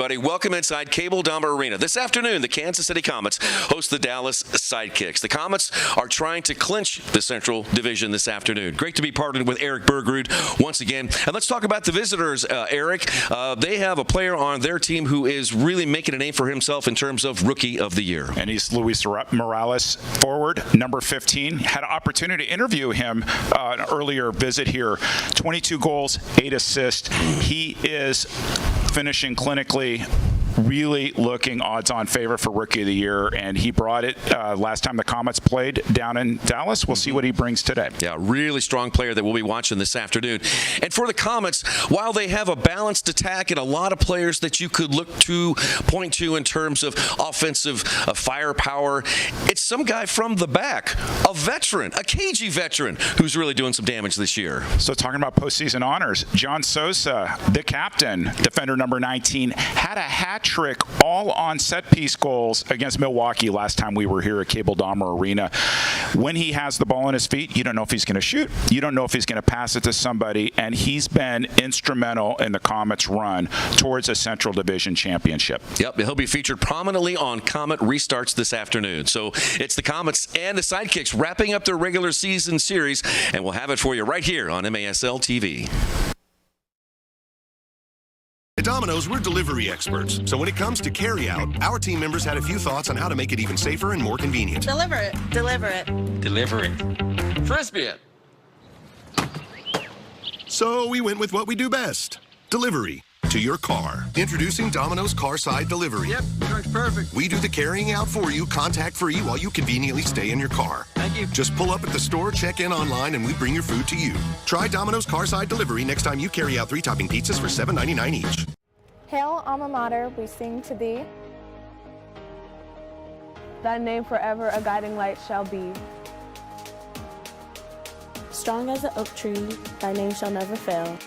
everybody. Welcome inside Cable Dahmer Arena. This afternoon, the Kansas City Comets host the Dallas Sidekicks. The Comets are trying to clinch the Central Division this afternoon. Great to be partnered with Eric Bergrud once again. And let's talk about the visitors, Eric. They have a player on their team who is really making a name for himself in terms of Rookie of the Year. And he's Luis Morales, forward, number 15. Had an opportunity to interview him an earlier visit here. 22 goals, 8 assists. He is finishing clinically, really looking odds-on favorite for Rookie of the Year, and he brought it last time the Comets played down in Dallas. We'll see what he brings today. Yeah, really strong player that we'll be watching this afternoon. And for the Comets, while they have a balanced attack and a lot of players that you could look to, point to in terms of offensive firepower, it's some guy from the back, a veteran, a cagey veteran, who's really doing some damage this year. So talking about postseason honors, John Sosa, the captain, defender number 19, had a hat trick all on set-piece goals against Milwaukee last time we were here at Cable Dahmer Arena. When he has the ball in his feet, you don't know if he's going to shoot. You don't know if he's going to pass it to somebody, and he's been instrumental in the Comets' run towards a Central Division championship. Yep, he'll be featured prominently on Comet Restarts this afternoon. So it's the Comets and the Sidekicks wrapping up their regular season series, and we'll have it for you right here on MASL TV. At Domino's, we're delivery experts. So when it comes to carry-out, our team members had a few thoughts on how to make it even safer and more convenient. Deliver it. Deliver it. Deliver it. Frisbee it. So we went with what we do best. Delivery to your car. Introducing Domino's Carside Delivery. Yep, works perfect. We do the carrying out for you, contact-free, while you conveniently stay in your car. Thank you. Just pull up at the store, check in online, and we bring your food to you. Try Domino's Carside Delivery next time you carry out 3-topping pizzas for $7.99 each. Hail, alma mater, we sing to thee. Thy name forever a guiding light shall be. Strong as an oak tree, thy name shall never fail.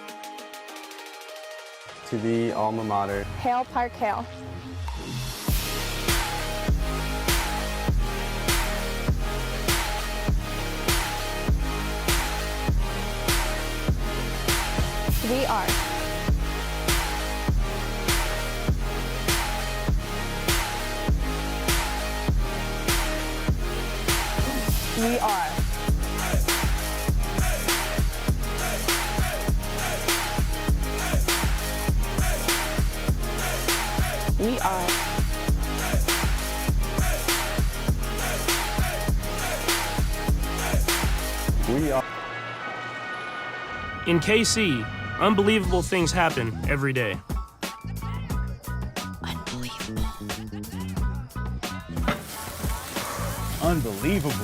To thee, alma mater. Hail, Park Hail. We are. We are. We are. We are. In KC, unbelievable things happen every day. Unbelievable.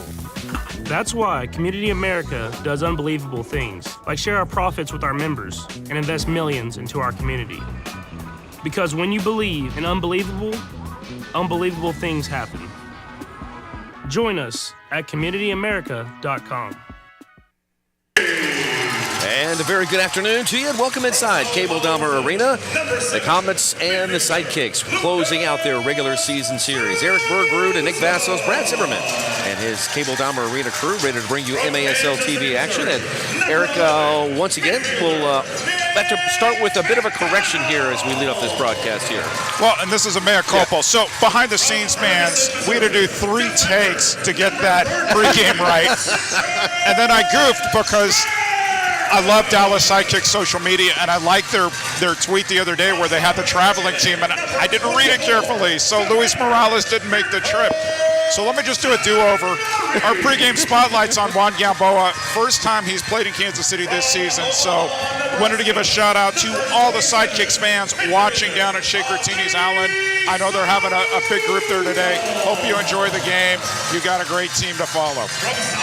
That's why Community America does unbelievable things, like share our profits with our members and invest millions into our community. Because when you believe in unbelievable, unbelievable things happen. Join us at communityamerica.com. And a very good afternoon to you, and welcome inside Cable Dahmer Arena. The Comets and the Sidekicks closing out their regular season series. Eric Bergrud and Nick Vassos, Brad Zimmerman, and his Cable Dahmer Arena crew ready to bring you MASL TV action. And Eric, once again, we'll have to start with a bit of a correction here as we lead off this broadcast here. Well, and this is a mea culpa. Yeah. So behind the scenes, fans, we had to do 3 takes to get that pregame right. And then I goofed because I love Dallas Sidekicks social media, and I liked their tweet the other day where they had the traveling team, and I didn't read it carefully, so Luis Morales didn't make the trip. So let me just do a do-over. Our pregame spotlight's on Juan Gamboa. First time he's played in Kansas City this season, so wanted to give a shout-out to all the Sidekicks fans watching down at Shaker Tini's Allen. I know they're having a big group there today. Hope you enjoy the game. You got a great team to follow.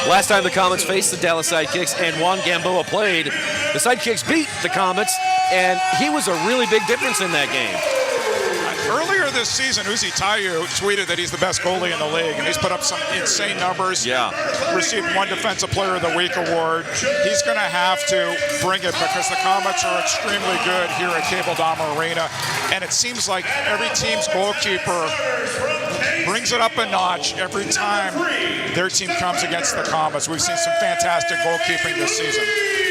Last time the Comets faced the Dallas Sidekicks and Juan Gamboa played, the Sidekicks beat the Comets, and he was a really big difference in that game. Earlier this season, Uzi Tayu tweeted that he's the best goalie in the league, and he's put up some insane numbers. Yeah. Received 1 Defensive Player of the Week award. He's going to have to bring it because the Comets are extremely good here at Cable Dahmer Arena, and it seems like every team's goalkeeper brings it up a notch every time their team comes against the Comets. We've seen some fantastic goalkeeping this season.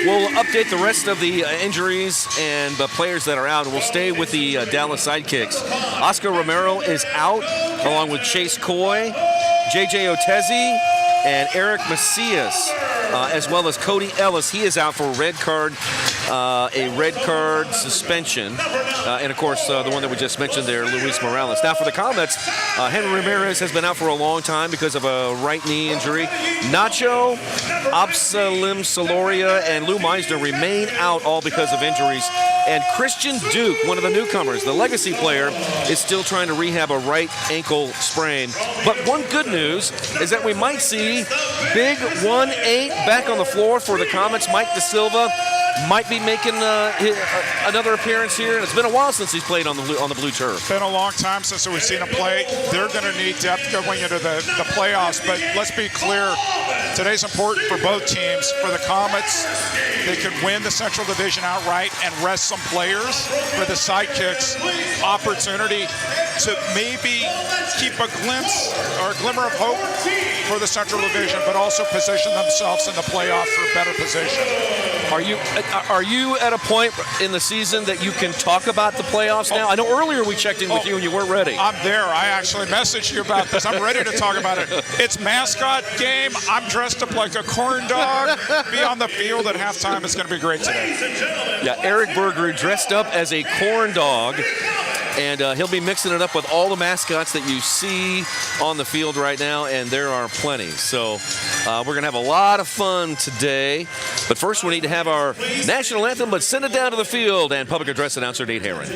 We'll update the rest of the injuries and the players that are out, and we'll stay with the Dallas Sidekicks. Oscar Romero is out, along with Chase Coy, J.J. Otezi, and Eric Macias, as well as Cody Ellis. He is out for a red card suspension. And, of course, the one that we just mentioned there, Luis Morales. Now, for the Comets, Henry Ramirez has been out for a long time because of a right knee injury. Nacho, Absalim Soloria, and Lou Meisner remain out, all because of injuries. And Christian Duke, one of the newcomers, the legacy player, is still trying to rehab a right ankle sprain. But one good news is that we might see Big 1-8 back on the floor for the Comets. Mike Da Silva might be making another appearance here. And it's been a while since he's played on the blue turf. Been a long time since we've seen him play. They're going to need depth going into the playoffs. But let's be clear, today's important for both teams. For the Comets, they could win the Central Division outright and rest some players. For the Sidekicks, opportunity to maybe keep a glimpse or a glimmer of hope for the Central Division, but also position themselves in the playoffs for a better position. Are you at a point in the season that you can talk about the playoffs now? I know earlier we checked in with you and you weren't ready. I'm there. I actually messaged you about this. I'm ready to talk about it. It's Mascot game. I'm dressed up like a corn dog. Be on the field at halftime. It's going to be great today. Yeah, Eric Bergerud dressed up as a corn dog. And he'll be mixing it up with all the mascots that you see on the field right now, and there are plenty. So we're going to have a lot of fun today. But first, we need to have our national anthem, but send it down to the field. And public address announcer Nate Herron.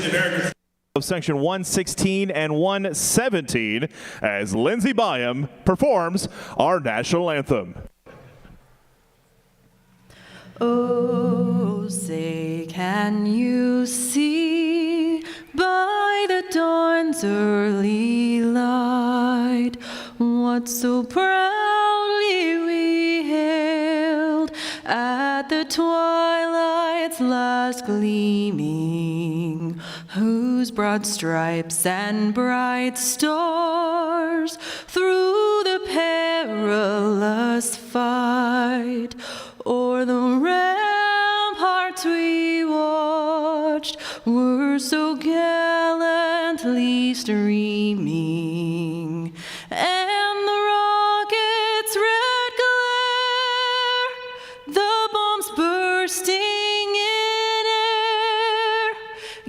Of section 116 and 117 as Lindsey Byam performs our national anthem. Oh, say, can you see by the dawn's early light what so proudly we hailed at the twilight's last gleaming, whose broad stripes and bright stars through the perilous fight o'er the ramparts we watched were so gallantly streaming, and the rocket's red glare, the bombs bursting in air,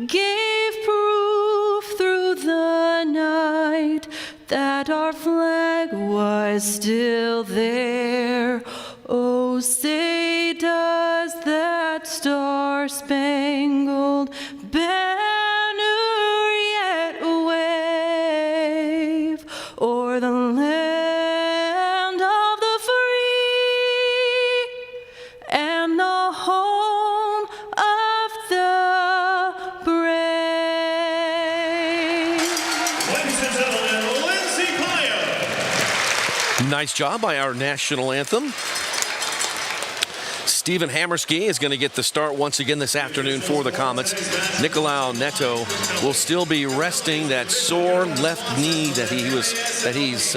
gave proof through the night that our flag was still there. Oh, say does that star-spangled banner yet wave o'er the land of the free and the home of the brave? Ladies and gentlemen, Lindsey Byam. Nice job by our national anthem. Stephen Hammerski is going to get the start once again this afternoon for the Comets. Nicolau Neto will still be resting that sore left knee that he's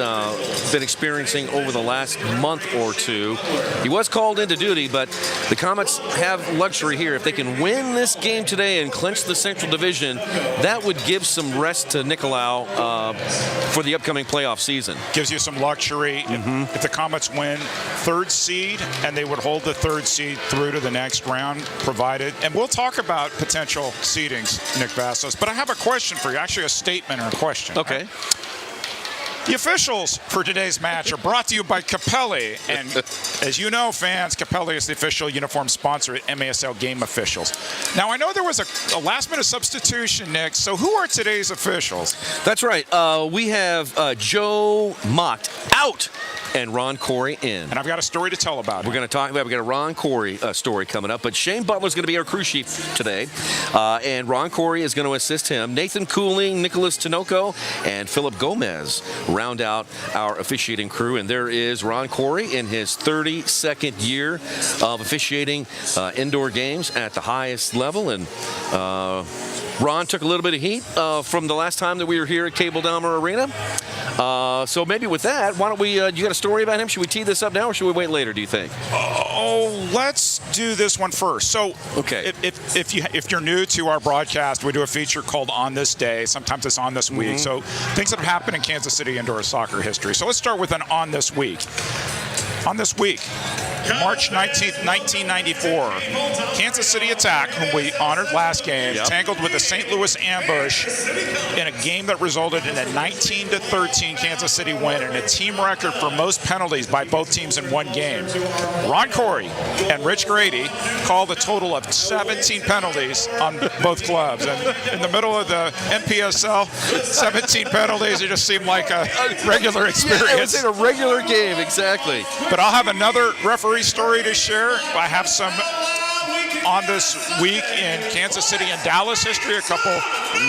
been experiencing over the last month or two. He was called into duty, but the Comets have luxury here. If they can win this game today and clinch the Central Division, that would give some rest to Nicolau for the upcoming playoff season. Gives you some luxury. If the Comets win, third seed, and they would hold the third seed through to the next round, provided. And we'll talk about potential seedings, Nick Vassos. But I have a question for you, actually a statement or a question. Okay. The officials for today's match are brought to you by Capelli. And as you know, fans, Capelli is the official uniform sponsor at MASL Game Officials. Now, I know there was a last-minute substitution, Nick. So who are today's officials? That's right. We have Joe Mott out and Ron Corey in. And I've got a story to tell about it. We're going to talk about, we've got a Ron Corey story coming up, but Shane Butler's going to be our crew chief today, and Ron Corey is going to assist him. Nathan Cooling, Nicholas Tinoco, and Philip Gomez round out our officiating crew, and there is Ron Corey in his 32nd year of officiating indoor games at the highest level, and Ron took a little bit of heat from the last time that we were here at Cable Dahmer Arena. So maybe with that, why don't we, you got a story about him? Should we tee this up now or should we wait later, do you think? Oh, let's do this one first. So okay. if you're new to our broadcast, we do a feature called On This Day. Sometimes it's On This Week. So things that have happened in Kansas City indoor soccer history. So let's start with an On This Week. On this week, March 19th, 1994, Kansas City Attack, whom we honored last game, tangled with the St. Louis Ambush in a game that resulted in a 19-13 Kansas City win and a team record for most penalties by both teams in one game. Ron Corey and Rich Grady called a total of 17 penalties on both clubs. And in the middle of the NPSL, 17 penalties, it just seemed like a regular experience. Yeah, it was in a regular game, exactly. But I'll have another referee story to share. I have some on this week in Kansas City and Dallas history, a couple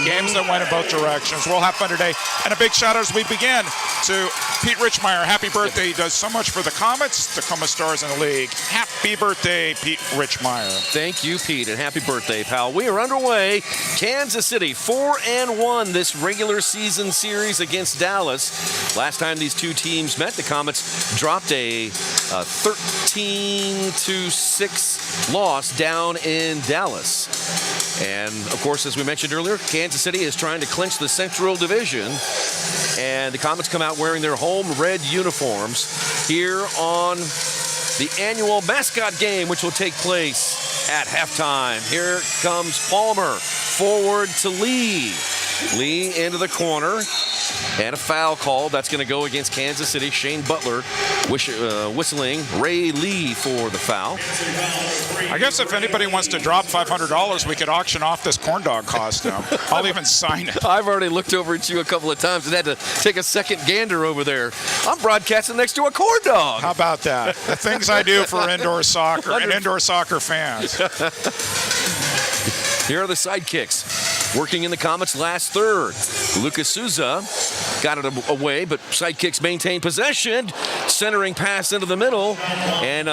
games that went in both directions. We'll have fun today. And a big shout out as we begin to Pete Richmeyer. Happy birthday. He does so much for the Comets, Tacoma Stars in the league. Happy birthday, Pete Richmeyer. Thank you, Pete, and happy birthday, pal. We are underway. Kansas City 4-1 this regular season series against Dallas. Last time these two teams met, the Comets dropped a 13-6 loss down in Dallas. And, of course, as we mentioned earlier, Kansas City is trying to clinch the Central Division. And the Comets come out wearing their home red uniforms here on the annual Mascot game, which will take place at halftime. Here comes Palmer forward to Lee. Lee into the corner. And a foul call. That's going to go against Kansas City. Shane Butler whistling Ray Lee for the foul. I guess if anybody wants to drop $500, we could auction off this corn dog costume. I'll even sign it. I've already looked over at you a couple of times and had to take a second gander over there. I'm broadcasting next to a corn dog. How about that? The things I do for indoor soccer and indoor soccer fans. Here are the Sidekicks. Working in the Comets' last third. Lucas Souza got it away, but Sidekicks maintain possession. Centering pass into the middle. And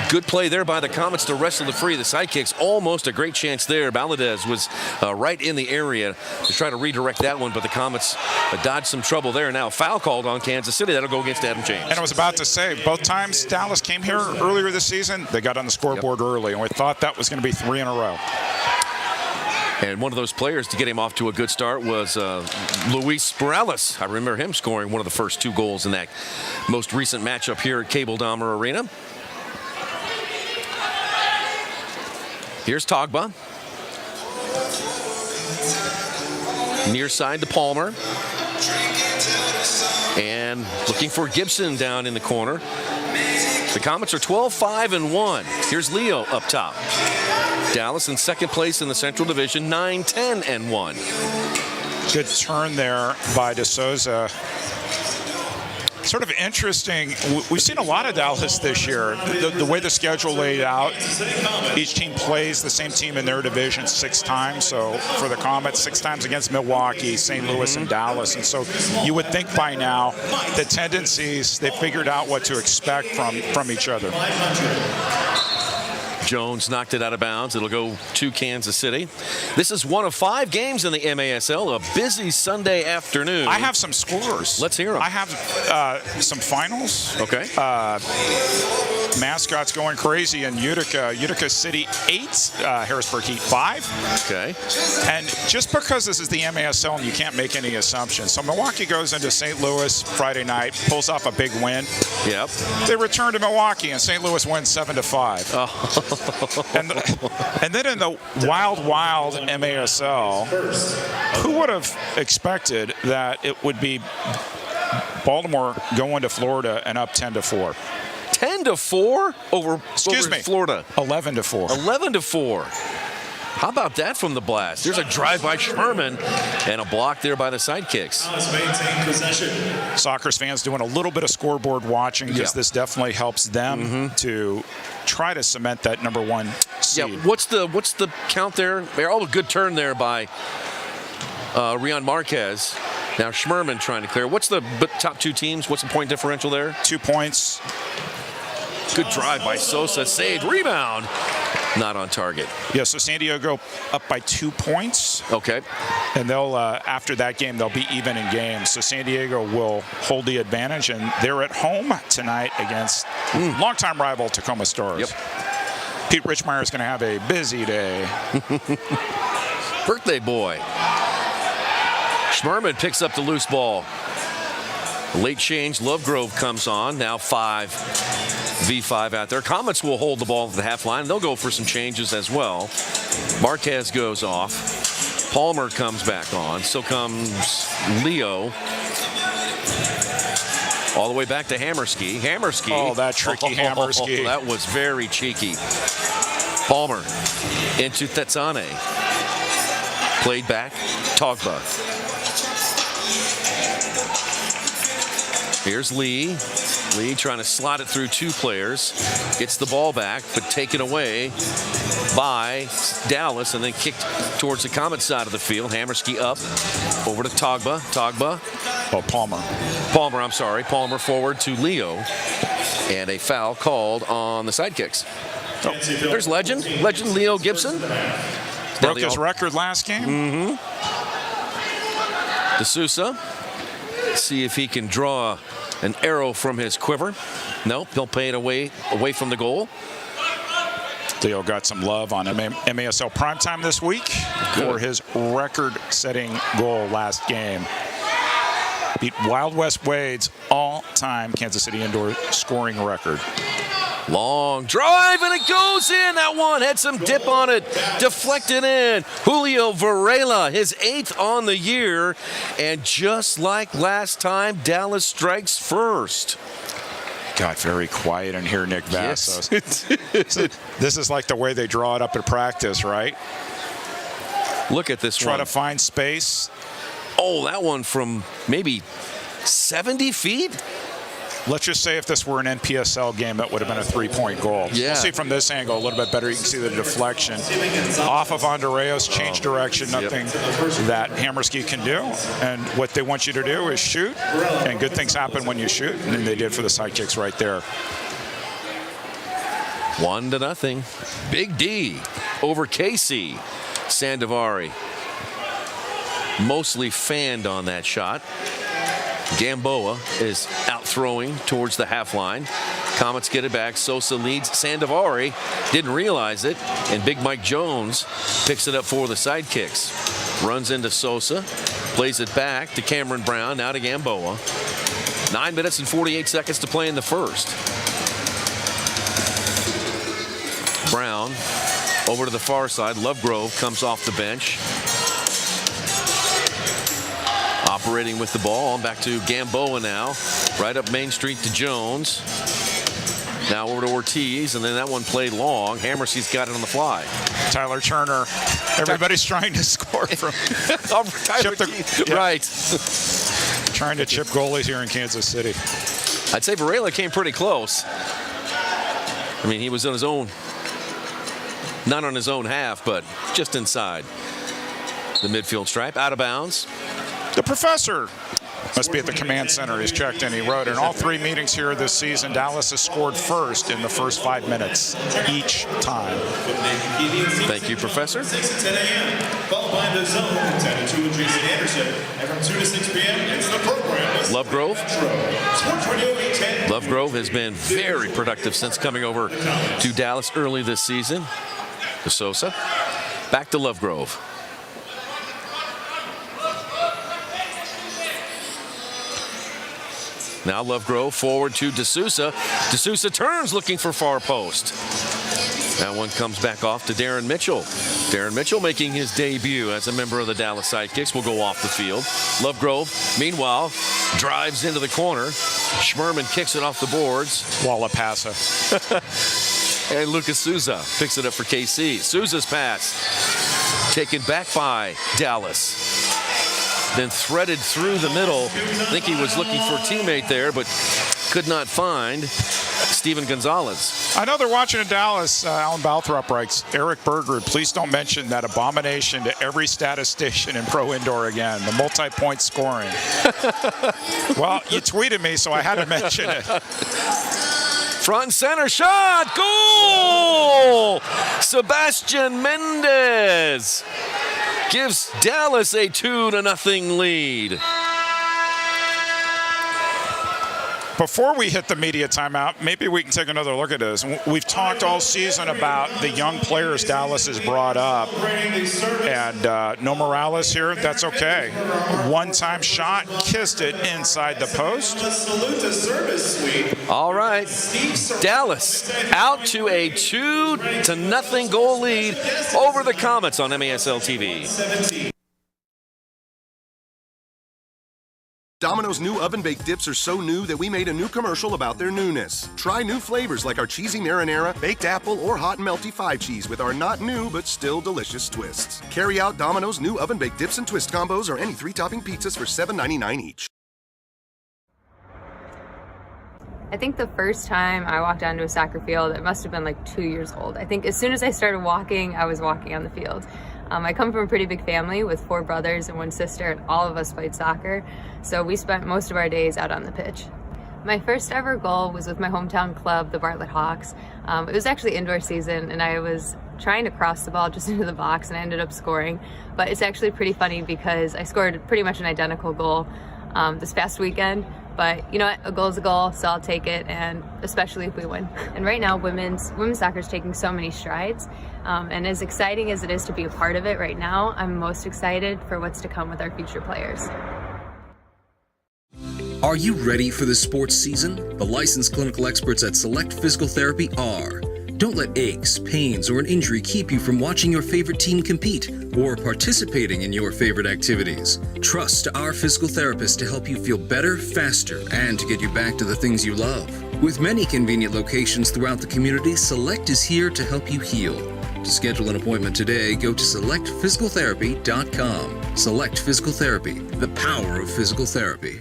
good play there by the Comets to wrestle the free. The Sidekicks almost a great chance there. Valadez was right in the area to try to redirect that one, but the Comets dodged some trouble there. Now foul called on Kansas City. That'll go against Adam James. And I was about to say, both times Dallas came here earlier this season, they got on the scoreboard early, and we thought that was going to be 3 in a row. And one of those players to get him off to a good start was Luis Morales. I remember him scoring one of the first 2 goals in that most recent matchup here at Cable Dahmer Arena. Here's Togba. Near side to Palmer. And looking for Gibson down in the corner. The Comets are 12-5-1. Here's Leo up top. Dallas in second place in the Central Division, 9-10-1. Good turn there by De Souza. Sort of interesting. We've seen a lot of Dallas this year. The way the schedule laid out, each team plays the same team in their division 6 times. So for the Comets, 6 times against Milwaukee, St. Louis, and Dallas. And so you would think by now the tendencies, they figured out what to expect from each other. Jones knocked it out of bounds. It'll go to Kansas City. This is one of 5 games in the MASL, a busy Sunday afternoon. I have some scores. Let's hear them. I have some finals. Okay. Mascot's going crazy in Utica. Utica City 8, Harrisburg Heat 5. Okay. And just because this is the MASL and you can't make any assumptions. So Milwaukee goes into St. Louis Friday night, pulls off a big win. Yep. They return to Milwaukee and St. Louis wins 7-5. Oh. And then in the wild MASL, who would have expected that it would be Baltimore going to Florida and up 10-4? 10-4 over Florida. 11-4. 11-4. How about that from the blast? There's a drive by Sherman and a block there by the Sidekicks. Soccer fans doing a little bit of scoreboard watching because this definitely helps them to try to cement that number 1 seed. Yeah, what's the count there? Oh, a good turn there by Rion Marquez. Now Schmerman trying to clear. What's the top 2 teams? What's the point differential there? 2 points. Good drive by Sosa. Saved. Rebound. Not on target. Yeah, so San Diego up by 2 points. Okay. And they'll, after that game, they'll be even in games. So San Diego will hold the advantage, and they're at home tonight against longtime rival Tacoma Stars. Yep. Pete Richmeyer is going to have a busy day. Birthday boy. Schmerman picks up the loose ball. Late change, Lovegrove comes on. Now 5v5 out there. Comets will hold the ball at the half line. They'll go for some changes as well. Marquez goes off. Palmer comes back on. So comes Leo. All the way back to Hammerski. Hammerski. Oh, that tricky Hammerski. That was very cheeky. Palmer into Tetsane. Played back. Togba. Here's Lee. Lee trying to slot it through 2 players. Gets the ball back, but taken away by Dallas and then kicked towards the Comet side of the field. Hammerski up. Over to Togba. Togba. Oh, Palmer. Palmer, I'm sorry. Palmer forward to Leo. And a foul called on the Sidekicks. Oh, there's Legend. Legend Leo Gibson. Broke his record last game. D'Souza. See if he can draw an arrow from his quiver. Nope, he'll pay it away from the goal. Leo got some love on MASL Primetime this week for his record-setting goal last game. Beat Wild West Wade's all-time Kansas City indoor scoring record. Long drive, and it goes in. That one had some dip on it. Deflected in. Julio Varela, his 8th on the year. And just like last time, Dallas strikes first. Got very quiet in here, Nick Vassos. Yes. This is like the way they draw it up at practice, right? Look at this one. Try to find space. Oh, that one from maybe 70 feet? Let's just say if this were an NPSL game, that would have been a 3-point goal. Yeah. We'll see from this angle a little bit better. You can see the deflection. Off of Andreas, change direction, nothing that Hammerski can do. And what they want you to do is shoot, and good things happen when you shoot, and they did for the Sidekicks right there. 1-0. Big D over Casey. Sandovari mostly fanned on that shot. Gamboa is out throwing towards the half line. Comets get it back. Sosa leads. Sandovari didn't realize it, and Big Mike Jones picks it up for the Sidekicks. Runs into Sosa, plays it back to Cameron Brown, now to Gamboa. 9 minutes and 48 seconds to play in the first. Brown over to the far side. Lovegrove comes off the bench. Operating with the ball. Back to Gamboa now. Right up Main Street to Jones. Now over to Ortiz, and then that one played long. Hammerski's got it on the fly. Tyler Turner. Everybody's trying to score from Right. Trying to chip goalies here in Kansas City. I'd say Varela came pretty close. I mean, he was on his own, not on his own half, but just inside the midfield stripe. Out of bounds. The professor must be at the command center. He's checked in. He wrote, in all 3 meetings here this season, Dallas has scored first in the first 5 minutes each time. Thank you, Professor. 6 to 10 a.m. Followed by the zone, 10 to 2 with Jason Anderson. And from 2 to 6 p.m., it's the program. Lovegrove. Sports Radio 810. Lovegrove has been very productive since coming over to Dallas early this season. To Sosa. Back to Lovegrove. Now Lovegrove forward to D'Souza. D'Souza turns looking for far post. That one comes back off to Darren Mitchell. Darren Mitchell making his debut as a member of the Dallas Sidekicks will go off the field. Lovegrove, meanwhile, drives into the corner. Schmerman kicks it off the boards. Walla passa. And Lucas Souza picks it up for KC. Souza's pass taken back by Dallas. Then threaded through the middle. I think he was looking for a teammate there, but could not find Steven Gonzalez. I know they're watching in Dallas. Alan Balthrop writes, Eric Bergerud, please don't mention that abomination to every statistician in pro indoor again, the multi-point scoring. Well, you tweeted me, so I had to mention it. Front and center shot. Goal! Sebastian Mendez gives Dallas a 2-0 lead. Before we hit the media timeout, maybe we can take another look at this. We've talked all season about the young players Dallas has brought up, and no Morales here. That's okay. One-time shot, kissed it inside the post. All right, Dallas out to a 2-0 goal lead over the Comets on MASL TV. Domino's new oven-baked dips are so new that we made a new commercial about their newness. Try new flavors like our cheesy marinara, baked apple, or hot and melty 5-cheese with our not new but still delicious twists. Carry out Domino's new oven-baked dips and twist combos or any 3-topping pizzas for $7.99 each. I think the first time I walked onto a soccer field, it must have been like 2 years old. I think as soon as I started walking, I was walking on the field. I come from a pretty big family with 4 brothers and 1 sister, and all of us played soccer, so we spent most of our days out on the pitch. My first ever goal was with my hometown club, the Bartlett Hawks. It was actually indoor season, and I was trying to cross the ball just into the box, and I ended up scoring. But it's actually pretty funny because I scored pretty much an identical goal this past weekend. But you know what, a goal is a goal, so I'll take it, and especially if we win. And right now, women's soccer is taking so many strides, and as exciting as it is to be a part of it right now, I'm most excited for what's to come with our future players. Are you ready for the sports season? The licensed clinical experts at Select Physical Therapy are. Don't let aches, pains, or an injury keep you from watching your favorite team compete or participating in your favorite activities. Trust our physical therapist to help you feel better, faster, and to get you back to the things you love. With many convenient locations throughout the community, Select is here to help you heal. To schedule an appointment today, go to selectphysicaltherapy.com. Select Physical Therapy, the power of physical therapy.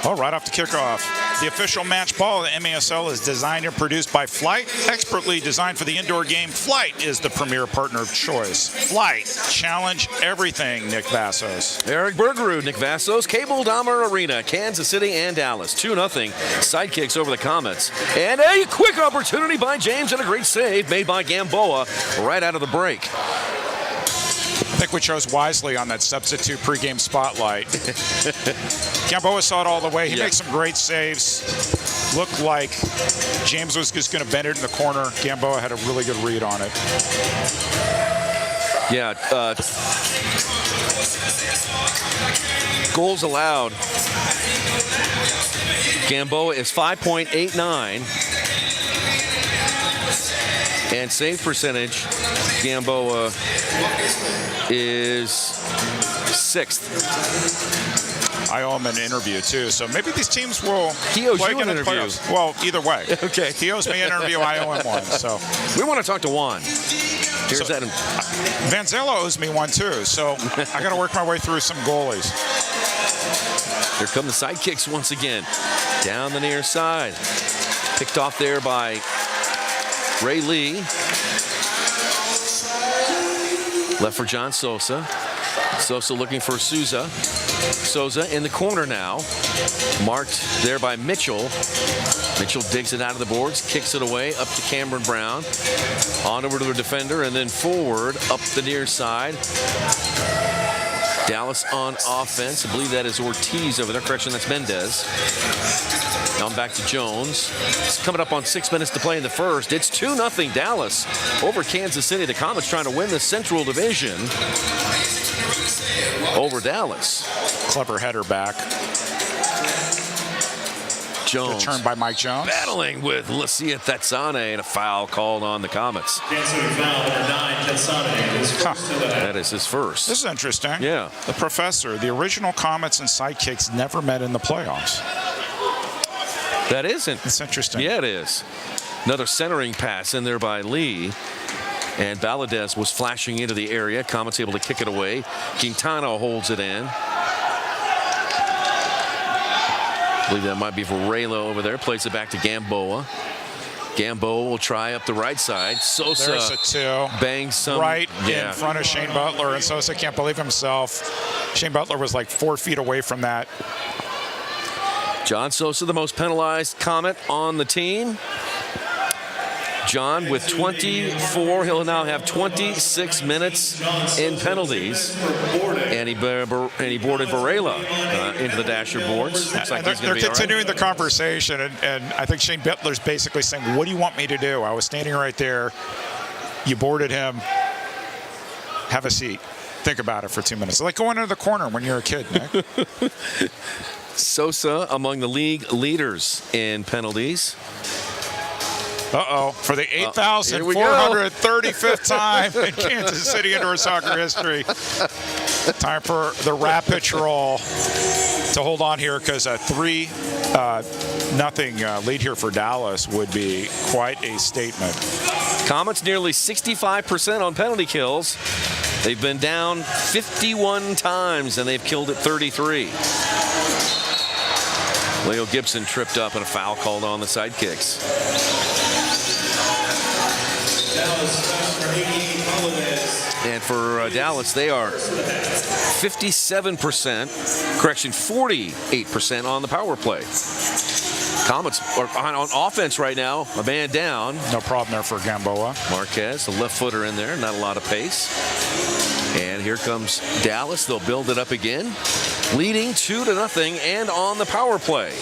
All right, off the kickoff. The official match ball of the MASL is designed and produced by Flight. Expertly designed for the indoor game, Flight is the premier partner of choice. Flight, challenge everything, Nick Vassos. Eric Bergerud, Nick Vassos, Cable Dahmer Arena, Kansas City and Dallas. 2-0 Sidekicks over the Comets. And a quick opportunity by James and a great save made by Gamboa right out of the break. I think we chose wisely on that substitute pregame spotlight. Gamboa saw it all the way. He makes some great saves. Looked like James was just going to bend it in the corner. Gamboa had a really good read on it. Yeah. Goals allowed. Gamboa is 5.89. And save percentage, Gamboa is 6th. I owe him an interview too, so maybe these teams will he owes play you an in the interview. playoffs. Well, either way. Okay. He owes me an interview, I owe him one. So we want to talk to Juan. Here's that. Vanzella owes me one too, so I got to work my way through some goalies. Here come the Sidekicks once again. Down the near side. Picked off there by Ray Lee. Left for John Sosa. Sosa looking for Souza. Souza in the corner now. Marked there by Mitchell. Mitchell digs it out of the boards, kicks it away up to Cameron Brown. On over to the defender and then forward up the near side. Dallas on offense. I believe that is Ortiz over there. Correction, that's Mendez. Now back to Jones. It's coming up on 6 minutes to play in the first. It's 2-0 Dallas over Kansas City. The Comets trying to win the Central Division over Dallas. Clever header back. Jones. Good turn by Mike Jones. Battling with Lucia Tetsane and a foul called on the Comets. That is his first. This is interesting. Yeah. The professor, the original Comets and Sidekicks never met in the playoffs. That isn't. It's interesting. Yeah, it is. Another centering pass in there by Lee. And Valadez was flashing into the area. Comets able to kick it away. Quintana holds it in. I believe that might be for Raylo over there. Plays it back to Gamboa. Gamboa will try up the right side. Sosa There's a 2. bangs some. Right in front of Shane Butler, and Sosa can't believe himself. Shane Butler was like 4 feet away from that. John Sosa, the most penalized Comet on the team. John with 24. He'll now have 26 minutes in penalties. And he boarded Varela into the dasher boards. Looks like they're continuing the conversation, and I think Shane Butler's basically saying, what do you want me to do? I was standing right there. You boarded him. Have a seat. Think about it for 2 minutes. It's like going into the corner when you're a kid, Nick. Sosa among the league leaders in penalties. Uh-oh, for the 8,435th time in Kansas City indoor soccer history. Time for the rapid roll to hold on here, because a 3-0 lead here for Dallas would be quite a statement. Comets nearly 65% on penalty kills. They've been down 51 times, and they've killed it 33. Leo Gibson tripped up and a foul called on the Sidekicks. And for Dallas, they are 57%, correction, 48% on the power play. Comets are on offense right now, a man down. No problem there for Gamboa. Marquez, the left footer in there, not a lot of pace. And here comes Dallas. They'll build it up again, leading 2-0 and on the power play.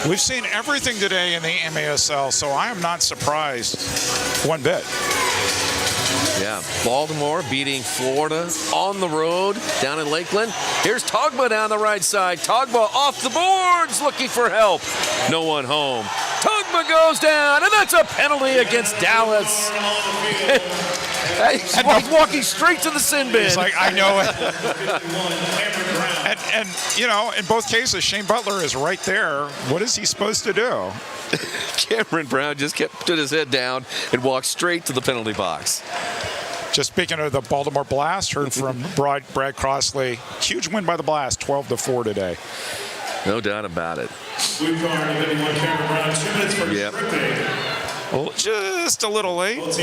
We've seen everything today in the MASL, so I am not surprised one bit. Yeah, Baltimore beating Florida on the road down in Lakeland. Here's Togba down the right side. Togba off the boards looking for help. No one home. Togba goes down, and that's a penalty against Dallas. He's walking straight to the sin bin. He's like, I know it. and, you know, in both cases, Shane Butler is right there. What is he supposed to do? Cameron Brown just put his head down and walked straight to the penalty box. Just speaking of the Baltimore Blast, heard from Brad Crossley. Huge win by the Blast, 12-4 today. No doubt about it. Blue card, Cameron Brown, 2 minutes for stripping. Well, just a little late.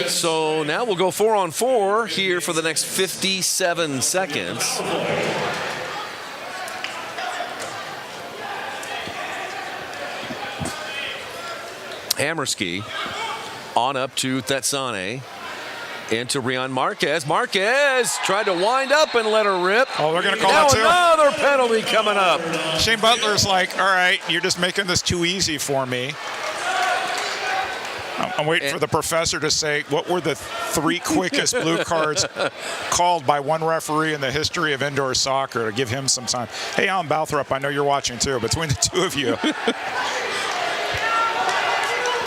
So now we'll go 4-on-4 here for the next 57 seconds. Hammerski on up to Thetsane. Into Rion Marquez. Marquez tried to wind up and let her rip. Oh, they're going to call now it too. Another penalty coming up. Shane Butler's like, all right, you're just making this too easy for me. I'm waiting for the professor to say, what were the 3 quickest blue cards called by one referee in the history of indoor soccer, to give him some time. Hey, Alan Balthrop, I know you're watching too. Between the two of you.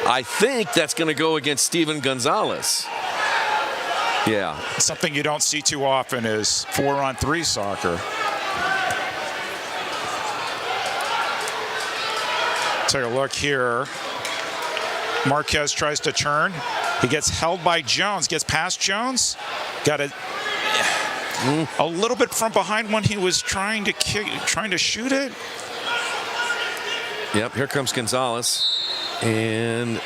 I think that's going to go against Steven Gonzalez. Yeah. Something you don't see too often is 4-on-3 soccer. Take a look here. Marquez tries to turn. He gets held by Jones. Gets past Jones. Got a little bit from behind when he was trying to shoot it. Yep, here comes Gonzalez. And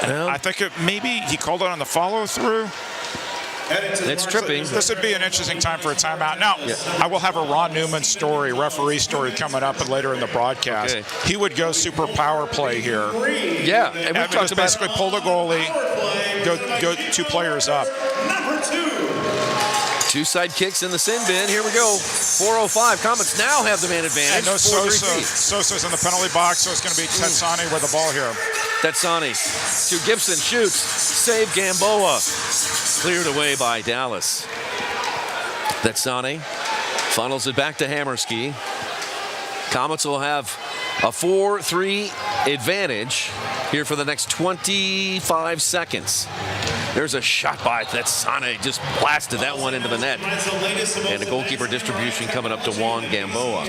I think maybe he called it on the follow-through. It's tripping. This would be an interesting time for a timeout. Now, I will have a Ron Newman story, referee story, coming up and later in the broadcast. Okay. He would go super power play here. Yeah. And we just basically pull the goalie, go 2 players up. Number 2. 2 Sidekicks in the sin bin. Here we go. 4:05. Comets now have the man advantage. And no Sosa's in the penalty box, so it's going to be Tetsane with the ball here. Tetsane to Gibson. Shoots. Save Gamboa. Cleared away by Dallas. Tetsane funnels it back to Hammerski. Comets will have a 4-3 advantage here for the next 25 seconds. There's a shot by Tetsane, just blasted that one into the net. And a goalkeeper distribution coming up to Juan Gamboa.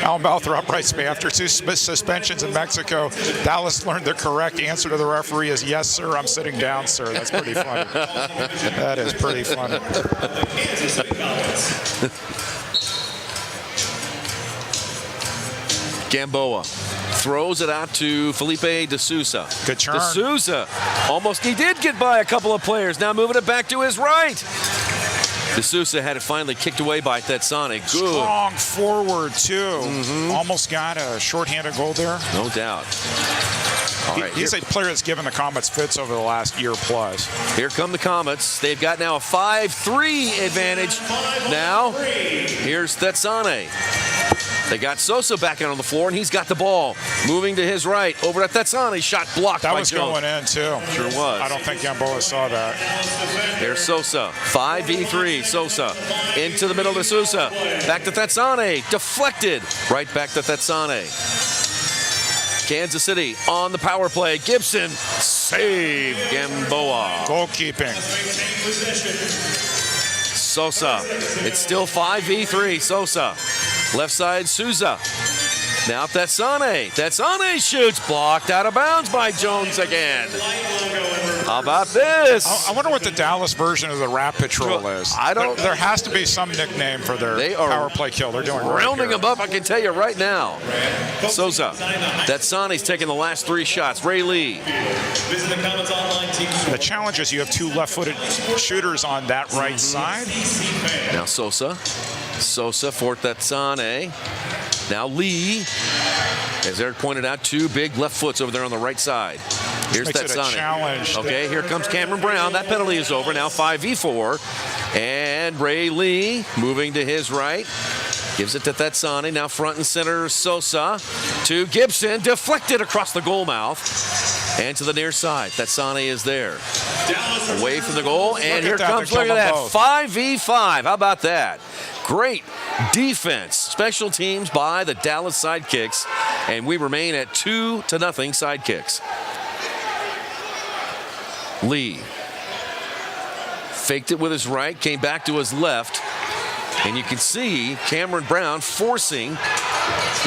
Alan Balthrop writes me, after 2 suspensions in Mexico, Dallas learned the correct answer to the referee is, yes, sir, I'm sitting down, sir. That's pretty funny. That is pretty funny. Gamboa throws it out to Felipe De Sousa. Good turn. De Sousa he did get by a couple of players. Now moving it back to his right. D'Souza had it finally kicked away by Tetsane. Good. Strong forward, too. Almost got a shorthanded goal there. No doubt. All right, he's a player that's given the Comets fits over the last year plus. Here come the Comets. They've got now a 5-3 advantage. Now, here's Tetsane. They got Sosa back out on the floor, and he's got the ball. Moving to his right. Over to Tetsane. Shot blocked by Jones. That was going in, too. Sure was. I don't think Gamboa saw that. Here's Sosa. 5v3. Sosa into the middle to Sousa. Back to Tetsane. Deflected. Right back to Tetsane. Kansas City on the power play. Gibson save Gamboa. Goalkeeping. Sosa. It's still 5v3. Sosa. Left side, Souza. Now Tetsane. Tetsane shoots. Blocked out of bounds by Jones again. How about this? I wonder what the Dallas version of the Rat Patrol is. I don't. There has to be some nickname for their power play kill. They're doing rounding them up, I can tell you right now. Souza. Tetsane's taking the last 3 shots. Ray Lee. The challenge is you have 2 left-footed shooters on that right side. Now Sosa. Sosa for Tetsane. Now Lee. As Eric pointed out, 2 big left foots over there on the right side. Here's Tetsane. Okay, here comes Cameron Brown. That penalty is over. Now 5v4. And Ray Lee moving to his right. Gives it to Tetsane. Now front and center, Sosa. To Gibson. Deflected across the goal mouth. And to the near side. Tetsane is there. Away from the goal. And here comes, look at that, 5v5. How about that? Great defense. Special teams by the Dallas Sidekicks. And we remain at 2-0 Sidekicks. Lee faked it with his right, came back to his left, and you can see Cameron Brown forcing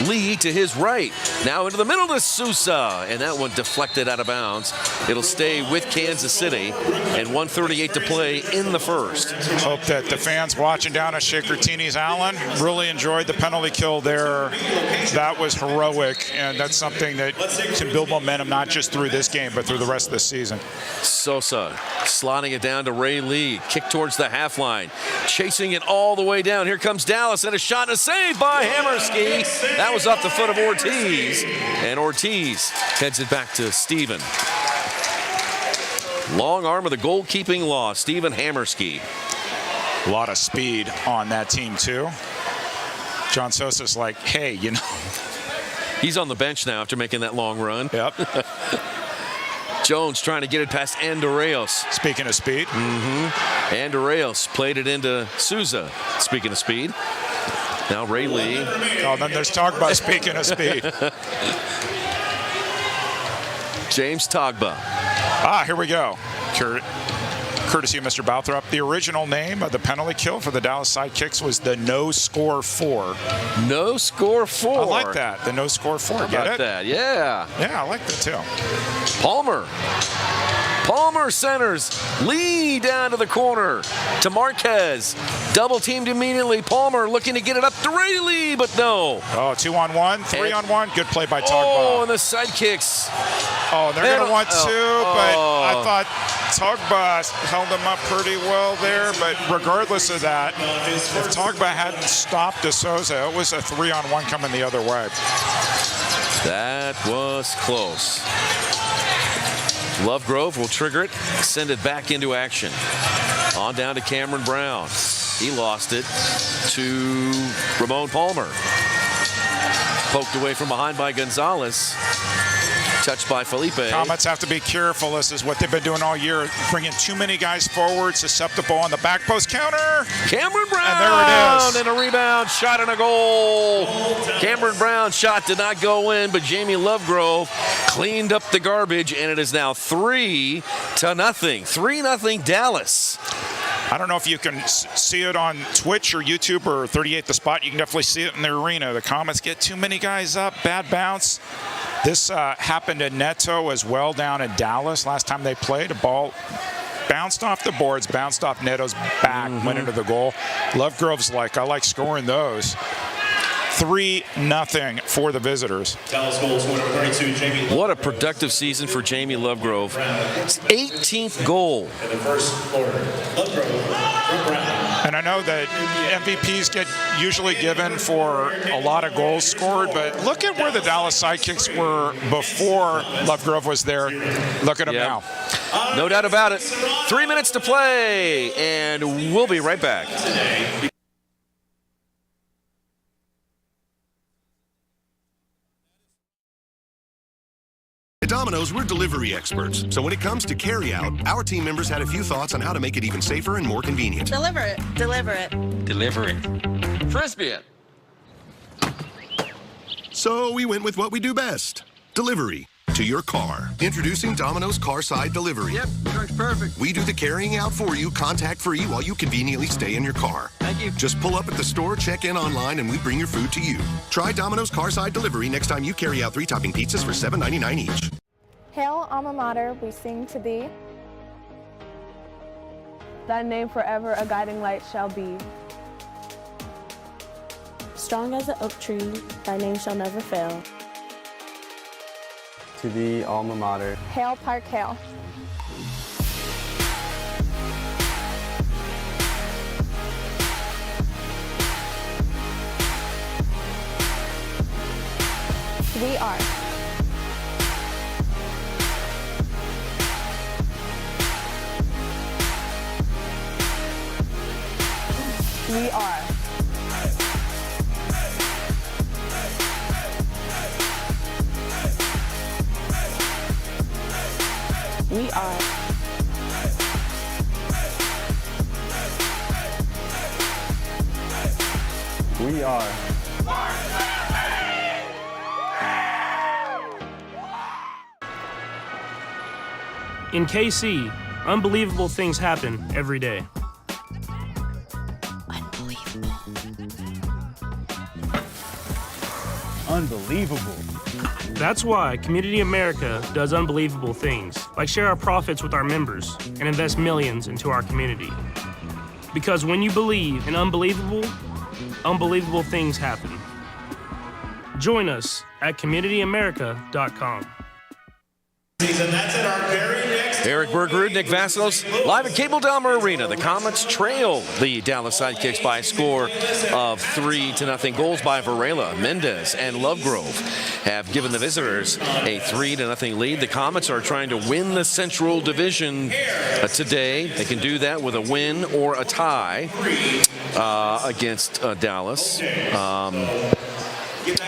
Lee to his right. Now into the middle to Sousa, and that one deflected out of bounds. It'll stay with Kansas City, and 1:38 to play in the first. Hope that the fans watching down at Shakertini's Allen really enjoyed the penalty kill there. That was heroic, and that's something that can build momentum not just through this game, but through the rest of the season. Sosa slotting it down to Ray Lee. Kick towards the half line. Chasing it all the way down. Here comes Dallas, and a shot and a save by Hammerski. That was off the foot of Ortiz, and Ortiz heads it back to Steven. Long arm of the goalkeeping law, Steven Hammerski. A lot of speed on that team, too. John Sosa's like, hey, you know. He's on the bench now after making that long run. Yep. Jones trying to get it past Andorreos. Speaking of speed. Andorreos played it into Souza. Speaking of speed. Now Ray Lee. Oh, then there's talk about speaking of speed. James Togba. Here we go. Courtesy of Mr. Balthrop. The original name of the penalty kill for the Dallas Sidekicks was the No Score 4. No Score 4. I like that. The No Score 4. How Get about it? that? Yeah. Yeah, I like that too. Palmer centers. Lee down to the corner to Marquez. Double teamed immediately. Palmer looking to get it up to Ray Lee, but no. Oh, 2-on-1, 3-on-1. Good play by Togba. Oh, and the Sidekicks. Oh, they're going to want 2, but I thought Togba held him up pretty well there. But regardless of that, if Togba hadn't stopped D'Souza, it was a 3-on-1 coming the other way. That was close. Lovegrove will trigger it, send it back into action. On down to Cameron Brown. He lost it to Ramon Palmer. Poked away from behind by Gonzalez. Touched by Felipe. Comets have to be careful. This is what they've been doing all year, bringing too many guys forward, susceptible on the back post counter. Cameron Brown, and there it is. And a rebound, shot and a goal. Cameron Brown's shot did not go in, but Jamie Lovegrove cleaned up the garbage, and it is now 3-0. 3-0 Dallas. I don't know if you can see it on Twitch or YouTube or 38 The Spot. You can definitely see it in the arena. The Comets get too many guys up, bad bounce. This happened in Neto as well down in Dallas last time they played. A ball bounced off the boards, bounced off Neto's back, went into the goal. Lovegrove's like, I like scoring those. 3-0 for the visitors. What a productive season for Jamie Lovegrove. His 18th goal. And I know that MVPs get usually given for a lot of goals scored, but look at where the Dallas Sidekicks were before Lovegrove was there. Look at them now. No doubt about it. 3 minutes to play, and we'll be right back. At Domino's, we're delivery experts. So when it comes to carry-out, our team members had a few thoughts on how to make it even safer and more convenient. Deliver it. Deliver it. Deliver it. Frisbee it. So we went with what we do best. Delivery to your car. Introducing Domino's Carside Delivery. Yep, truck's perfect. We do the carrying out for you, contact-free, while you conveniently stay in your car. Thank you. Just pull up at the store, check in online, and we bring your food to you. Try Domino's Carside Delivery next time you carry out 3-topping pizzas for $7.99 each. Hail, alma mater, we sing to thee. Thy name forever a guiding light shall be. Strong as an oak tree, thy name shall never fail. To the alma mater. Hail, Park Hail. We are. We are. We are. We are. In KC, unbelievable things happen every day. Unbelievable. That's why Community America does unbelievable things, like share our profits with our members and invest millions into our community. Because when you believe in unbelievable, unbelievable things happen. Join us at communityamerica.com. And that's at our very next. Eric Bergerud, Nick Vassos, live at Cable Dahmer Arena. The Comets trail the Dallas Sidekicks by a score of 3-0. Goals by Varela, Mendez, and Lovegrove have given the visitors a 3-0 lead. The Comets are trying to win the Central Division today. They can do that with a win or a tie against Dallas.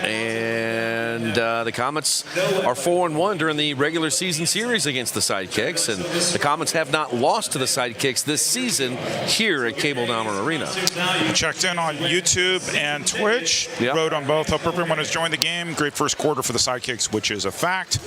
And the Comets are 4-1 during the regular season series against the Sidekicks, and the Comets have not lost to the Sidekicks this season here at Cable Dahmer Arena. Checked in on YouTube and Twitch. Yep. Wrote on both. Hope everyone has joined the game. Great first quarter for the Sidekicks, which is a fact.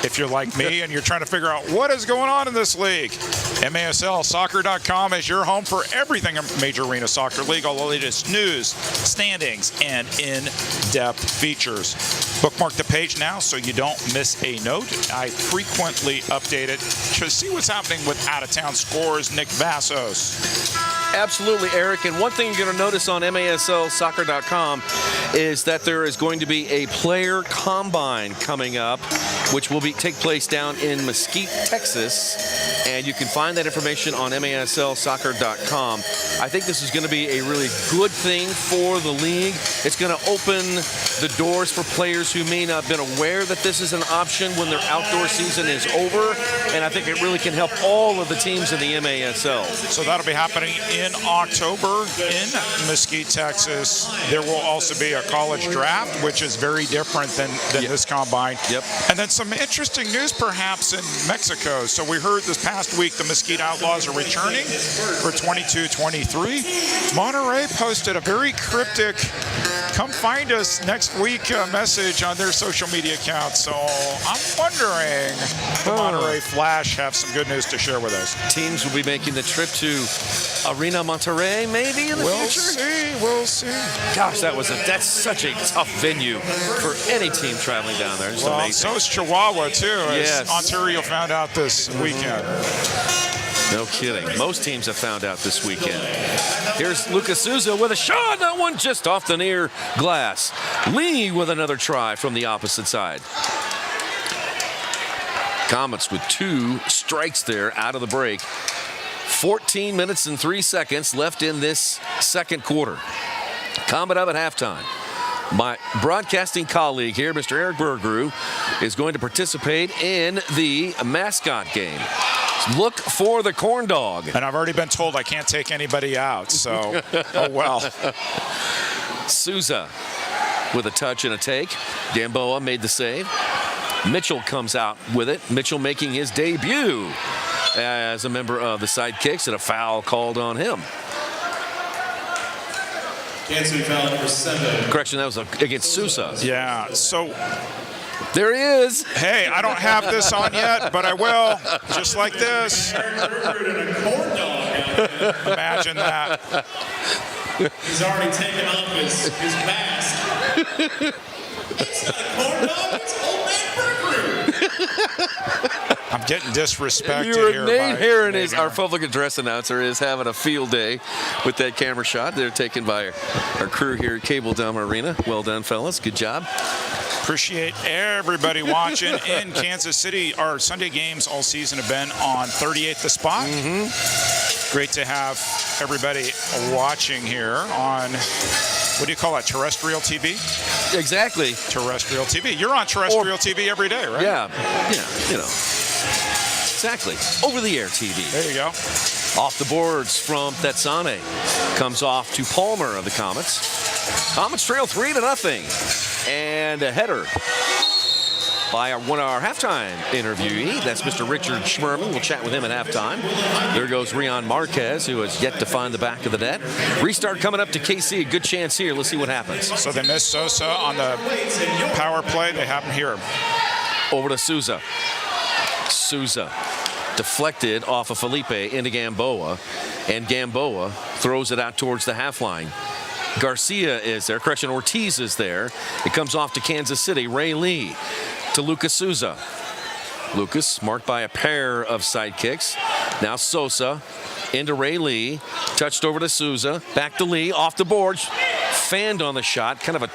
If you're like me and you're trying to figure out what is going on in this league, MASLsoccer.com is your home for everything in Major Arena Soccer League. All the latest news, standings, and in-depth features. Bookmark the page now so you don't miss a note. I frequently update it to see what's happening with out-of-town scores. Nick Vassos. Absolutely, Eric. And one thing you're going to notice on MASLsoccer.com is that there is going to be a player combine coming up, which will take place down in Mesquite, Texas. And you can find that information on MASLsoccer.com. I think this is going to be a really good thing for the league. It's going to open the doors for players who may not have been aware that this is an option when their outdoor season is over. And I think it really can help all of the teams in the MASL. So that'll be happening in October in Mesquite, Texas. There will also be a college draft, which is very different than this combine. Yep. And then some interesting news perhaps in Mexico. So we heard this past week the Mesquite Outlaws are returning for 22-23. Monterrey posted a very cryptic come find us next week message on their social media accounts. So I'm wondering if the Monterrey Flash have some good news to share with us. Teams will be making the trip to Arena Monterrey maybe in the future? We'll see. Gosh, that's such a tough venue for any team traveling down there. It's amazing. So is Chihuahua too, as Yes. Ontario found out this weekend. No kidding. Most teams have found out this weekend. Here's Lucas Souza with a shot. That one just off the near glass. Lee with another try from the opposite side. Comets with 2 strikes there out of the break 14 minutes and 3 seconds left in this second quarter. Comet up at halftime. My broadcasting colleague here, Mr. Eric Bergrew, is going to participate in the mascot game. Look for the corn dog. And I've already been told I can't take anybody out, so oh well. Souza with a touch and a take. Gamboa made the save. Mitchell comes out with it. Mitchell making his debut as a member of the Sidekicks, and a foul called on him. Kansas City foul number 7. Correction, that was against Sousa. Yeah, so there he is. Hey, I don't have this on yet, but I will, just like this. Imagine that. He's already taken off his mask. It's not a corn dog, it's old man Bergrew. I'm getting disrespected here. Nate Herron, our public address announcer, is having a field day with that camera shot. They're taken by our crew here at Cable Dome Arena. Well done, fellas. Good job. Appreciate everybody watching in Kansas City. Our Sunday games all season have been on 38 The Spot. Great to have everybody watching here on, what do you call that, terrestrial TV? Exactly. Terrestrial TV. You're on terrestrial TV every day, right? Yeah, you know. Exactly. Over-the-air TV. There you go. Off the boards from Tetsane. Comes off to Palmer of the Comets. Comets trail 3-0. And a header by our halftime interviewee. That's Mr. Richard Schmerman. We'll chat with him at halftime. There goes Rion Marquez, who has yet to find the back of the net. Restart coming up to KC. A good chance here. Let's see what happens. So they missed Sosa on the power play. They have him here. Over to Souza. Souza deflected off of Felipe into Gamboa, and Gamboa throws it out towards the half line. Garcia is there. Correction, Ortiz is there. It comes off to Kansas City. Ray Lee to Lucas Souza. Lucas marked by a pair of Sidekicks. Now Sosa into Ray Lee. Touched over to Souza. Back to Lee. Off the board. Fanned on the shot. Kind of a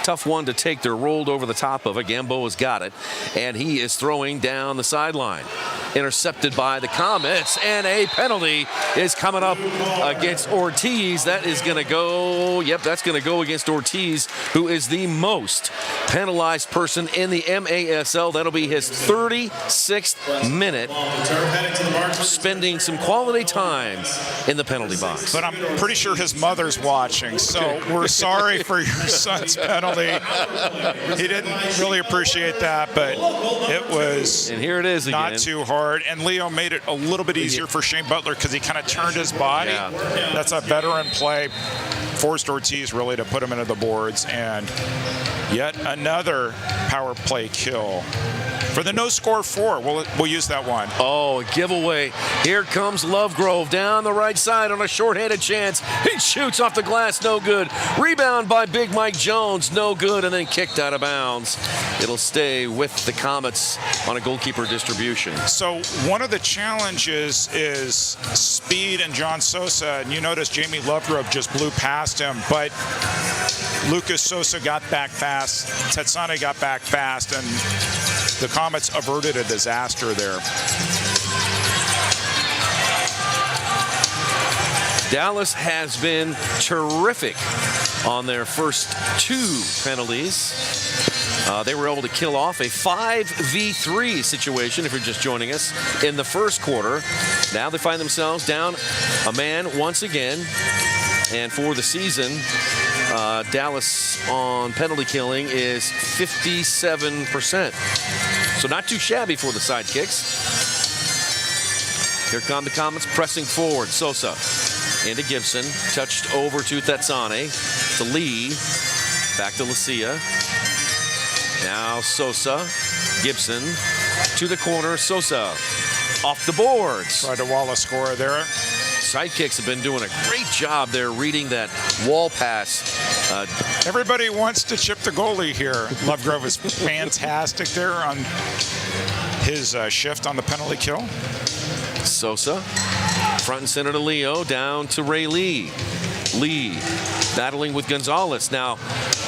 tough one to take. They're rolled over the top of it. Gamboa's got it. And he is throwing down the sideline. Intercepted by the Comets. And a penalty is coming up against Ortiz. That is going to go. Yep, that's going to go against Ortiz, who is the most penalized person in the MASL. That'll be his 36th minute, spending some quality time in the penalty box. But I'm pretty sure his mother's watching, so we're sorry for your son's penalty. He didn't really appreciate that, but it was and here it is not again. too hard. And Leo made it a little bit easier for Shane Butler because he kind of turned his body. Yeah. That's a veteran play. Forced Ortiz really to put him into the boards, and yet another power play kill for the no score 4. We'll use that one. Oh, a giveaway. Here comes Lovegrove down the right side on a shorthanded chance. He shoots off the glass, no good. Rebound by Big Mike Jones, no good, and then kicked out of bounds. It'll stay with the Comets on a goalkeeper distribution. So one of the challenges is speed and John Sosa, and you notice Jamie Lovegrove just blew past him, but Lucas Sosa got back fast, Tetsane got back fast, and the Comets averted a disaster there. Dallas has been terrific on their first 2 penalties. They were able to kill off a 5v3 situation, if you're just joining us, in the first quarter. Now they find themselves down a man once again. And for the season, Dallas on penalty killing is 57%. So not too shabby for the Sidekicks. Here come the Comets pressing forward. Sosa into Gibson. Touched over to Tetsane. To Lee. Back to Lucia. Now Sosa. Gibson to the corner. Sosa off the boards. Tried to wall a score there. Sidekicks have been doing a great job there reading that wall pass. Everybody wants to chip the goalie here. Lovegrove is fantastic there on his shift on the penalty kill. Sosa, front and center to Leo, down to Ray Lee. Lee battling with Gonzalez. Now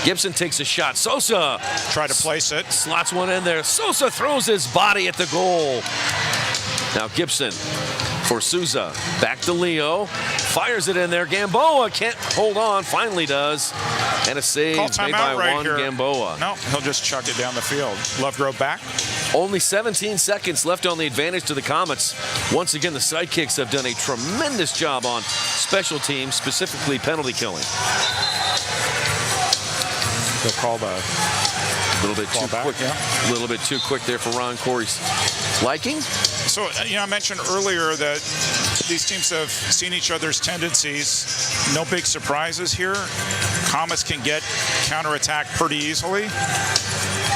Gibson takes a shot. Sosa try to place it. Slots one in there. Sosa throws his body at the goal. Now Gibson for Souza. Back to Leo. Fires it in there. Gamboa can't hold on. Finally does. And a save made by Juan Gamboa. No, he'll just chuck it down the field. Lovegrove back. Only 17 seconds left on the advantage to the Comets. Once again, the Sidekicks have done a tremendous job on special teams, specifically penalty killing. They'll call the a little bit too quick. A little bit too quick there for Ron Corey's liking. So, I mentioned earlier that these teams have seen each other's tendencies. No big surprises here. Comets can get counterattack pretty easily.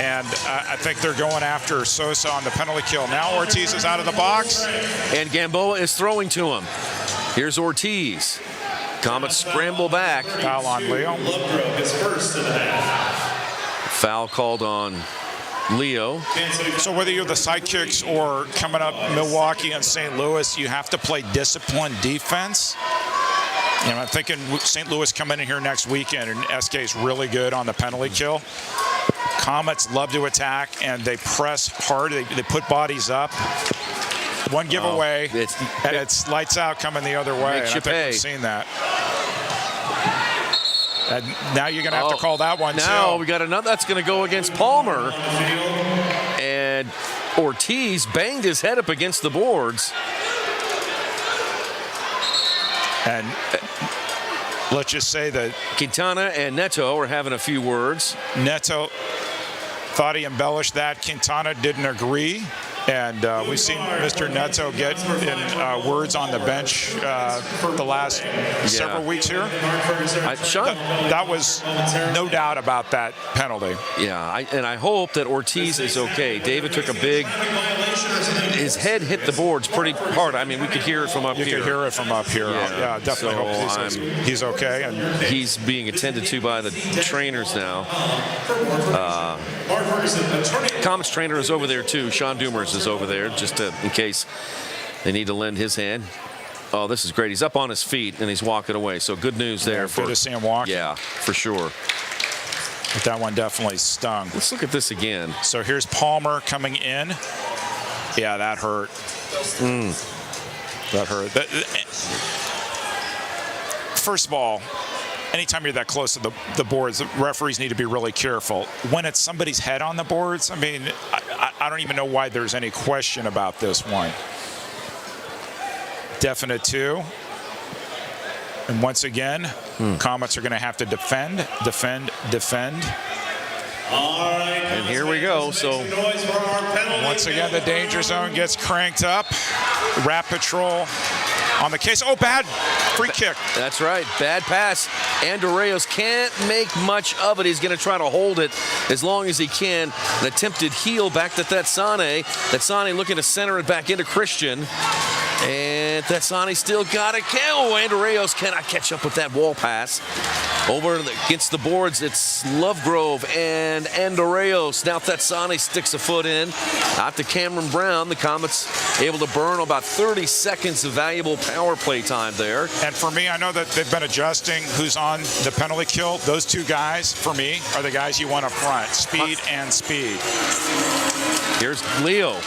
And I think they're going after Sosa on the penalty kill. Now Ortiz is out of the box. And Gamboa is throwing to him. Here's Ortiz. Comets scramble back. Foul on Leo. Lovegrove is first in the half. Foul called on Leo. So whether you're the Sidekicks or coming up Milwaukee and St. Louis, you have to play disciplined defense. I'm thinking St. Louis coming in here next weekend, and SK is really good on the penalty kill. Comets love to attack, and they press hard. They put bodies up. One giveaway, and it's lights out coming the other way. Makes you I think we've seen that. And now you're going to have to call that one, now too. We got another. That's going to go against Palmer. And Ortiz banged his head up against the boards. And let's just say that Quintana and Neto are having a few words. Neto thought he embellished that. Quintana didn't agree. And we've seen Mr. Neto get in words on the bench the last several weeks here. That was no doubt about that penalty. Yeah, and I hope that Ortiz is okay. David took a big, his head hit the boards pretty hard. I mean, we could hear it from up here. You could hear it from up here. Yeah, definitely hope he's okay. And he's being attended to by the trainers now. Comets trainer is over there too. Sean Dumers is over there just in case they need to lend his hand. Oh, this is great. He's up on his feet and he's walking away. So good news there. Good to see him walk. Yeah, for sure. But that one definitely stung. Let's look at this again. So here's Palmer coming in. Yeah, that hurt. That hurt. First of all, anytime you're that close to the boards, the referees need to be really careful. When it's somebody's head on the boards, I mean, I don't even know why there's any question about this one. Definite 2. And once again, Comets are going to have to defend. All right. And here we go. So once again, the danger zone gets cranked up. Rat Patrol on the case. Oh, bad free kick. That's right. Bad pass. Andorreos can't make much of it. He's going to try to hold it as long as he can. An attempted heel back to Thetsane. Thetsane looking to center it back into Christian. And Thetsane still got it. Oh, Andorreos cannot catch up with that wall pass. Over against the boards, it's Lovegrove and Andorreos. Now Thetsane sticks a foot in. Out to Cameron Brown. The Comets able to burn about 30 seconds of valuable power play time there. And for me, I know that they've been adjusting who's on the penalty kill. Those two guys, for me, are the guys you want up front. Speed and speed. Here's Leo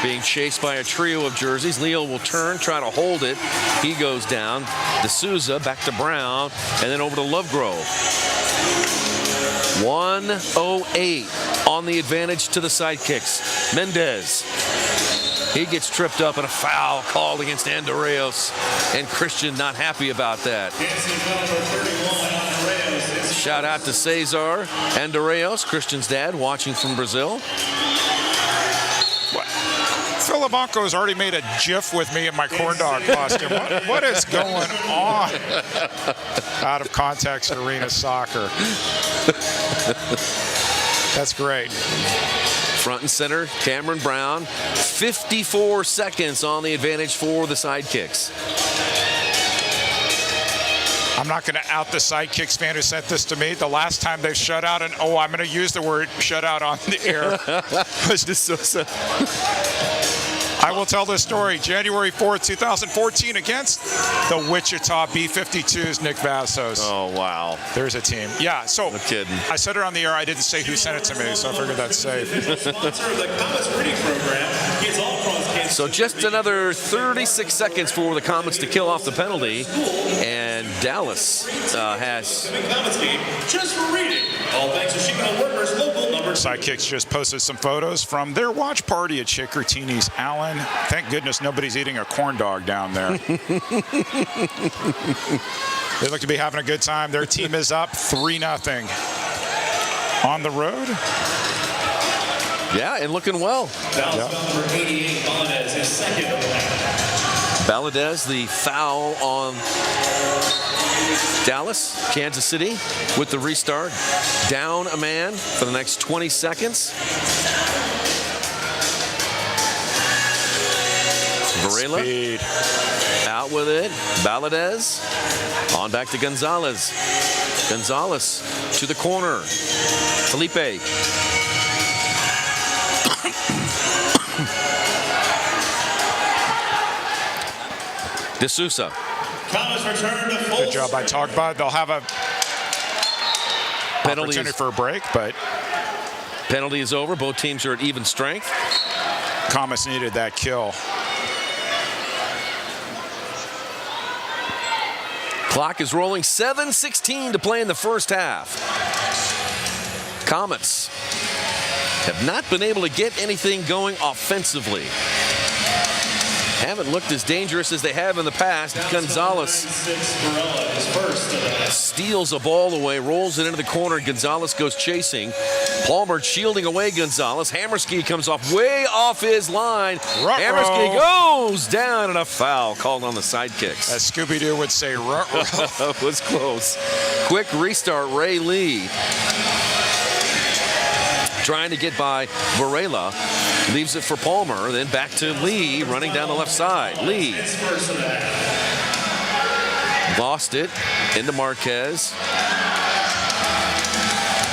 being chased by a trio of jerseys. Leo will turn, try to hold it. He goes down. D'Souza back to Brown, and then over to Lovegrove. 1:08 on the advantage to the Sidekicks. Mendez. He gets tripped up and a foul called against Andorreos. And Christian not happy about that. Shout out to Cesar Andorreos, Christian's dad, watching from Brazil. Filibanco has already made a GIF with me in my corn dog costume. What is going on? Out of context arena soccer. That's great. Front and center, Cameron Brown. 54 seconds on the advantage for the Sidekicks. I'm not going to out the Sidekicks fan who sent this to me. The last time they shut out I'm going to use the word shut out on the air. Was D'Souza. I will tell this story. January 4th, 2014 against the Wichita B-52s, Nick Vassos. Oh, wow. There's a team. Yeah, so no kidding. I said it on the air. I didn't say who sent it to me, so I figured that's safe. Sponsor of the Comets Reading Program. Kids all across Kansas So just another 36 seconds for the Comets to kill off the penalty, and Dallas has. Comets game just for reading. All thanks to Sheep Metal Workers, local number. Sidekicks just posted some photos from their watch party at Chicoutini's. Alan, thank goodness nobody's eating a corn dog down there. They look to be having a good time. Their team is up 3-0 on the road. Yeah, and looking well. Dallas foul number 88, Valadez, his second of the night. Valadez, the foul on Dallas. Kansas City with the restart. Down a man for the next 20 seconds. Varela Speed. out with it. Valadez on back to Gonzalez. Gonzalez to the corner. Felipe. De Sousa. Comets return to full. Good job by Togba. They'll have a Penalties. opportunity for a break, but Penalty is over. Both teams are at even strength. Comets needed that kill. Clock is rolling. 7:16 to play in the first half. Comets have not been able to get anything going offensively. Haven't looked as dangerous as they have in the past. Gonzalez steals a ball away, rolls it into the corner. Gonzalez goes chasing. Palmer shielding away Gonzalez. Hammerski comes off way off his line. Hammerski goes down, and a foul called on the Sidekicks. As Scooby-Doo would say, ruh-roh. Was close. Quick restart, Ray Lee. Trying to get by Varela. Leaves it for Palmer, then back to Lee, running down the left side. Lee lost it into Marquez.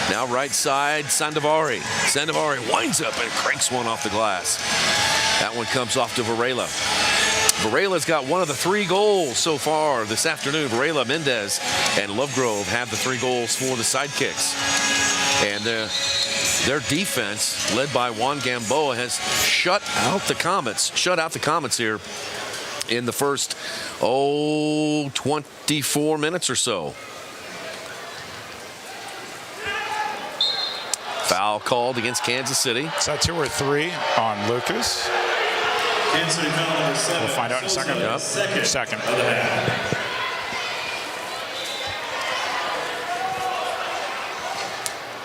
Now right side, Sandovari. Sandovari winds up and cranks one off the glass. That one comes off to Varela. Varela's got one of the 3 goals so far this afternoon. Varela, Mendez, and Lovegrove have the 3 goals for the Sidekicks. And their defense, led by Juan Gamboa, has shut out the Comets here in the first, 24 minutes or so. Foul called against Kansas City. Is that 2 or 3 on Lucas? Kansas City foul number 7. We'll find out in a second. Yep. Second. Of the half.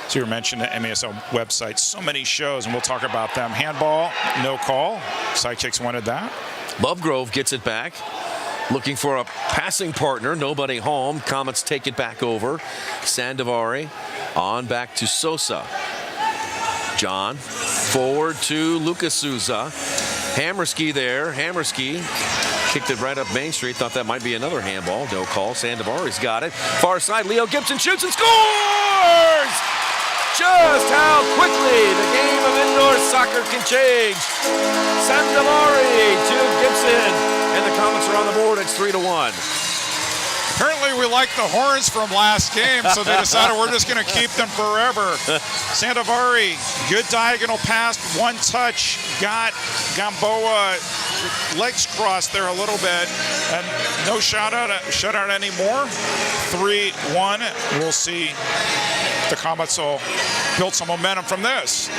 So you mentioned the MASL website, so many shows, and we'll talk about them. Handball, no call. Sidekicks wanted that. Lovegrove gets it back. Looking for a passing partner. Nobody home. Comets take it back over. Sandovari on back to Sosa. John forward to Lucas Souza. Hammerski there. Hammerski kicked it right up Main Street. Thought that might be another handball. No call. Sandovari's got it. Far side. Leo Gibson shoots and scores! Just how quickly the game of indoor soccer can change. Sandovari to Gibson, and the Comets are on the board. It's 3-1. Apparently we like the horns from last game, so they decided we're just going to keep them forever. Sandovari, good diagonal pass, one touch, got Gamboa legs crossed there a little bit, and no shutout anymore. 3-1. We'll see. The Comets will build some momentum from this.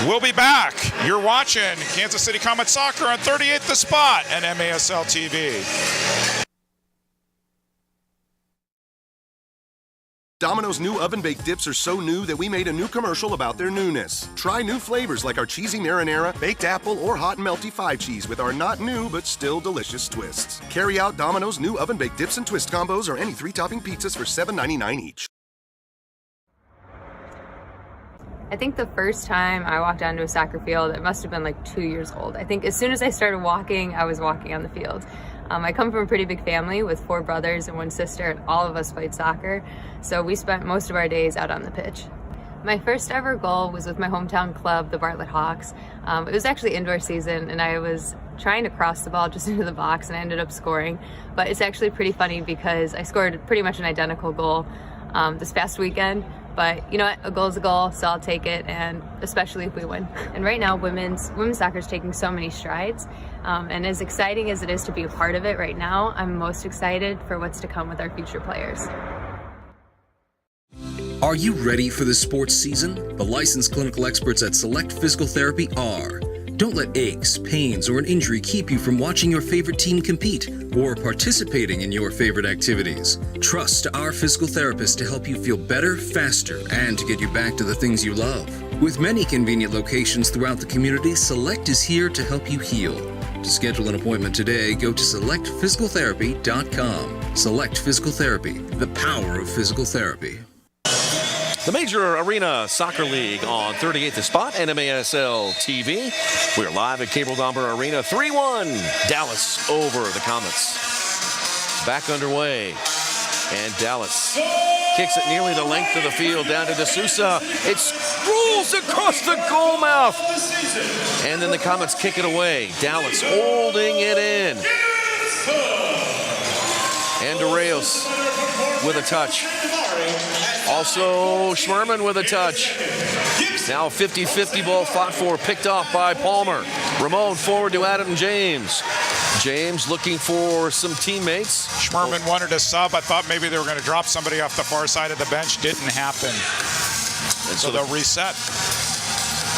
We'll be back. You're watching Kansas City Comets Soccer on 38th The Spot and MASL TV. Domino's new oven-baked dips are so new that we made a new commercial about their newness. Try new flavors like our cheesy marinara, baked apple, or hot and melty 5-cheese with our not new but still delicious twists. Carry out Domino's new oven-baked dips and twist combos or any 3-topping pizzas for $7.99 each. I think the first time I walked onto a soccer field, it must have been like 2 years old. I think as soon as I started walking, I was walking on the field. I come from a pretty big family with 4 brothers and 1 sister, and all of us played soccer. So we spent most of our days out on the pitch. My first ever goal was with my hometown club, the Bartlett Hawks. It was actually indoor season, and I was trying to cross the ball just into the box, and I ended up scoring. But it's actually pretty funny because I scored pretty much an identical goal this past weekend But you know what? A goal's a goal, so I'll take it, and especially if we win. And right now, women's soccer is taking so many strides. And as exciting as it is to be a part of it right now, I'm most excited for what's to come with our future players. Are you ready for the sports season? The licensed clinical experts at Select Physical Therapy are. Don't let aches, pains, or an injury keep you from watching your favorite team compete or participating in your favorite activities. Trust our physical therapists to help you feel better, faster, and to get you back to the things you love. With many convenient locations throughout the community, Select is here to help you heal. To schedule an appointment today, go to selectphysicaltherapy.com. Select Physical Therapy, the power of physical therapy. The Major Arena Soccer League on 38th Spot and MASL TV. We're live at Cable Dahmer Arena. 3-1, Dallas over the Comets. Back underway, and Dallas kicks it nearly the length of the field down to D'Souza. It rolls across the goal mouth, and then the Comets kick it away. Dallas holding it in. And DeReyos with a touch. Also, Schmerman with a touch. Now 50-50 ball fought for, picked off by Palmer. Ramon forward to Adam James. James looking for some teammates. Schmerman wanted a sub. I thought maybe they were going to drop somebody off the far side of the bench. Didn't happen. And so they'll reset.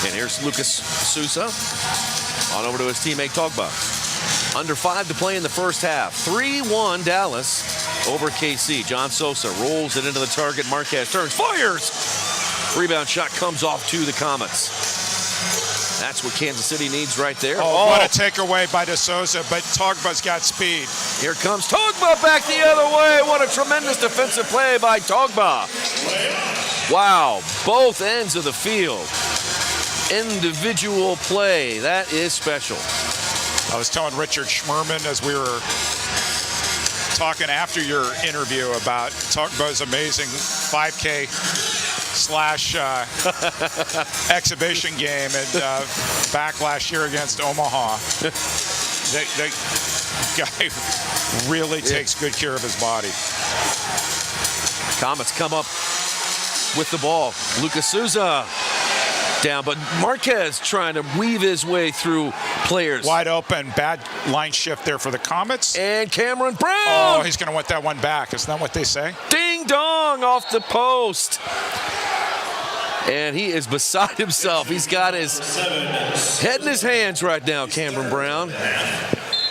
And here's Lucas Sousa on over to his teammate Togba. Under 5 to play in the first half. 3-1 Dallas over KC. John Sosa rolls it into the target. Marquez turns, fires! Rebound shot comes off to the Comets. That's what Kansas City needs right there. Oh, what a takeaway by D'Souza, but Togba's got speed. Here comes Togba back the other way. What a tremendous defensive play by Togba. Wow, both ends of the field. Individual play, that is special. I was telling Richard Schmerman as we were talking after your interview about Togba's amazing 5K / exhibition game and back last year against Omaha. The guy really takes good care of his body. Comets come up with the ball. Lucas Souza down, but Marquez trying to weave his way through players. Wide open, bad line shift there for the Comets. And Cameron Brown. Oh, he's going to want that one back. Isn't that what they say? Ding dong off the post. And he is beside himself. He's got his head in his hands right now, Cameron Brown.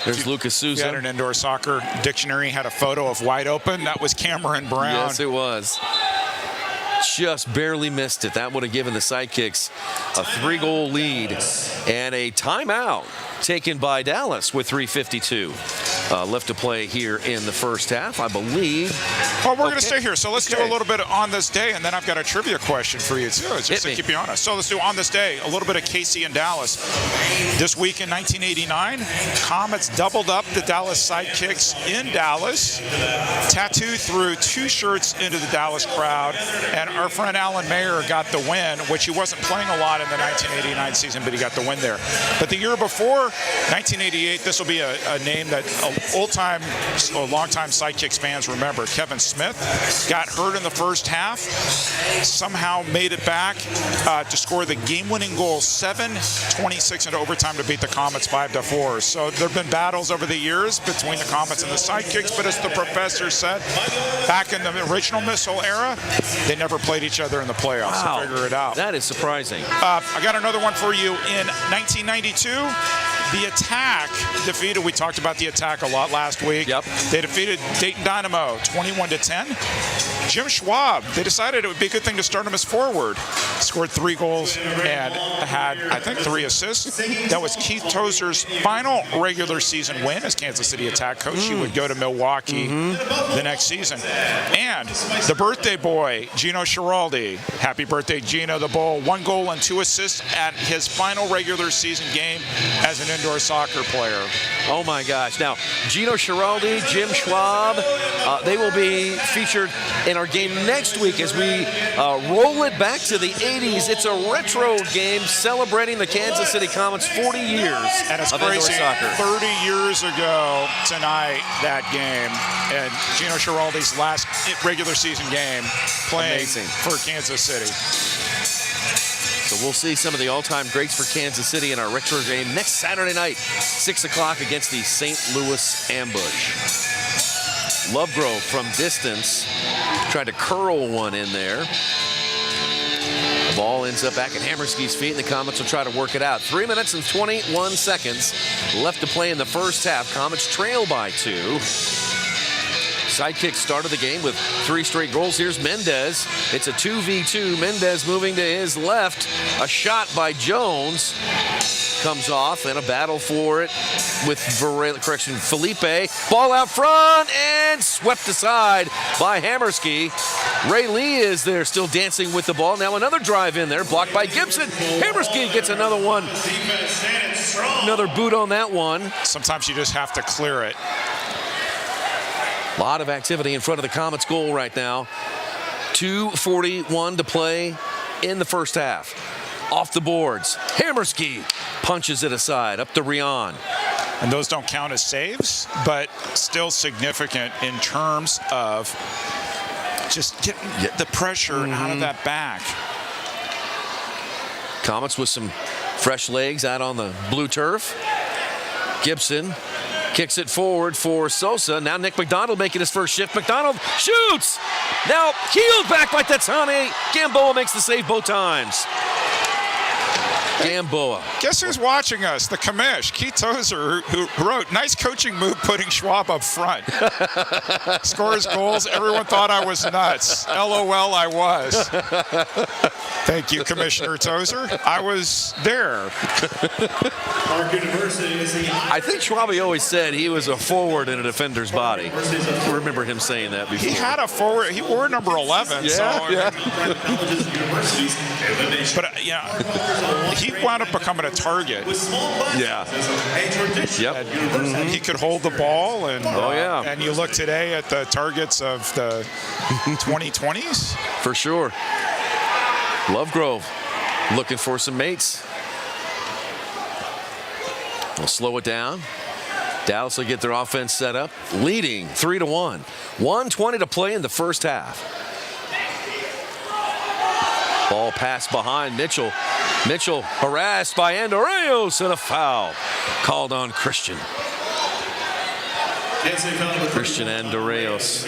There's Lucas Souza. He had an indoor soccer dictionary, had a photo of wide open. That was Cameron Brown. Yes, it was. Just barely missed it. That would have given the Sidekicks a 3-goal lead and a timeout taken by Dallas with 3:52 left to play here in the first half, I believe. Well, we're going to stay here, so let's do a little bit on this day, and then I've got a trivia question for you, too, just to keep you honest. So let's do on this day, a little bit of KC and Dallas. This week in 1989, Comets doubled up the Dallas Sidekicks in Dallas. Tattoo threw 2 shirts into the Dallas crowd, and our friend Alan Mayer got the win, which he wasn't playing a lot in the 1989 season, but he got the win there. But the year before, 1988, this will be a name that old-time, long-time Sidekicks fans remember. Kevin Smith got hurt in the first half, somehow made it back to score the game-winning goal, 7:26 into overtime to beat the Comets 5-4. So there have been battles over the years between the Comets and the Sidekicks, but as the professor said, back in the original Missile era, they never played each other in the playoffs. Wow. So figure it out. That is surprising. I got another one for you. In 1992, the Attack defeated, we talked about the Attack a lot last week. Yep. They defeated Dayton Dynamo 21-10. Jim Schwab, they decided it would be a good thing to start him as forward. Scored 3 goals and had, I think, 3 assists. That was Keith Tozer's final regular season win as Kansas City Attack coach. He would go to Milwaukee the next season. And the birthday boy, Gino Schiraldi. Happy birthday, Gino the Bull. 1 goal and 2 assists at his final regular season game as an indoor soccer player. Oh my gosh. Now, Gino Schiraldi, Jim Schwab, they will be featured in our game next week as we roll it back to the 80s. It's a retro game celebrating the Kansas City Comets' 40 years And it's of indoor crazy, soccer. 30 years ago tonight, that game, and Gino Schiraldi's last regular season game playing Amazing. for Kansas City. So we'll see some of the all-time greats for Kansas City in our retro game next Saturday night, 6 o'clock against the St. Louis Ambush. Lovegrove from distance tried to curl one in there. The ball ends up back at Hammerskey's feet, and the Comets will try to work it out. 3 minutes and 21 seconds left to play in the first half. Comets trail by 2. Sidekicks started the game with 3 straight goals. Here's Mendez. It's a 2v2. Mendez moving to his left. A shot by Jones comes off, and a battle for it with Felipe. Ball out front and swept aside by Hammerskey. Ray Lee is there still dancing with the ball. Now another drive in there, blocked by Gibson. Hammerskey gets another one. Another boot on that one. Sometimes you just have to clear it. A lot of activity in front of the Comets goal right now. 2:41 to play in the first half. Off the boards. Hammerskey punches it aside up to Rion. And those don't count as saves, but still significant in terms of just getting the pressure out of that back. Comets with some fresh legs out on the blue turf. Gibson kicks it forward for Sosa. Now Nick McDonald making his first shift. McDonald shoots. Now healed back by Tatsane. Gamboa makes the save both times. Gamboa. Guess who's watching us? The commish, Keith Tozer, who wrote, nice coaching move putting Schwab up front. Scores goals. Everyone thought I was nuts. LOL, I was. Thank you, Commissioner Tozer. I was there. I think Schwabe always said he was a forward in a defender's body. I remember him saying that before. He had a forward. He wore number 11. But he wound up becoming a target. Yeah. Yep. He could hold the ball, and and you look today at the targets of the 2020s. For sure. Lovegrove looking for some mates. We'll slow it down. Dallas will get their offense set up, leading 3-1. 1:20 to play in the first half. Ball passed behind Mitchell. Mitchell harassed by Andorreos, and a foul called on Christian. Christian Andorreos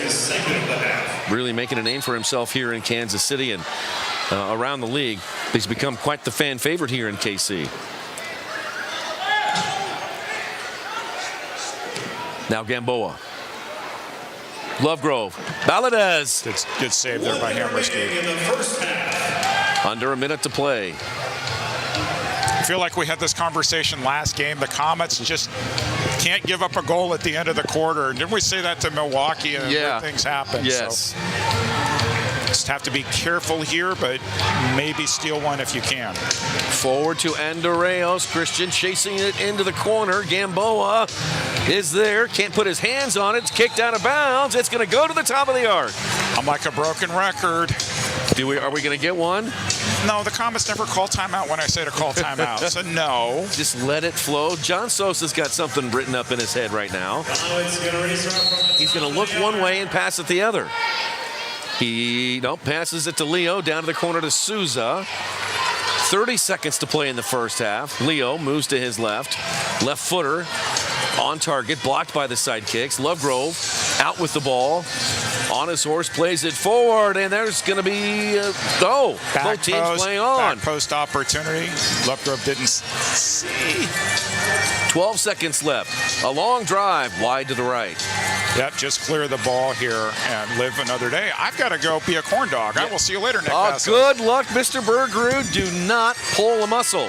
really making a name for himself here in Kansas City and around the league. He's become quite the fan favorite here in KC. Now Gamboa. Lovegrove. Valadez. Good save there by Hammerskey. Under a minute to play. I feel like we had this conversation last game. The Comets just can't give up a goal at the end of the quarter. Didn't we say that to Milwaukee, and things happen? Yes. So just have to be careful here, but maybe steal one if you can. Forward to Andorreos. Christian chasing it into the corner. Gamboa is there. Can't put his hands on it. It's kicked out of bounds. It's going to go to the top of the arc. I'm like a broken record. Are we going to get one? No, the Comets never call timeout when I say to call timeout. So no. Just let it flow. John Sosa's got something written up in his head right now. He's going to look one way and pass it the other. He passes it to Leo, down to the corner to Souza. 30 seconds to play in the first half. Leo moves to his left. Left footer on target, blocked by the Sidekicks. Lovegrove out with the ball. On his horse, plays it forward, and there's going to be both teams playing on. Back post opportunity. Lovegrove didn't see. 12 seconds left. A long drive wide to the right. Yep, just clear the ball here and live another day. I've got to go be a corn dog. I will see you later, Nick Vassos. Good luck, Mr. Bergerud. Do not pull a muscle.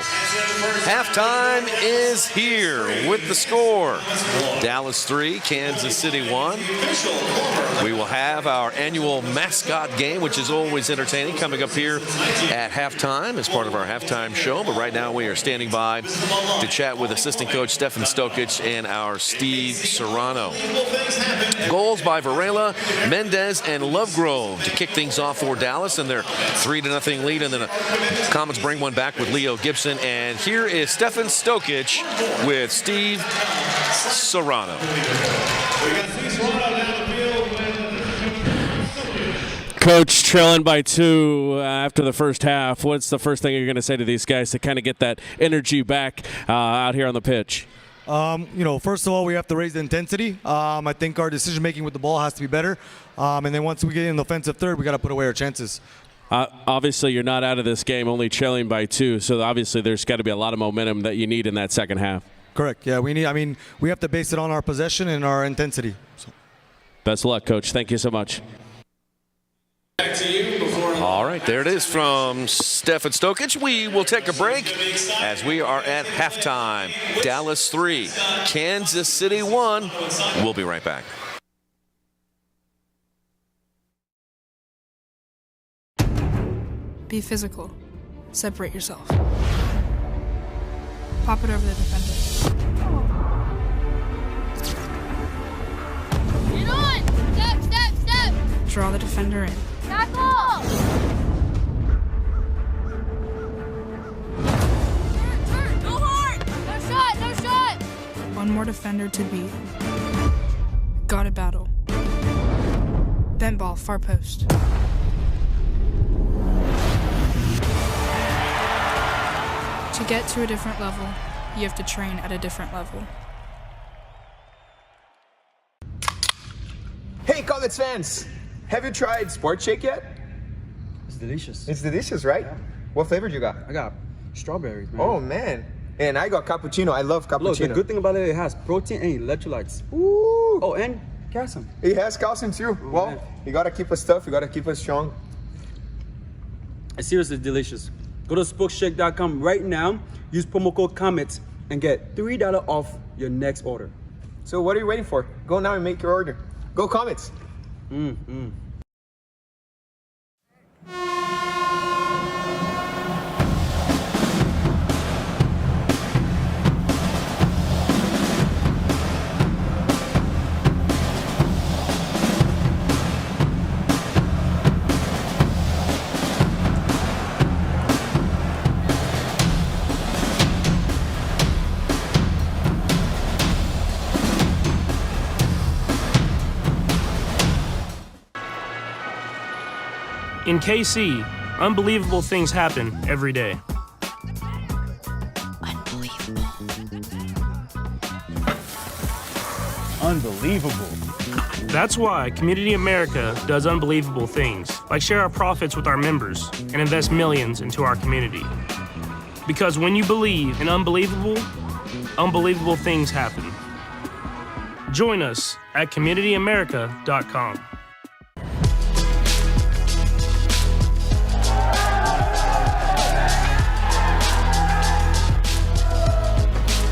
Halftime is here with the score. Dallas 3, Kansas City 1. We will have our annual Mascot game, which is always entertaining, coming up here at halftime as part of our halftime show. But right now we are standing by to chat with assistant coach Stefan Stokic and our Steve Serrano. Goals by Varela, Mendez, and Lovegrove to kick things off for Dallas and their 3-0 lead. And then the Comets bring one back with Leo Gibson. And here is Stefan Stokic with Steve Serrano. Coach, trailing by 2 after the first half. What's the first thing you're going to say to these guys to kind of get that energy back out here on the pitch? First of all, we have to raise the intensity. I think our decision-making with the ball has to be better. And then once we get in the offensive third, we got to put away our chances. Obviously, you're not out of this game, only trailing by 2. So obviously, there's got to be a lot of momentum that you need in that second half. Correct. Yeah, we have to base it on our possession and our intensity. So. Best of luck, Coach. Thank you so much. Back to you before. All right, there it is from Stefan Stokic. We will take a break as we are at halftime. Dallas 3, Kansas City 1. We'll be right back. Be physical. Separate yourself. Pop it over the defender. Get on! Step, step, step! Draw the defender in. Tackle! Turn, go hard! No shot, no shot! One more defender to beat. Gotta battle. Bent ball, far post. To get to a different level, you have to train at a different level. Hey, Comets fans! Have you tried Sport Shake yet? It's delicious. It's delicious, right? Yeah. What flavor you got? I got strawberries, man. Oh, man. And I got cappuccino. I love cappuccino. Look, the good thing about it has protein and electrolytes. Ooh. Oh, and calcium. It has calcium too. Oh, well, man. You gotta keep us tough. You gotta keep us strong. It's seriously delicious. Go to spokeshake.com right now. Use promo code Comets and get $3 off your next order. So what are you waiting for? Go now and make your order. Go Comets! In KC, unbelievable things happen every day. Unbelievable. That's why Community America does unbelievable things, like share our profits with our members and invest millions into our community. Because when you believe in unbelievable, unbelievable things happen. Join us at communityamerica.com.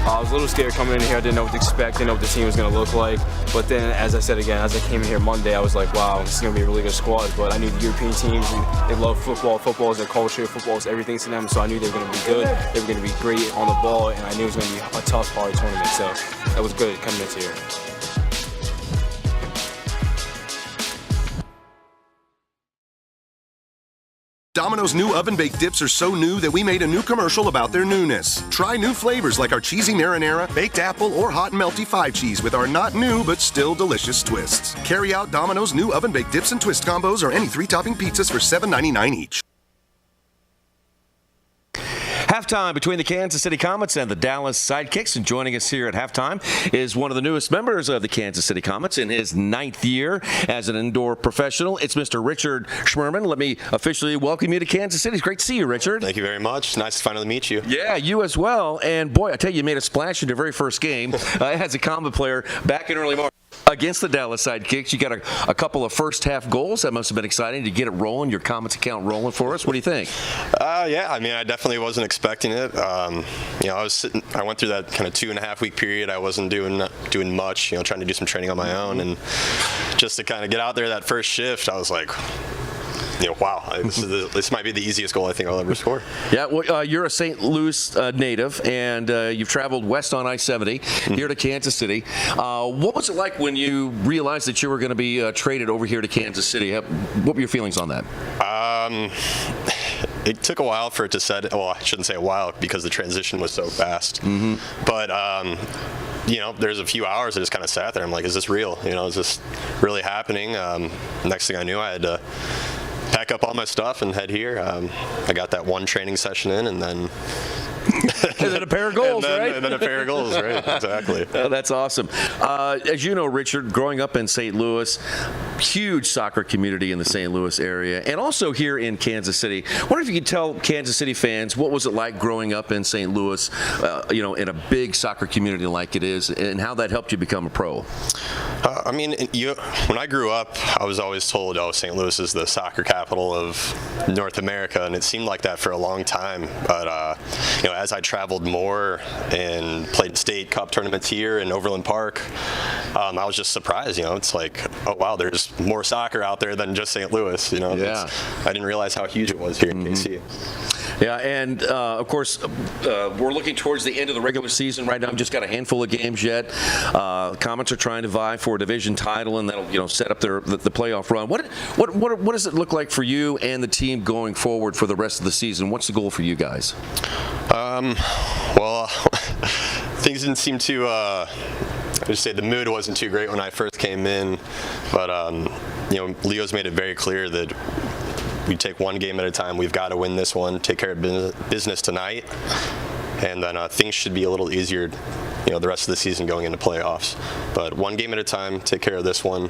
I was a little scared coming in here. I didn't know what to expect, didn't know what the team was going to look like. But then, as I said again, as I came in here Monday, I was like, wow, this is going to be a really good squad. But I knew the European teams, they love football. Football is their culture. Football is everything to them. So I knew they were going to be good. They were going to be great on the ball. And I knew it was going to be a tough, hard tournament. So that was good coming into here. Domino's new oven-baked dips are so new that we made a new commercial about their newness. Try new flavors like our cheesy marinara, baked apple, or hot and melty 5-cheese with our not new but still delicious twists. Carry out Domino's new oven-baked dips and twist combos or any 3-topping pizzas for $7.99 each. Halftime between the Kansas City Comets and the Dallas Sidekicks, and joining us here at halftime is one of the newest members of the Kansas City Comets in his 9th year as an indoor professional. It's Mr. Richard Schmerman. Let me officially welcome you to Kansas City. It's great to see you, Richard. Thank you very much. Nice to finally meet you. Yeah, you as well. And boy, I tell you, you made a splash in your very first game as a Comet player back in early March. Against the Dallas Sidekicks, you got a couple of first-half goals. That must have been exciting to get it rolling, your Comets account rolling for us. What do you think? Yeah, I mean, I definitely wasn't expecting it. I went through that kind of 2.5-week period. I wasn't doing much, trying to do some training on my own. And just to kind of get out there that first shift, I was like, wow, this might be the easiest goal I think I'll ever score. Yeah, well, you're a St. Louis native, and you've traveled west on I-70 here to Kansas City. What was it like when you realized that you were going to be traded over here to Kansas City? What were your feelings on that? It took a while for it to set. Well, I shouldn't say a while because the transition was so fast. But there's a few hours I just kind of sat there. I'm like, is this real? Is this really happening? Next thing I knew, I had to pack up all my stuff and head here. I got that one training session in, and then and then a pair of goals, right? And then a pair of goals, right? Exactly. Oh, that's awesome. As you know, Richard, growing up in St. Louis, huge soccer community in the St. Louis area, and also here in Kansas City. I wonder if you could tell Kansas City fans what was it like growing up in St. Louis, in a big soccer community like it is, and how that helped you become a pro. When I grew up, I was always told, St. Louis is the soccer capital of North America, and it seemed like that for a long time. But as I traveled more and played state cup tournaments here in Overland Park, I was just surprised. It's like, oh wow, there's more soccer out there than just St. Louis. I didn't realize how huge it was here in KC. Yeah, and of course, we're looking towards the end of the regular season right now. We've just got a handful of games yet. Comets are trying to vie for a division title, and that'll set up the playoff run. What does it look like for you and the team going forward for the rest of the season? What's the goal for you guys? Things didn't seem to. I would say the mood wasn't too great when I first came in, but Leo's made it very clear that we take one game at a time. We've got to win this one, take care of business tonight, and then things should be a little easier, the rest of the season going into playoffs. But one game at a time, take care of this one,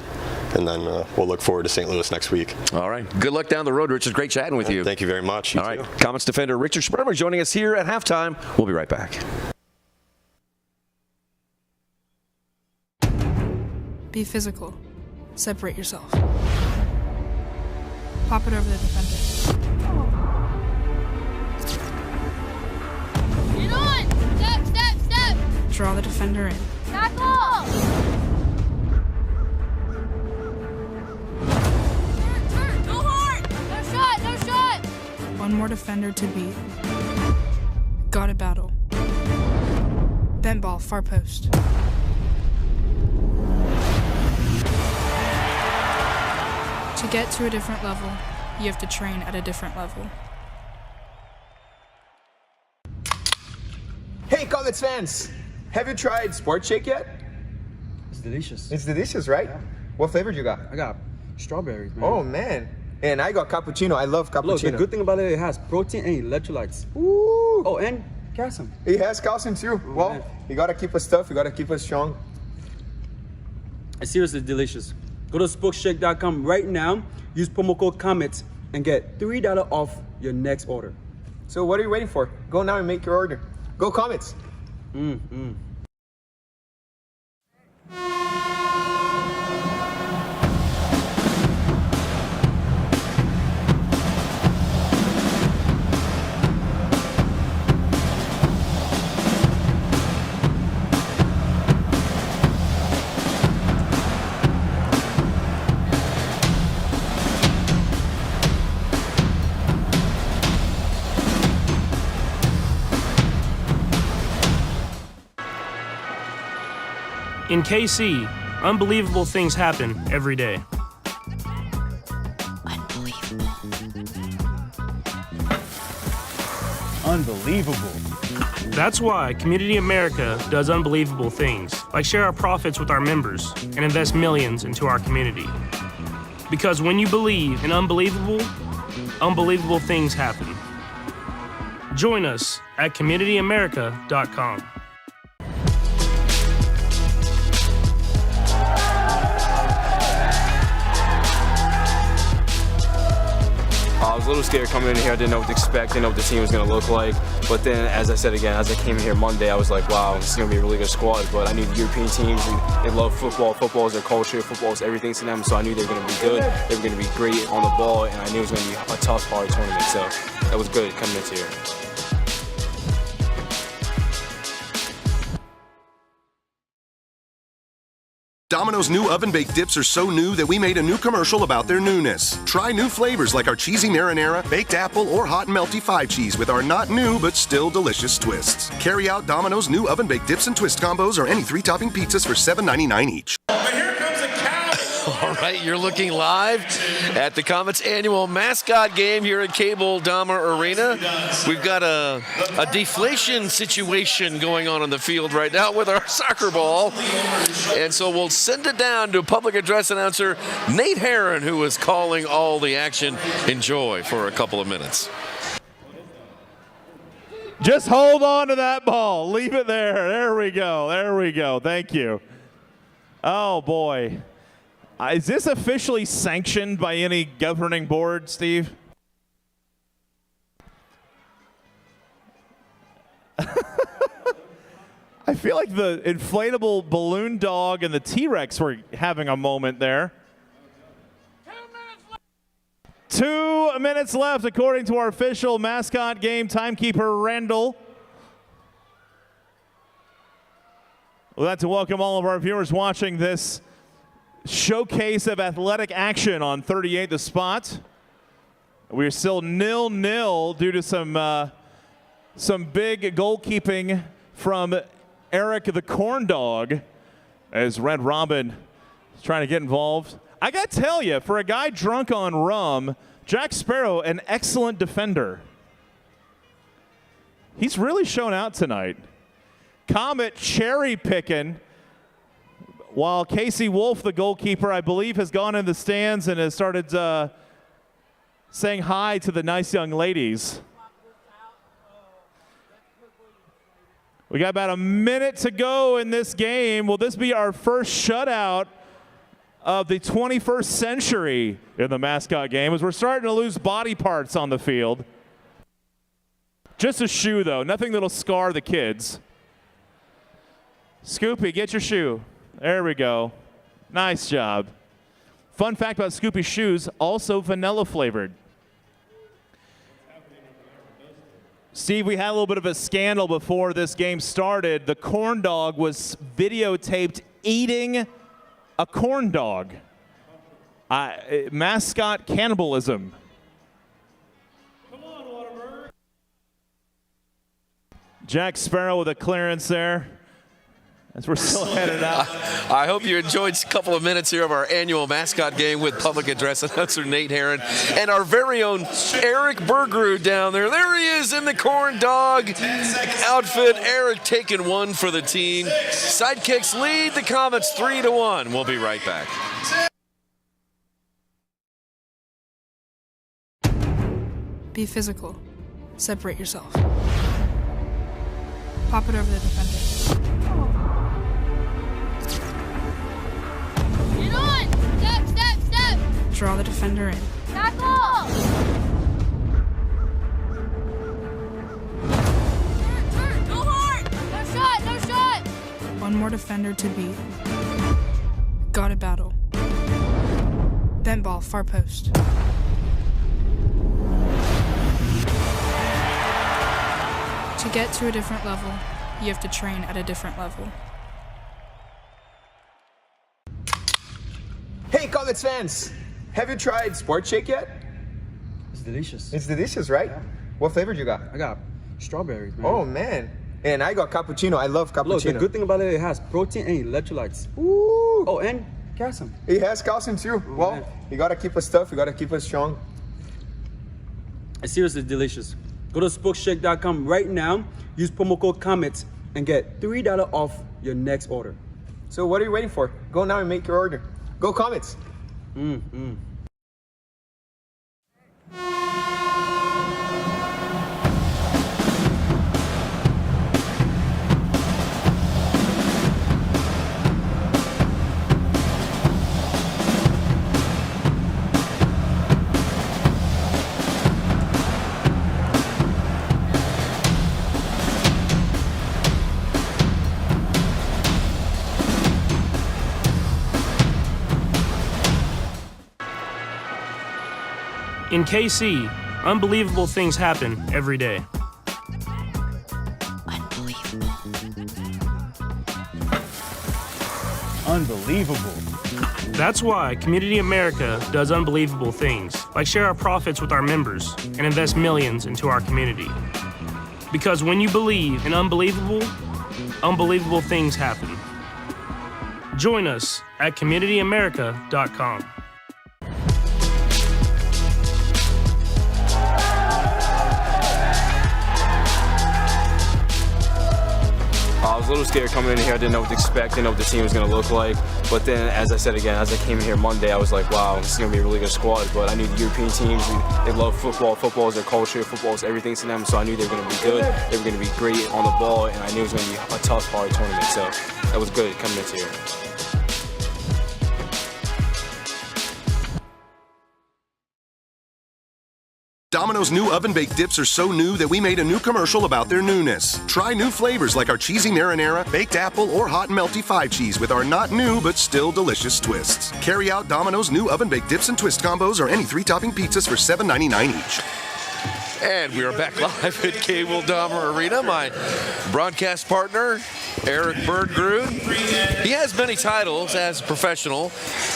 and then we'll look forward to St. Louis next week. All right. Good luck down the road, Richard. Great chatting with you. Thank you very much. All right. Comets defender Richard Sperber joining us here at halftime. We'll be right back. Be physical. Separate yourself. Pop it over the defender. Get on! Step! Draw the defender in. Tackle! Turn! Go hard! No shot! One more defender to beat. Got a battle. Bent ball, far post. To get to a different level, you have to train at a different level. Hey, Comets fans! Have you tried Sport Shake yet? It's delicious. It's delicious, right? Yeah. What flavor you got? I got strawberries, man. Oh, man. And I got cappuccino. I love cappuccino. Look, the good thing about it has protein and electrolytes. Ooh. Oh, and calcium. It has calcium too. Oh, well, man. You gotta keep us tough. You gotta keep us strong. It's seriously delicious. Go to spokeshake.com right now. Use promo code Comets and get $3 off your next order. So what are you waiting for? Go now and make your order. Go Comets! In KC, unbelievable things happen every day. Unbelievable. That's why Community America does unbelievable things, like share our profits with our members and invest millions into our community. Because when you believe in unbelievable things happen. Join us at communityamerica.com. I was a little scared coming in here. I didn't know what to expect, didn't know what the team was going to look like. But then, as I said again, as I came in here Monday, I was like, wow, this is going to be a really good squad. But I knew the European teams, they love football. Football is their culture. Football is everything to them. So I knew they were going to be good. They were going to be great on the ball. And I knew it was going to be a tough, hard tournament. So that was good coming into here. Domino's new oven-baked dips are so new that we made a new commercial about their newness. Try new flavors like our cheesy marinara, baked apple, or hot and melty 5 cheese with our not new but still delicious twists. Carry out Domino's new oven-baked dips and twist combos or any 3-topping pizzas for $7.99 each. All right, you're looking live at the Comets annual mascot game here at Cable Dahmer Arena. We've got a deflation situation going on the field right now with our soccer ball. And so we'll send it down to public address announcer Nate Herron, who is calling all the action. Enjoy for a couple of minutes. Just hold on to that ball. Leave it there. There we go. There we go. Thank you. Oh, boy. Is this officially sanctioned by any governing board, Steve? I feel like the inflatable balloon dog and the T-Rex were having a moment there. 2 minutes left, according to our official mascot game timekeeper, Randall. We'd like to welcome all of our viewers watching this showcase of athletic action on 38 The Spot. We're still 0-0 due to some big goalkeeping from Eric the Corn Dog as Red Robin is trying to get involved. I got to tell you, for a guy drunk on rum, Jack Sparrow, an excellent defender. He's really shown out tonight. Comet cherry picking, while Casey Wolf, the goalkeeper, I believe, has gone in the stands and has started saying hi to the nice young ladies. We got about a minute to go in this game. Will this be our first shutout of the 21st century in the mascot game, as we're starting to lose body parts on the field? Just a shoe, though. Nothing that'll scar the kids. Scoopy, get your shoe. There we go. Nice job. Fun fact about Scoopy's shoes, also vanilla flavored. Steve, we had a little bit of a scandal before this game started. The corn dog was videotaped eating a corn dog. Mascot cannibalism. Come on, Waterberg. Jack Sparrow with a clearance there. As we're still headed out. I hope you enjoyed a couple of minutes here of our annual mascot game with public address announcer Nate Herron and our very own Eric Bergerud down there. There he is in the corn dog outfit. Eric taking one for the team. Sidekicks lead the Comets 3-1. We'll be right back. Be physical. Separate yourself. Pop it over the defender. Get on! Step, step, step! Draw the defender in. Tackle! Turn, go hard! No shot, no shot! One more defender to beat. Got a battle. Bent ball, far post. To get to a different level, you have to train at a different level. Hey, Comets fans! Have you tried Sport Shake yet? It's delicious. It's delicious, right? Yeah. What flavor you got? I got strawberries, man. Oh, man. And I got cappuccino. I love cappuccino. Look, the good thing about it has protein and electrolytes. Ooh. Oh, and calcium. It has calcium too. Oh, well, man. You gotta keep us tough. You gotta keep us strong. It's seriously delicious. Go to spokeshake.com right now. Use promo code Comets and get $3 off your next order. So what are you waiting for? Go now and make your order. Go Comets! In KC, unbelievable things happen every day. Unbelievable. That's why Community America does unbelievable things, like share our profits with our members and invest millions into our community. Because when you believe in unbelievable, unbelievable things happen. Join us at communityamerica.com. I was a little scared coming in here. I didn't know what to expect, didn't know what the team was going to look like. But then, as I said again, as I came in here Monday, I was like, wow, this is going to be a really good squad. But I knew the European teams, they love football. Football is their culture. Football is everything to them. So I knew they were going to be good. They were going to be great on the ball. And I knew it was going to be a tough, hard tournament. So that was good coming into here. Domino's new oven-baked dips are so new that we made a new commercial about their newness. Try new flavors like our cheesy marinara, baked apple, or hot and melty 5-cheese with our not new but still delicious twists. Carry out Domino's new oven-baked dips and twist combos or any 3-topping pizzas for $7.99 each. And we are back live at Cable Dahmer Arena. My broadcast partner, Eric Bergrud. He has many titles as a professional.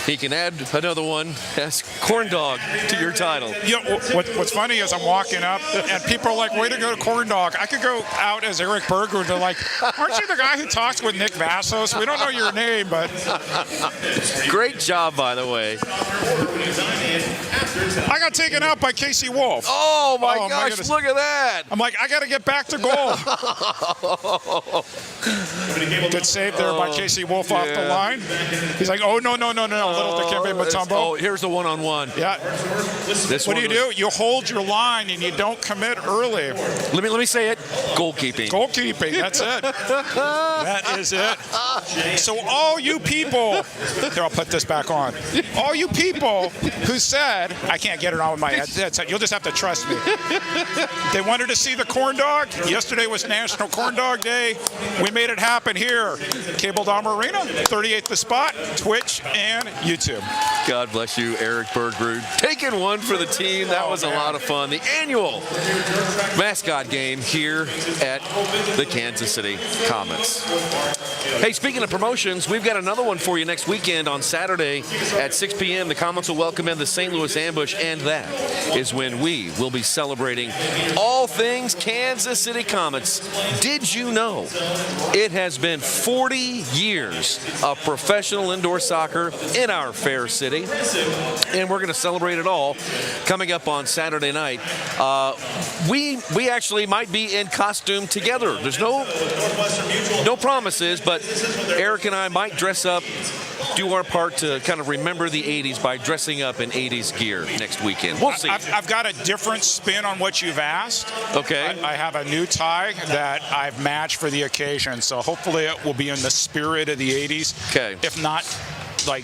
He can add another one as corn dog to your title. Yeah, what's funny is I'm walking up and people are like, way to go to corn dog. I could go out as Eric Bergrud. They're like, aren't you the guy who talks with Nick Vassos? We don't know your name, but. Great job, by the way. I got taken out by Casey Wolf. Oh my gosh, look at that. I'm like, I got to get back to goal. Good save there by Casey Wolf off the line. He's like, oh, no. Little Dikembe Mutombo. Oh, here's the one-on-one. Yeah. What do? You hold your line and you don't commit early. Let me say it. Goalkeeping. Goalkeeping, that's it. That is it. So all you people, here, I'll put this back on. All you people who said, I can't get it on with my headset, you'll just have to trust me. They wanted to see the corn dog. Yesterday was National Corn Dog Day. We made it happen here. Cable Dahmer Arena, 38th The Spot, Twitch, and YouTube. God bless you, Eric Bergrud. Taking one for the team. That was a lot of fun. The annual Mascot game here at the Kansas City Comets. Hey, speaking of promotions, we've got another one for you next weekend on Saturday at 6 p.m. The Comets will welcome in the St. Louis Ambush, and that is when we will be celebrating all things Kansas City Comets. Did you know it has been 40 years of professional indoor soccer in our fair city, and we're going to celebrate it all coming up on Saturday night. We actually might be in costume together. There's no promises, but Eric and I might dress up, do our part to kind of remember the 80s by dressing up in 80s gear next weekend. We'll see. I've got a different spin on what you've asked. Okay. I have a new tie that I've matched for the occasion, so hopefully it will be in the spirit of the 80s. Okay. If not, like,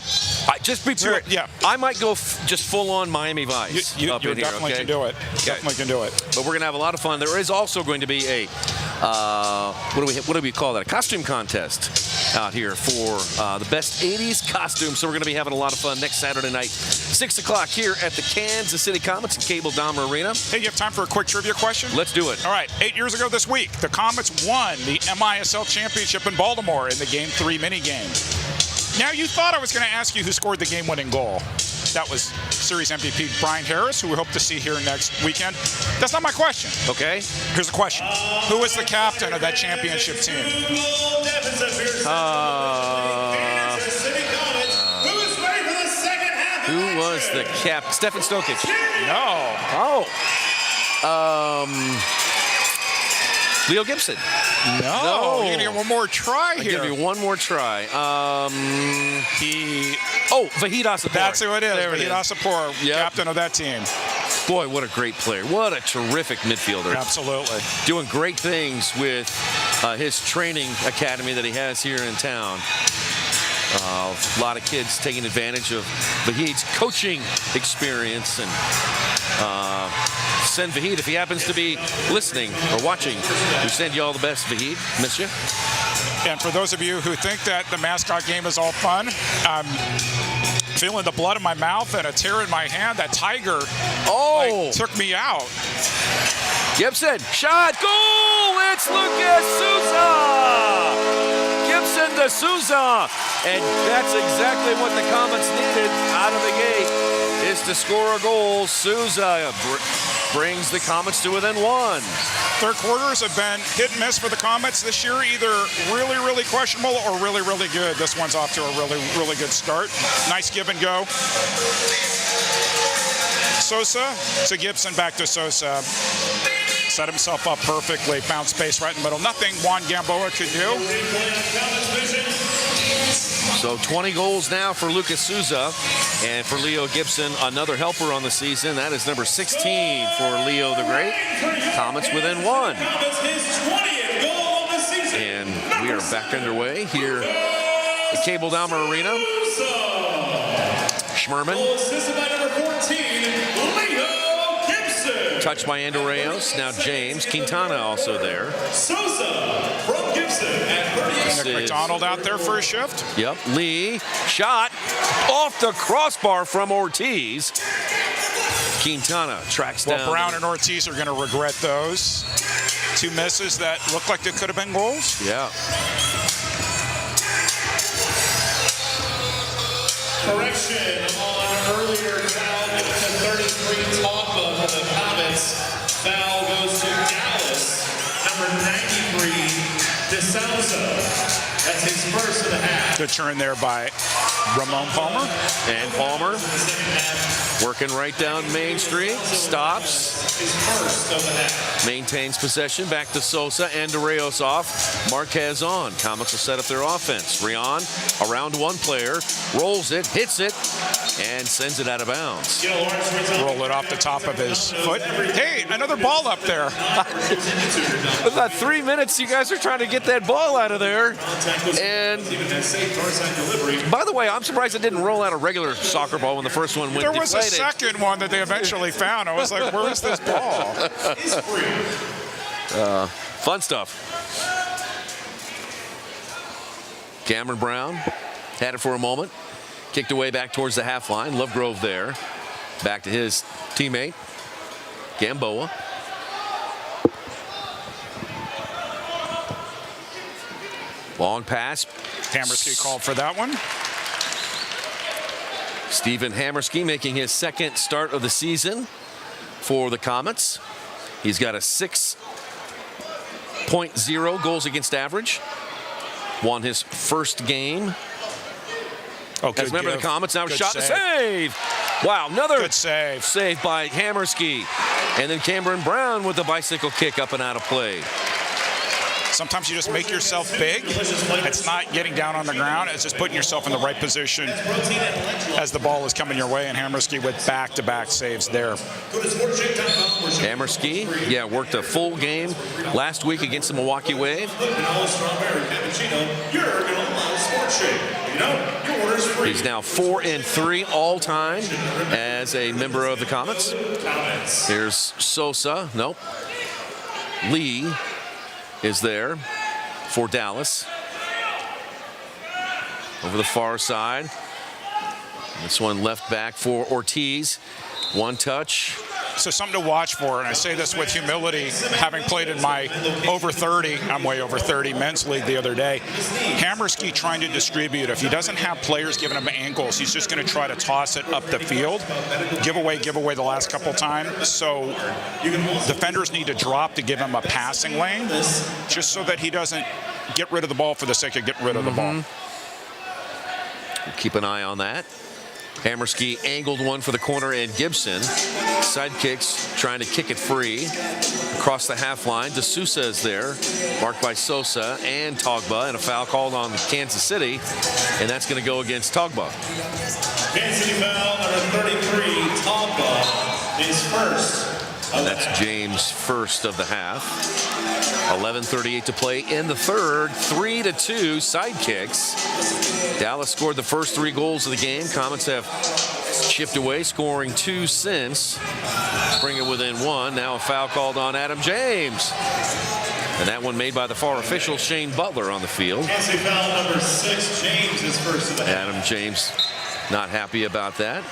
just be prepared. Yeah. I might go just full on Miami Vice. You up in definitely here, okay? can do it. Okay. Definitely can do it. But we're gonna have a lot of fun. There is also going to be a what do we call that? A costume contest out here for the best 80s costumes. So we're gonna be having a lot of fun next Saturday night, 6 o'clock here at the Kansas City Comets at Cable Dahmer Arena. Hey, you have time for a quick trivia question? Let's do it. All right. 8 years ago this week, the Comets won the MISL Championship in Baltimore in the Game 3 minigame. Now, you thought I was going to ask you who scored the game-winning goal. That was Series MVP Brian Harris, who we hope to see here next weekend. That's not my question. Okay. Here's the question. Who was the captain of that championship team? Who was the captain? Stefan Stokic. No. Leo Gibson. No. You're going to get one more try here. I'll give you one more try. Vahid Asapor. That's who it is. Vahid Asapor, captain of that team. Boy, what a great player. What a terrific midfielder. Absolutely. Doing great things with his training academy that he has here in town. A lot of kids taking advantage of Vahid's coaching experience, and send Vahid, if he happens to be listening or watching, we send you all the best, Vahid. Miss you. And for those of you who think that the Mascot game is all fun, feeling the blood in my mouth and a tear in my hand. That tiger took me out. Gibson, shot, goal! It's Lucas Souza! Gibson to Souza. And that's exactly what the Comets needed out of the gate, is to score a goal. Souza brings the Comets to within one. Third quarters have been hit and miss for the Comets this year, either really, really questionable or really, really good. This one's off to a really, really good start. Nice give and go. Sosa to Gibson, back to Sosa. Set himself up perfectly, found space right in the middle. Nothing Juan Gamboa could do. So 20 goals now for Lucas Souza, and for Leo Gibson, another helper on the season. That is number 16 for Leo the Great. Comets within one. And we are back underway here at Cable Dahmer Arena. Schmerman. Touched by Andorreos. Now James. Quintana also there. Souza from Gibson at Nick McDonald out there for a shift. Yep. Lee. Shot off the crossbar from Ortiz. Quintana tracks down. Well, Brown and Ortiz are going to regret those. Two misses that look like they could have been goals. Yeah. correction on earlier foul given to 33 Togba for the Comets. Foul goes to Dallas, number 93, DeSouza. That's his first of the half. Good turn there by Ramon Palmer. And Palmer working right down Main Street. Stops. His first of the half. Maintains possession. Back to Sosa. And Andorreos off. Marquez on. Comets will set up their offense. Rion around one player. Rolls it. Hits it. And sends it out of bounds. Roll it off the top of his foot. Hey, another ball up there. About 3 minutes, you guys are trying to get that ball out of there. And by the way, I'm surprised it didn't roll out a regular soccer ball when the first one went deflated. There was deflated. a second one that they eventually found. I was like, where is this ball? Fun stuff. Cameron Brown had it for a moment. Kicked away back towards the half line. Lovegrove there. Back to his teammate, Gamboa. Long pass. Hammerski called for that one. Stephen Hammerski making his second start of the season for the Comets. He's got a 6.0 goals against average. Won his first game as a member of the Comets. Now shot to save. Wow, another good save by Hammerski. And then Cameron Brown with the bicycle kick up and out of play. Sometimes you just make yourself big. It's not getting down on the ground. It's just putting yourself in the right position as the ball is coming your way. And Hammerski with back-to-back saves there. Hammerski, worked a full game last week against the Milwaukee Wave. He's now 4-3 all time as a member of the Comets. Here's Sosa. Nope. Lee is there for Dallas. Over the far side. This one left back for Ortiz. One touch. So something to watch for, and I say this with humility, having played in my over 30, I'm way over 30 men's league the other day. Hammerski trying to distribute. If he doesn't have players giving him angles, he's just going to try to toss it up the field. Give away the last couple times. So defenders need to drop to give him a passing lane, just so that he doesn't get rid of the ball for the sake of getting rid of the ball. Keep an eye on that. Hammerski angled one for the corner, and Gibson. Sidekicks trying to kick it free across the half line. DeSouza is there, marked by Sosa and Togba, and a foul called on Kansas City, and that's going to go against Togba. Kansas City foul number 33, Togba, is first. That's James' first of the half. 11:38 to play in the third. 3-2 Sidekicks. Dallas scored the first 3 goals of the game. Comets have chipped away, scoring 2 since. Bring it within 1. Now a foul called on Adam James. And that one made by the far official, Shane Butler, on the field. Kansas City foul number 6, James is first of the half. Adam James Not happy about that.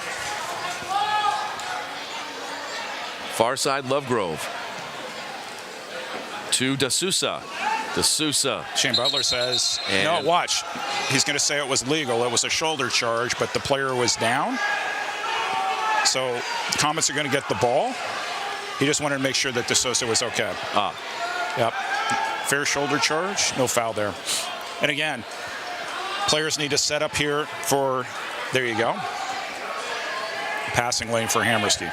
Far side, Lovegrove. To D'Souza. D'Souza. Shane Butler says, And no, watch. He's going to say it was legal. It was a shoulder charge, but the player was down. So the Comets are going to get the ball. He just wanted to make sure that D'Souza was okay. Yep. Fair shoulder charge, no foul there. And again, players need to set up here for, there you go, passing lane for Hammerstein.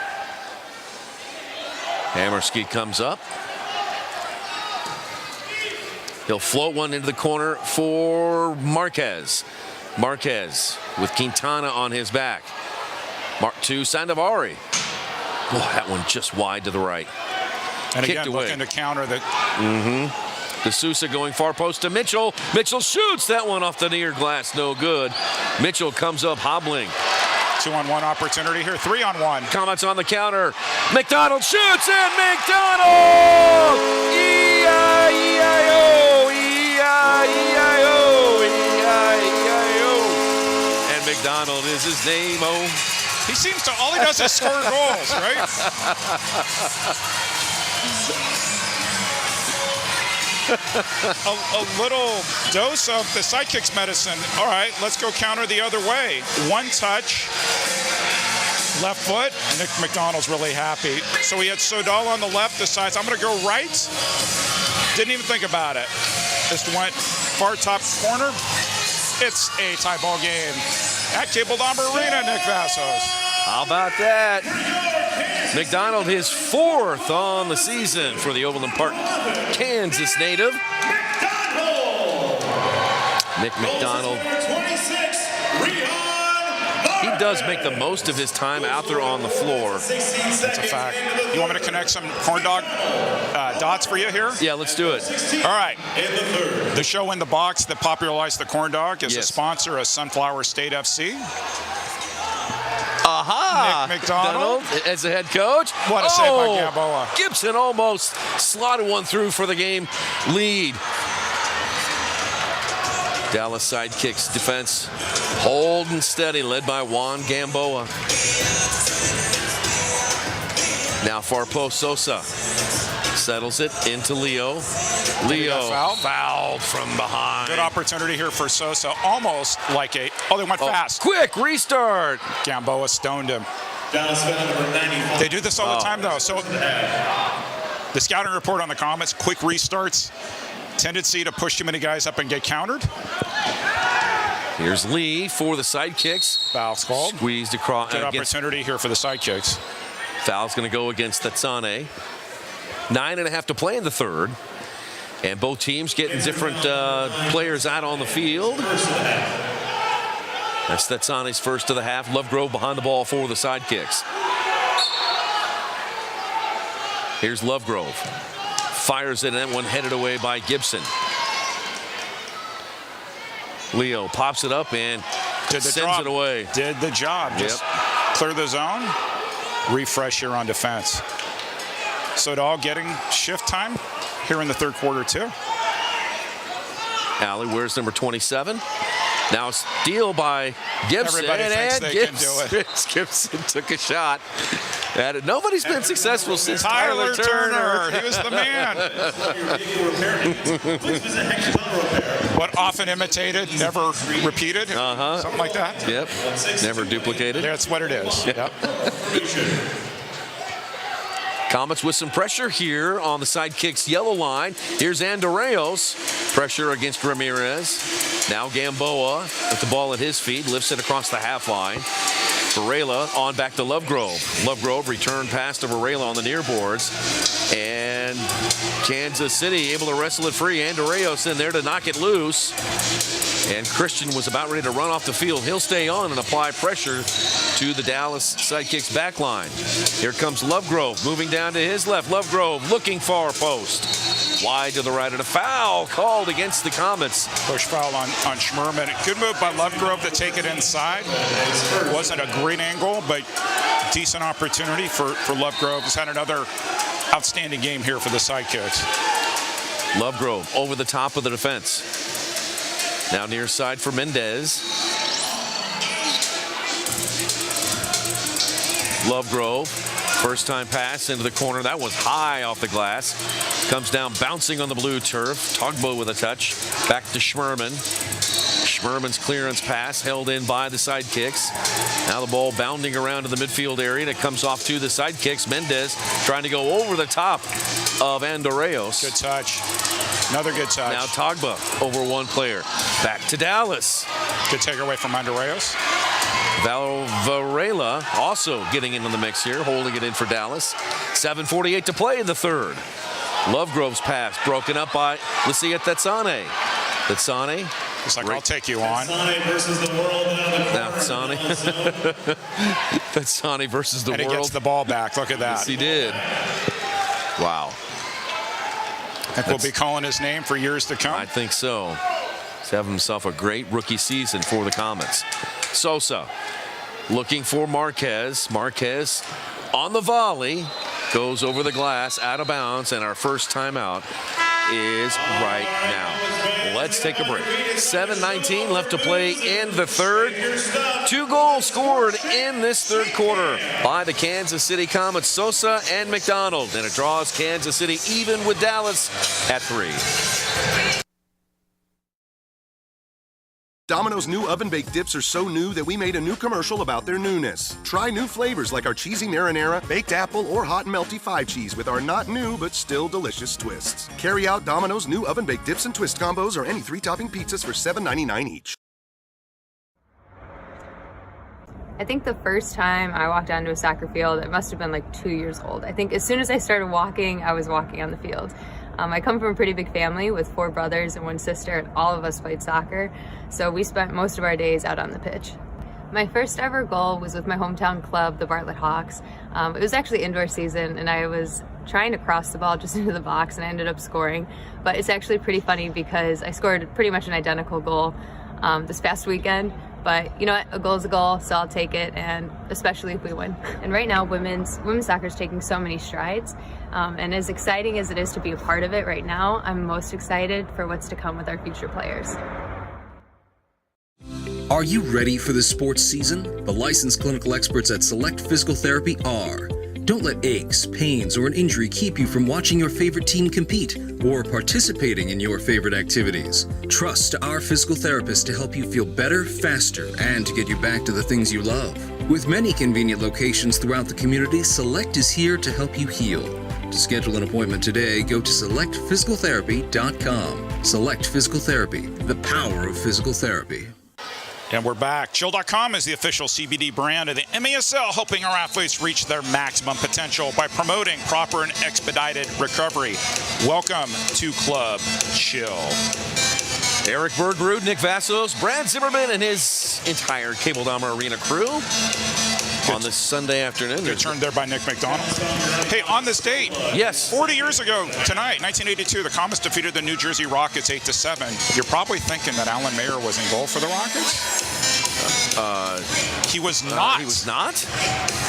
Hammerstein comes up. He'll float one into the corner for Marquez. Marquez with Quintana on his back. To Sandovari. Oh, that one just wide to the right. And Kicked again, away. looking to counter that. D'Souza going far post to Mitchell. Mitchell shoots that one off the near glass. No good. Mitchell comes up hobbling. 2-on-1 opportunity here. 3-on-1. Comets on the counter. McDonald shoots and McDonald! E-I-E-I-O! E-I-E-I-O! E-I-E-I-O! And McDonald is his name, oh. He seems to, all he does is score goals, right? a little dose of the Sidekicks medicine. All right, let's go counter the other way. One touch, left foot. Nick McDonald's really happy. So he had Sodal on the left, decides I'm going to go right. Didn't even think about it. Just went far top corner. It's a tie ball game at Cable Dahmer Arena, Nick Vassos. How about that? McDonald, his 4th on the season for the Overland Park, Kansas native. Nick McDonald. He does make the most of his time out there on the floor. That's a fact. You want me to connect some corn dog dots for you here? Yeah, let's do it. All right. The show In the Box that popularized the corn dog is a sponsor of Sunflower State FC. Aha! Nick McDonald as the head coach. What a save by Gamboa. Gibson almost slotted one through for the game lead. Dallas Sidekicks defense holding steady, led by Juan Gamboa. Now far post, Sosa settles it into Leo. Leo fouled from behind. Good opportunity here for Sosa. Almost like a, they went fast. Quick restart. Gamboa stoned him. They do this all the time, though. So the scouting report on the Comets, quick restarts, tendency to push too many guys up and get countered. Here's Lee for the Sidekicks. Foul's called. Squeezed across. Good opportunity here for the Sidekicks. Foul's going to go against Tatsane. 9.5 to play in the third. And both teams getting different players out on the field. That's Tatsane's first of the half. Lovegrove behind the ball for the Sidekicks. Here's Lovegrove. Fires it, and that one headed away by Gibson. Leo pops it up and sends it away. Did the job. Just clear the zone. Refresh here on defense. Sodal getting shift time here in the third quarter, too. Alley, where's number 27? Now a steal by Gibson. Everybody thinks they can do it. Gibson took a shot. Nobody's been successful since Tyler Turner. He was the man. What often imitated, never repeated. Something like that. Yep. Never duplicated. That's what it is. Yep. Comets with some pressure here on the Sidekicks yellow line. Here's Andreos. Pressure against Ramirez. Now Gamboa with the ball at his feet. Lifts it across the half line. Varela on back to Lovegrove. Lovegrove return pass to Varela on the near boards. And Kansas City able to wrestle it free. Andreos in there to knock it loose. And Christian was about ready to run off the field. He'll stay on and apply pressure to the Dallas Sidekicks back line. Here comes Lovegrove moving down to his left. Lovegrove looking far post. Wide to the right, and a foul called against the Comets. Push foul on Schmerman. Good move by Lovegrove to take it inside. It wasn't a great angle, but decent opportunity for Lovegrove. He's had another outstanding game here for the Sidekicks. Lovegrove over the top of the defense. Now near side for Mendez. Lovegrove, first time pass into the corner. That was high off the glass. Comes down bouncing on the blue turf. Togbo with a touch. Back to Schmerman. Schmerman's clearance pass held in by the Sidekicks. Now the ball bounding around in the midfield area, and it comes off to the Sidekicks. Mendez trying to go over the top of Andorreos. Good touch. Another good touch. Now Togba over one player. Back to Dallas. Good takeaway from Andorreos. Varela also getting into the mix here, holding it in for Dallas. 7:48 to play in the third. Lovegrove's pass broken up by Lucia Tetsane. Tetsane. It's like, I'll take you on. Tetsane versus the world now. Tetsane. Tetsane versus the world. And he gets the ball back. Look at that. Yes, he did. Wow. I think we'll be calling his name for years to come. I think so. He's having himself a great rookie season for the Comets. Sosa looking for Marquez. Marquez on the volley. Goes over the glass, out of bounds, and our first timeout is right now. Let's take a break. 7:19 left to play in the third. 2 goals scored in this third quarter by the Kansas City Comets, Sosa and McDonald. And it draws Kansas City even with Dallas at 3. Domino's new oven-baked dips are so new that we made a new commercial about their newness. Try new flavors like our cheesy marinara, baked apple, or hot and melty 5 cheese with our not new but still delicious twists. Carry out Domino's new oven-baked dips and twist combos or any 3-topping pizzas for $7.99 each. I think the first time I walked onto a soccer field, it must have been like 2 years old. I think as soon as I started walking, I was walking on the field. I come from a pretty big family with 4 brothers and 1 sister, and all of us played soccer, so we spent most of our days out on the pitch. My first ever goal was with my hometown club, the Bartlett Hawks. It was actually indoor season, and I was trying to cross the ball just into the box, and I ended up scoring. But it's actually pretty funny because I scored pretty much an identical goal this past weekend. But you know what, a goal is a goal, so I'll take it, and especially if we win. And right now, women's soccer is taking so many strides. And as exciting as it is to be a part of it right now, I'm most excited for what's to come with our future players. Are you ready for the sports season? The licensed clinical experts at Select Physical Therapy are. Don't let aches, pains, or an injury keep you from watching your favorite team compete or participating in your favorite activities. Trust our physical therapist to help you feel better, faster, and to get you back to the things you love. With many convenient locations throughout the community, Select is here to help you heal. To schedule an appointment today, go to selectphysicaltherapy.com. Select Physical Therapy, the power of physical therapy. And we're back. Chill.com is the official CBD brand of the MASL, helping our athletes reach their maximum potential by promoting proper and expedited recovery. Welcome to Club Chill. Eric Bergrud, Nick Vassos, Brad Zimmerman, and his entire Cable Dahmer Arena crew on this Sunday afternoon. Good turn there by Nick McDonald. Hey, on this date, yes, 40 years ago tonight, 1982, the Comets defeated the New Jersey Rockets 8-7. You're probably thinking that Alan Mayer was in goal for the Rockets. He was not. He was not?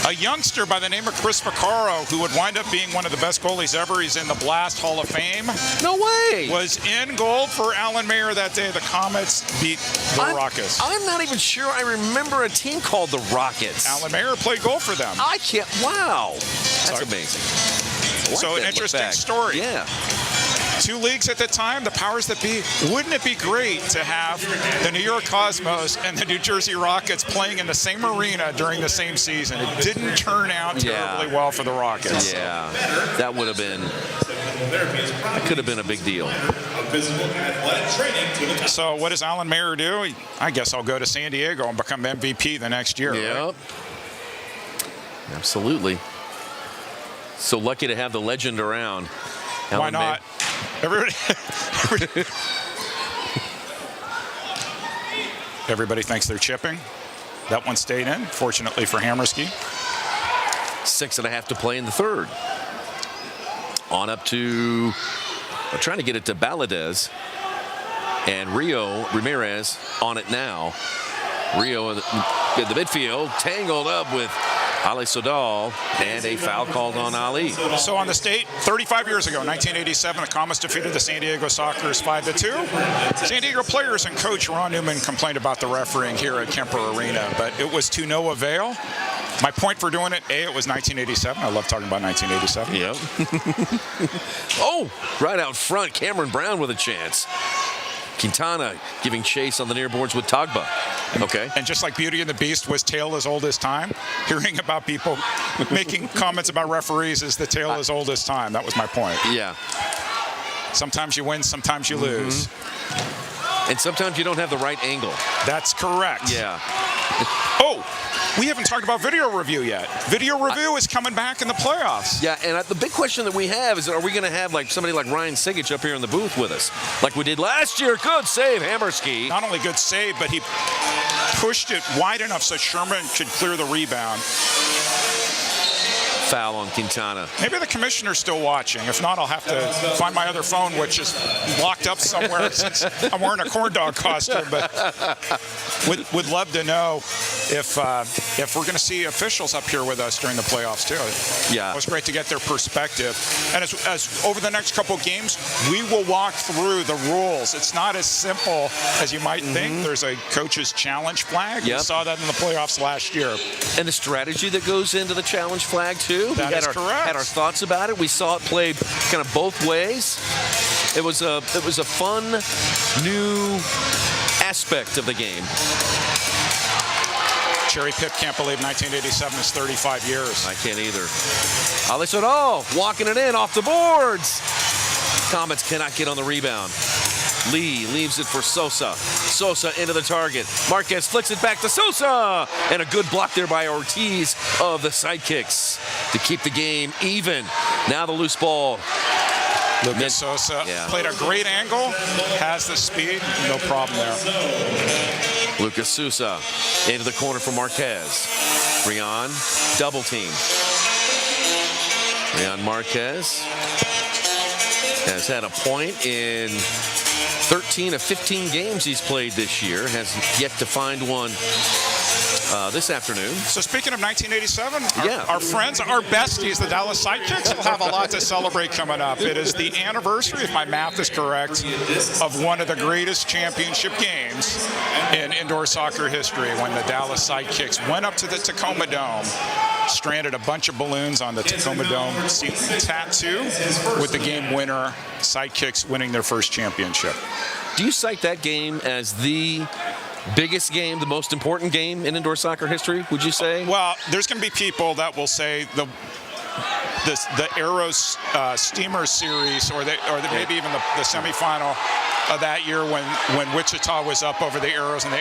A youngster by the name of Chris Vaccaro, who would wind up being one of the best goalies ever. He's in the Blast Hall of Fame. No way. Was in goal for Alan Mayer that day. The Comets beat the Rockets. I'm not even sure I remember a team called the Rockets. Alan Mayer played goal for them. I can't. Wow. That's amazing. So an interesting story. Yeah. 2 leagues at the time, the powers that be. Wouldn't it be great to have the New York Cosmos and the New Jersey Rockets playing in the same arena during the same season? It didn't turn out terribly well for the Rockets. Yeah, that would have been, that could have been a big deal. So what does Alan Mayer do? I guess I'll go to San Diego and become MVP the next year. Yep. Right? Absolutely. So lucky to have the legend around. Why not? Everybody thinks they're chipping. That one stayed in, fortunately for Hammerski. 6.5 to play in the third. On up to, I'm trying to get it to Baladez. And Rio Ramirez on it now. Rio in the midfield, tangled up with Ali Sodal, and a foul called on Ali. So on the state, 35 years ago, 1987, the Comets defeated the San Diego Sockers 5-2. San Diego players and coach Ron Newman complained about the refereeing here at Kemper Arena, but it was to no avail. My point for doing it, it was 1987. I love talking about 1987. Yep. Oh, right out front, Cameron Brown with a chance. Quintana giving chase on the near boards with Togba. Okay. And just like Beauty and the Beast was tale as old as time, hearing about people making comments about referees is the tale as old as time. That was my point. Yeah. Sometimes you win, sometimes you lose. And sometimes you don't have the right angle. That's correct. Yeah. Oh, we haven't talked about video review yet. Video review is coming back in the playoffs. Yeah, and the big question that we have is, are we going to have like somebody like Ryan Sigich up here in the booth with us, like we did last year? Good save, Hammerski. Not only good save, but he pushed it wide enough so Sherman could clear the rebound. Foul on Quintana. Maybe the commissioner's still watching. If not, I'll have to find my other phone, which is locked up somewhere since I'm wearing a corn dog costume. But would love to know if we're going to see officials up here with us during the playoffs too. Yeah, it was great to get their perspective. And as over the next couple of games, we will walk through the rules. It's not as simple as you might think. There's a coach's challenge flag. Yep. We saw that in the playoffs last year. And the strategy that goes into the challenge flag too. That is correct. Had our thoughts about it. We saw it played kind of both ways. It was a fun new aspect of the game. Cherry Pip can't believe 1987 is 35 years. I can't either. Alisson walking it in off the boards. Comets cannot get on the rebound. Lee leaves it for Sosa. Sosa into the target. Marquez flicks it back to Sosa. And a good block there by Ortiz of the Sidekicks to keep the game even. Now the loose ball. Lucas Sosa played a great angle, has the speed, no problem there. Lucas Sousa into the corner for Marquez. Rion, double team. Rion Marquez has had a point in 13 of 15 games he's played this year. Has yet to find one this afternoon. So speaking of 1987, our friends, our besties, the Dallas Sidekicks, will have a lot to celebrate coming up. It is the anniversary, if my math is correct, of one of the greatest championship games in indoor soccer history, when the Dallas Sidekicks went up to the Tacoma Dome, stranded a bunch of balloons on the Tacoma Dome tattoo with the game winner, Sidekicks winning their first championship. Do you cite that game as the biggest game, the most important game in indoor soccer history, would you say? Well, there's going to be people that will say the Arrows Steamer Series, or maybe even the semifinal of that year when Wichita was up over the Arrows, and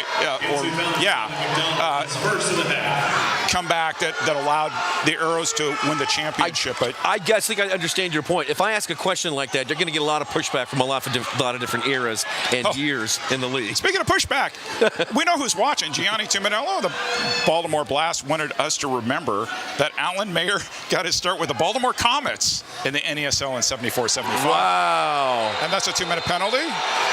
comeback that allowed the Arrows to win the championship. But I think I understand your point. If I ask a question like that, you're going to get a lot of pushback from a lot of different eras and years in the league. Speaking of pushback, we know who's watching. Gianni Tuminello, the Baltimore Blast, wanted us to remember that Alan Mayer got his start with the Baltimore Comets in the NESL in 74-75. Wow. And that's a 2-minute penalty.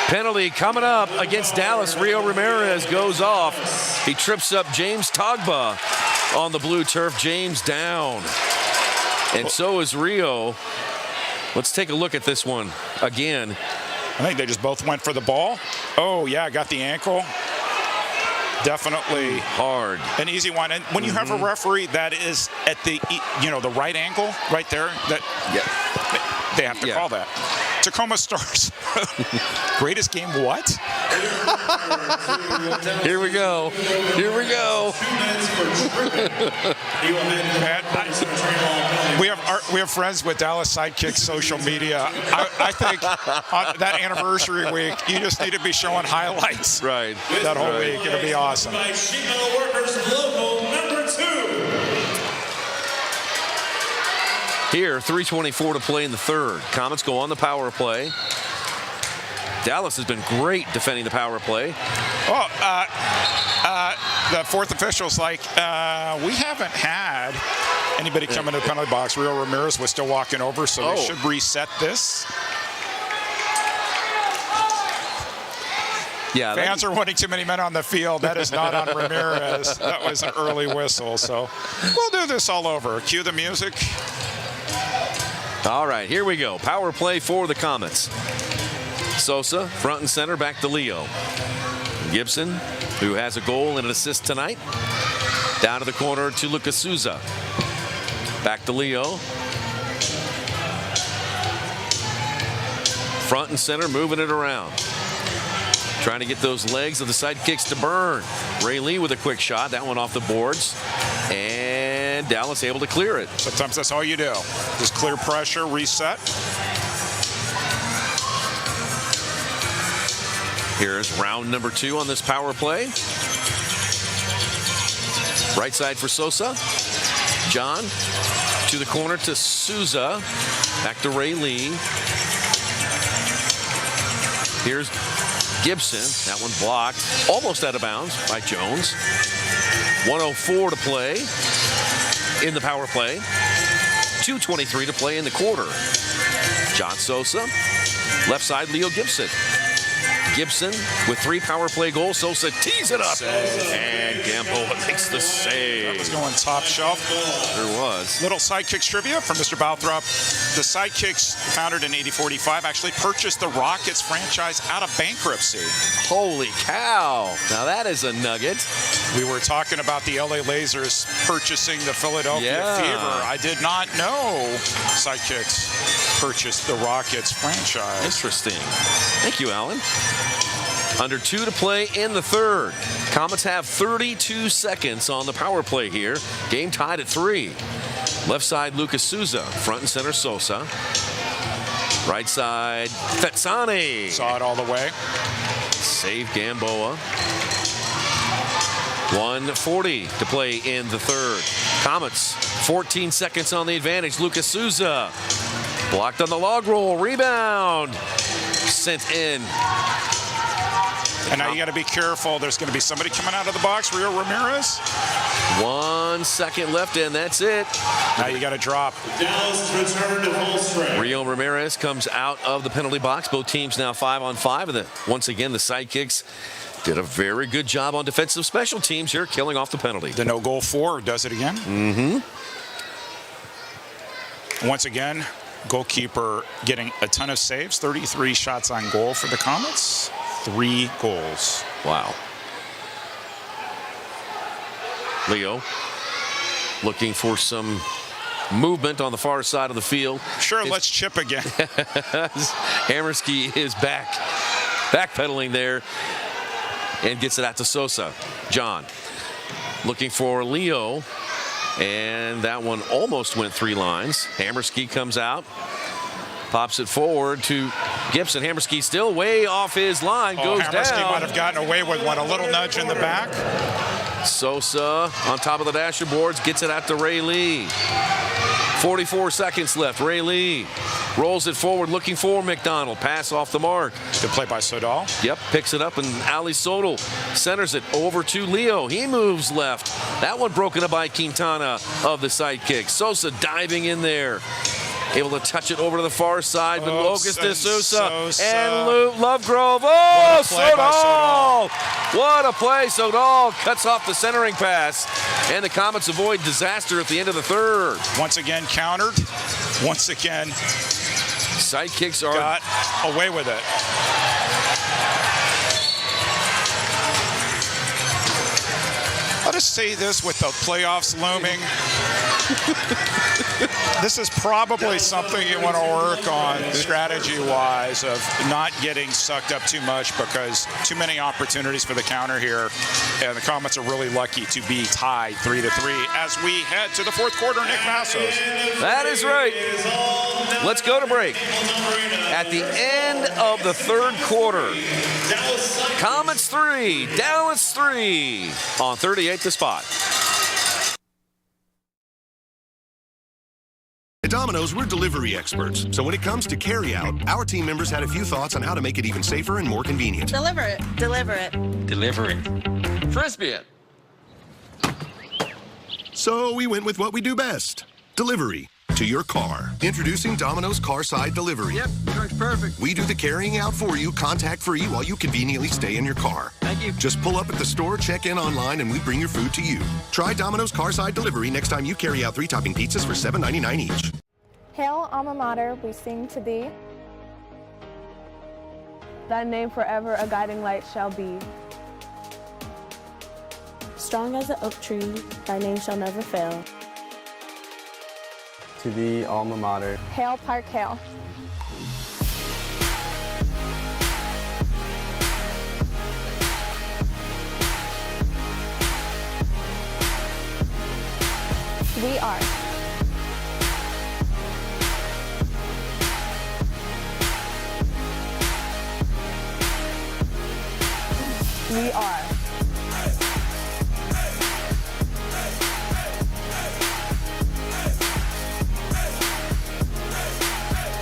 Penalty coming up against Dallas. Rio Ramirez goes off. He trips up James Togba on the blue turf. James down. And so is Rio. Let's take a look at this one again. I think they just both went for the ball. Oh, yeah, got the ankle. Definitely hard. An easy one. And when you have a referee that is at the right angle right there, they have to call that. Tacoma Stars. Greatest game what? Here we go. We have friends with Dallas Sidekicks social media. I think on that anniversary week, you just need to be showing highlights. Right. That whole week. It'll be awesome. Here, 3:24 to play in the third. Comets go on the power play. Dallas has been great defending the power play. Well, the fourth official's like, we haven't had anybody come into the penalty box. Rio Ramirez was still walking over, so they should reset this. Yeah, fans are wanting too many men on the field. That is not on Ramirez. That was an early whistle. So we'll do this all over. Cue the music. All right, here we go. Power play for the Comets. Sosa, front and center, back to Leo. Gibson, who has a goal and an assist tonight. Down to the corner to Lucas Souza. Back to Leo. Front and center, moving it around. Trying to get those legs of the Sidekicks to burn. Ray Lee with a quick shot. That one off the boards. And Dallas able to clear it. Sometimes that's all you do. Just clear pressure, reset. Here's round number 2 on this power play. Right side for Sosa. John to the corner to Souza. Back to Ray Lee. Here's Gibson. That one blocked. Almost out of bounds by Jones. 1:04 to play in the power play. 2:23 to play in the quarter. John Sosa. Left side, Leo Gibson. Gibson with 3 power play goals. Sosa tees it up. And Gamboa makes the save. That was going top shelf. There was. Little Sidekicks trivia from Mr. Balthrop. The Sidekicks, founded in 8045, actually purchased the Rockets franchise out of bankruptcy. Holy cow. Now that is a nugget. We were talking about the LA Lasers purchasing the Philadelphia Fever. I did not know Sidekicks purchased the Rockets franchise. Interesting. Thank you, Alan. Under 2 to play in the third. Comets have 32 seconds on the power play here. Game tied at 3. Left side, Lucas Souza. Front and center, Sosa. Right side, Fetsani. Saw it all the way. Save Gamboa. 1:40 to play in the third. Comets, 14 seconds on the advantage. Lucas Souza. Blocked on the log roll. Rebound. Sent in. And now you got to be careful. There's going to be somebody coming out of the box. Rio Ramirez. 1 second left, and that's it. Now you got to drop. Dallas return to full strength. Rio Ramirez comes out of the penalty box. Both teams now 5-on-5. And once again, the Sidekicks did a very good job on defensive special teams here, killing off the penalty. The no-goal 4 does it again. Mm-hmm. Once again, goalkeeper getting a ton of saves. 33 shots on goal for the Comets. 3 goals. Wow. Leo looking for some movement on the far side of the field. Sure, let's chip again. Hammerski is backpedaling there and gets it out to Sosa. John looking for Leo, and that one almost went 3 lines. Hammerski comes out. Pops it forward to Gibson. Hammerski still way off his line. Goes Hammerski down. might have gotten away with one. A little nudge in the back. Sosa on top of the dasher boards. Gets it out to Ray Lee. 44 seconds left. Ray Lee rolls it forward looking for McDonald. Pass off the mark. Good play by Sodal. Yep, picks it up, and Ali Sodal centers it over to Leo. He moves left. That one broken up by Quintana of the Sidekicks. Sosa diving in there. Able to touch it over to the far side, but Locust de Sousa and Lovegrove. Oh, Sodal! What a play. Sodal cuts off the centering pass, and the Comets avoid disaster at the end of the third. Once again countered. Once again, Sidekicks got away with it. Let us say this with the playoffs looming. This is probably something you want to work on strategy-wise, of not getting sucked up too much, because too many opportunities for the counter here. And the Comets are really lucky to be tied 3-3 as we head to the fourth quarter. Nick Massos. That is right. Let's go to break. At the end of the third quarter, Comets 3, Dallas 3 on 38 The Spot. At Domino's, we're delivery experts. So when it comes to carry-out, our team members had a few thoughts on how to make it even safer and more convenient. Deliver it. Deliver it. Deliver it. Frisbee it. So we went with what we do best. Delivery to your car. Introducing Domino's Carside Delivery. Yep, truck's perfect. We do the carrying out for you, contact-free, while you conveniently stay in your car. Thank you. Just pull up at the store, check in online, and we bring your food to you. Try Domino's Carside Delivery next time you carry out 3-topping pizzas for $7.99 each. Hail, alma mater, we sing to thee. Thy name forever a guiding light shall be. Strong as an oak tree, thy name shall never fail. To thee, alma mater. Hale Park Hale. We are. We are.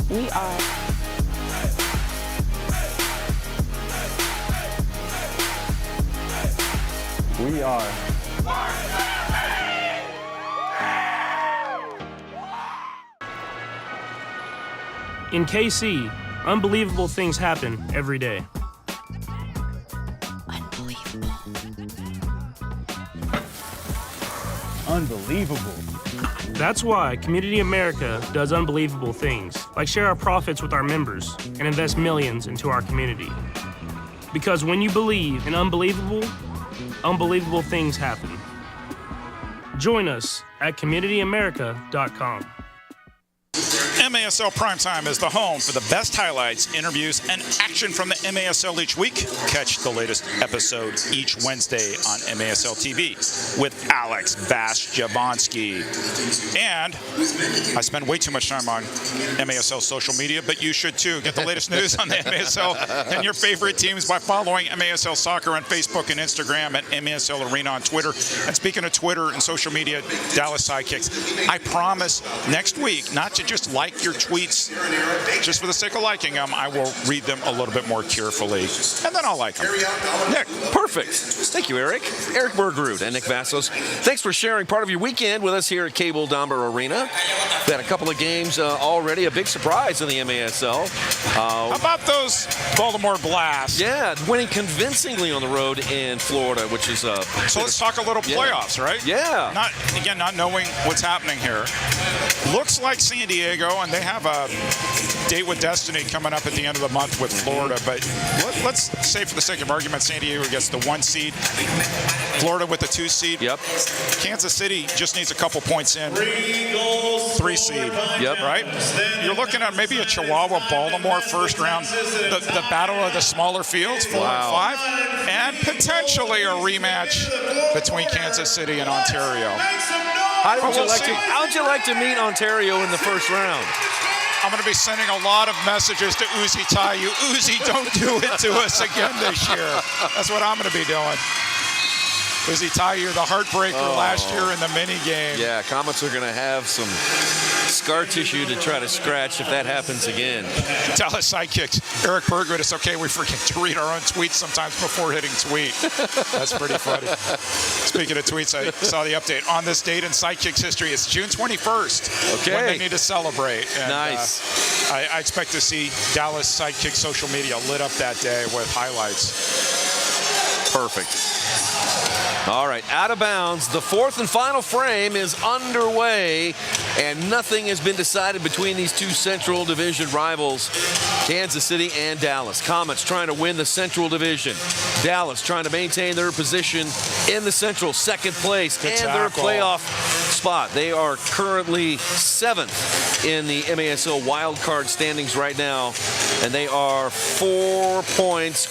We are. We are. In KC, unbelievable things happen every day. Unbelievable. That's why Community America does unbelievable things, like share our profits with our members and invest millions into our community. Because when you believe in unbelievable, unbelievable things happen. Join us at communityamerica.com. MASL Primetime is the home for the best highlights, interviews, and action from the MASL each week. Catch the latest episode each Wednesday on MASL TV with Alex Bass-Jablonski. And I spend way too much time on MASL social media, but you should too. Get the latest news on the MASL and your favorite teams by following MASL Soccer on Facebook and Instagram, at MASL Arena on Twitter. And speaking of Twitter and social media, Dallas Sidekicks, I promise next week not to just like your tweets just for the sake of liking them. I will read them a little bit more carefully, and then I'll like them. Nick, perfect. Thank you, Eric. Eric Bergrud and Nick Vassos. Thanks for sharing part of your weekend with us here at Cable Dahmer Arena. We had a couple of games already. A big surprise in the MASL. How about those Baltimore Blasts? Yeah, winning convincingly on the road in Florida, which is so let's talk a little playoffs, right? Yeah. Not knowing what's happening here. Looks like San Diego, and they have a date with destiny coming up at the end of the month with Florida. But let's say, for the sake of argument, San Diego gets the 1 seed, Florida with the 2 seed. Yep. Kansas City just needs a couple points in, 3 seed. Yep. Right? You're looking at maybe a Chihuahua-Baltimore first round, the battle of the smaller fields, 4 and 5, and potentially a rematch between Kansas City and Ontario. How would you like to meet Ontario in the first round? I'm going to be sending a lot of messages to Uzi Tayu. Uzi, don't do it to us again this year. That's what I'm going to be doing. Uzi Tayu, the heartbreaker last year in the mini game. Yeah, Comets are going to have some scar tissue to try to scratch if that happens again. Dallas Sidekicks. Eric Bergwood, it's okay, we forget to read our own tweets sometimes before hitting tweet. That's pretty funny. Speaking of tweets, I saw the update. On this date in Sidekicks history, it's June 21st. Okay. When they need to celebrate. And, nice. I expect to see Dallas Sidekicks social media lit up that day with highlights. Perfect. All right, out of bounds. The fourth and final frame is underway, and nothing has been decided between these two Central Division rivals, Kansas City and Dallas. Comets trying to win the Central Division. Dallas trying to maintain their position in the Central, second place, and their playoff spot. They are currently 7th in the MASL wildcard standings right now, and they are 5 points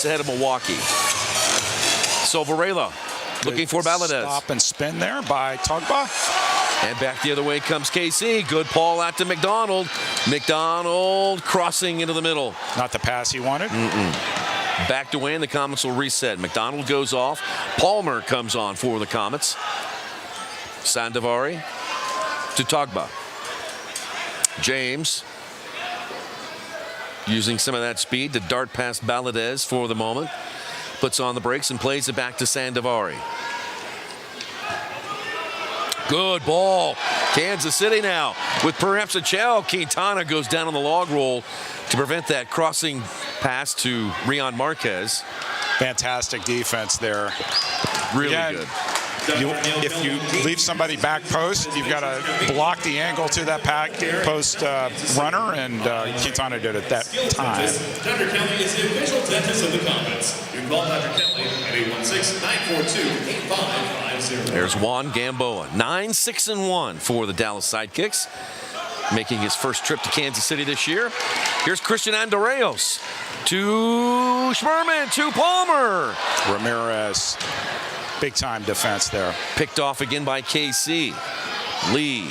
ahead of Milwaukee. So Varela looking for Valadez. Stop and spin there by Togba. And back the other way comes KC. Good ball out to McDonald. McDonald crossing into the middle. Not the pass he wanted. Backed away, and the Comets will reset. McDonald goes off. Palmer comes on for the Comets. Sandavari to Togba. James using some of that speed to dart past Valadez for the moment. Puts on the brakes and plays it back to Sandavari. Good ball. Kansas City now with perhaps a chow. Quintana goes down on the log roll to prevent that crossing pass to Rion Marquez. Fantastic defense there. Really good. If you leave somebody back post, you've got to block the angle to that back post runner, and Quintana did it that time. Dr. Kelly is the official dentist of the Comets. You can call Dr. Kelly at 942-8550. There's Juan Gamboa, 9-6-1 for the Dallas Sidekicks, making his first trip to Kansas City this year. Here's Christian Andreos to Schmerman, to Palmer. Ramirez, big-time defense there. Picked off again by KC. Lee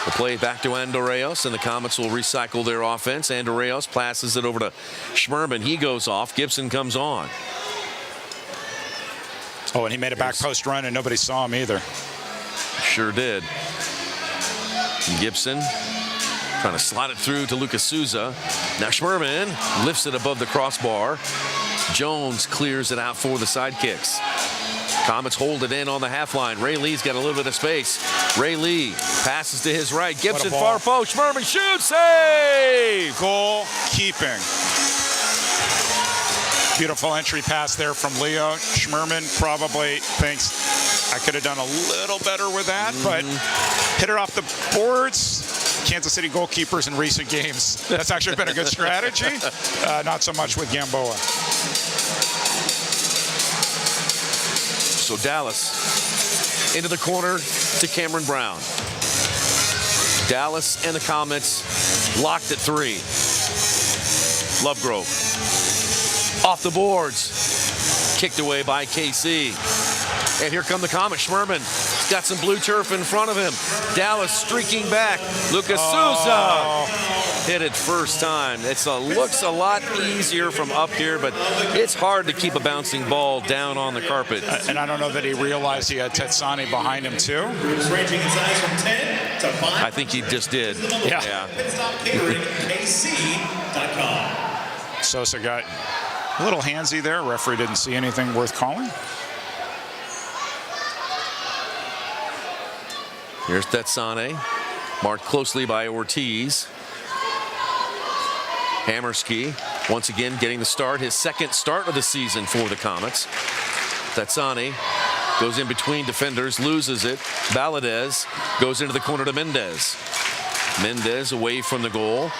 will play it back to Andreos, and the Comets will recycle their offense. Andreos passes it over to Schmerman. He goes off. Gibson comes on. Oh, and he made a back post run, and nobody saw him either. Sure did. Gibson trying to slide it through to Lucas Souza. Now Schmerman lifts it above the crossbar. Jones clears it out for the Sidekicks. Comets hold it in on the half line. Ray Lee's got a little bit of space. Ray Lee passes to his right. Gibson far post. Schmerman shoots. Save! Goal keeping. Beautiful entry pass there from Leo. Schmerman probably thinks I could have done a little better with that, but hit her off the boards. Kansas City goalkeepers in recent games, that's actually been a good strategy. Not so much with Gamboa. So Dallas into the corner to Cameron Brown. Dallas and the Comets locked at 3. Lovegrove off the boards, kicked away by KC. And here come the Comets. Schmerman got some blue turf in front of him. Dallas streaking back. Lucas Souza hit it first time. It looks a lot easier from up here, but it's hard to keep a bouncing ball down on the carpet. And I don't know that he realized he had Tetsani behind him too. Ranging in size from 10 to 5. I think he just did. Yeah. Sosa got a little handsy there. Referee didn't see anything worth calling. Here's Tetsane, marked closely by Ortiz. Hammerski, once again getting the start, his second start of the season for the Comets. Tetsane goes in between defenders, loses it. Valadez goes into the corner to Mendez. Mendez away from the goal.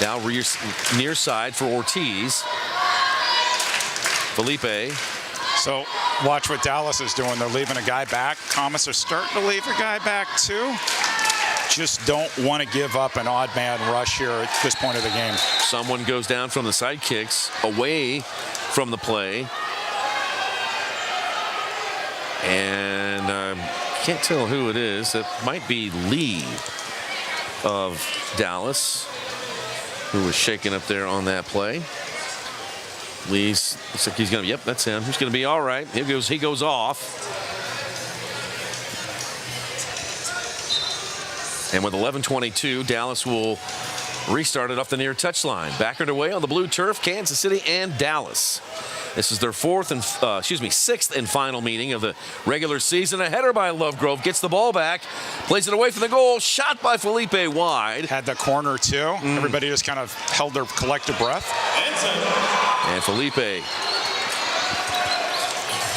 Now near side for Ortiz. Felipe. So watch what Dallas is doing. They're leaving a guy back. Comets are starting to leave a guy back too. Just don't want to give up an odd man rush here at this point of the game. Someone goes down from the Sidekicks away from the play. And can't tell who it is. It might be Lee of Dallas, who was shaken up there on that play. Lee's looks like he's gonna. Yep, that's him. He's gonna be all right. He goes off. And with 11:22, Dallas will restart it off the near touchline. Back underway on the blue turf, Kansas City and Dallas. This is their sixth and final meeting of the regular season. A header by Lovegrove, gets the ball back, plays it away from the goal, shot by Felipe wide. Had the corner too. Everybody just kind of held their collective breath. And Felipe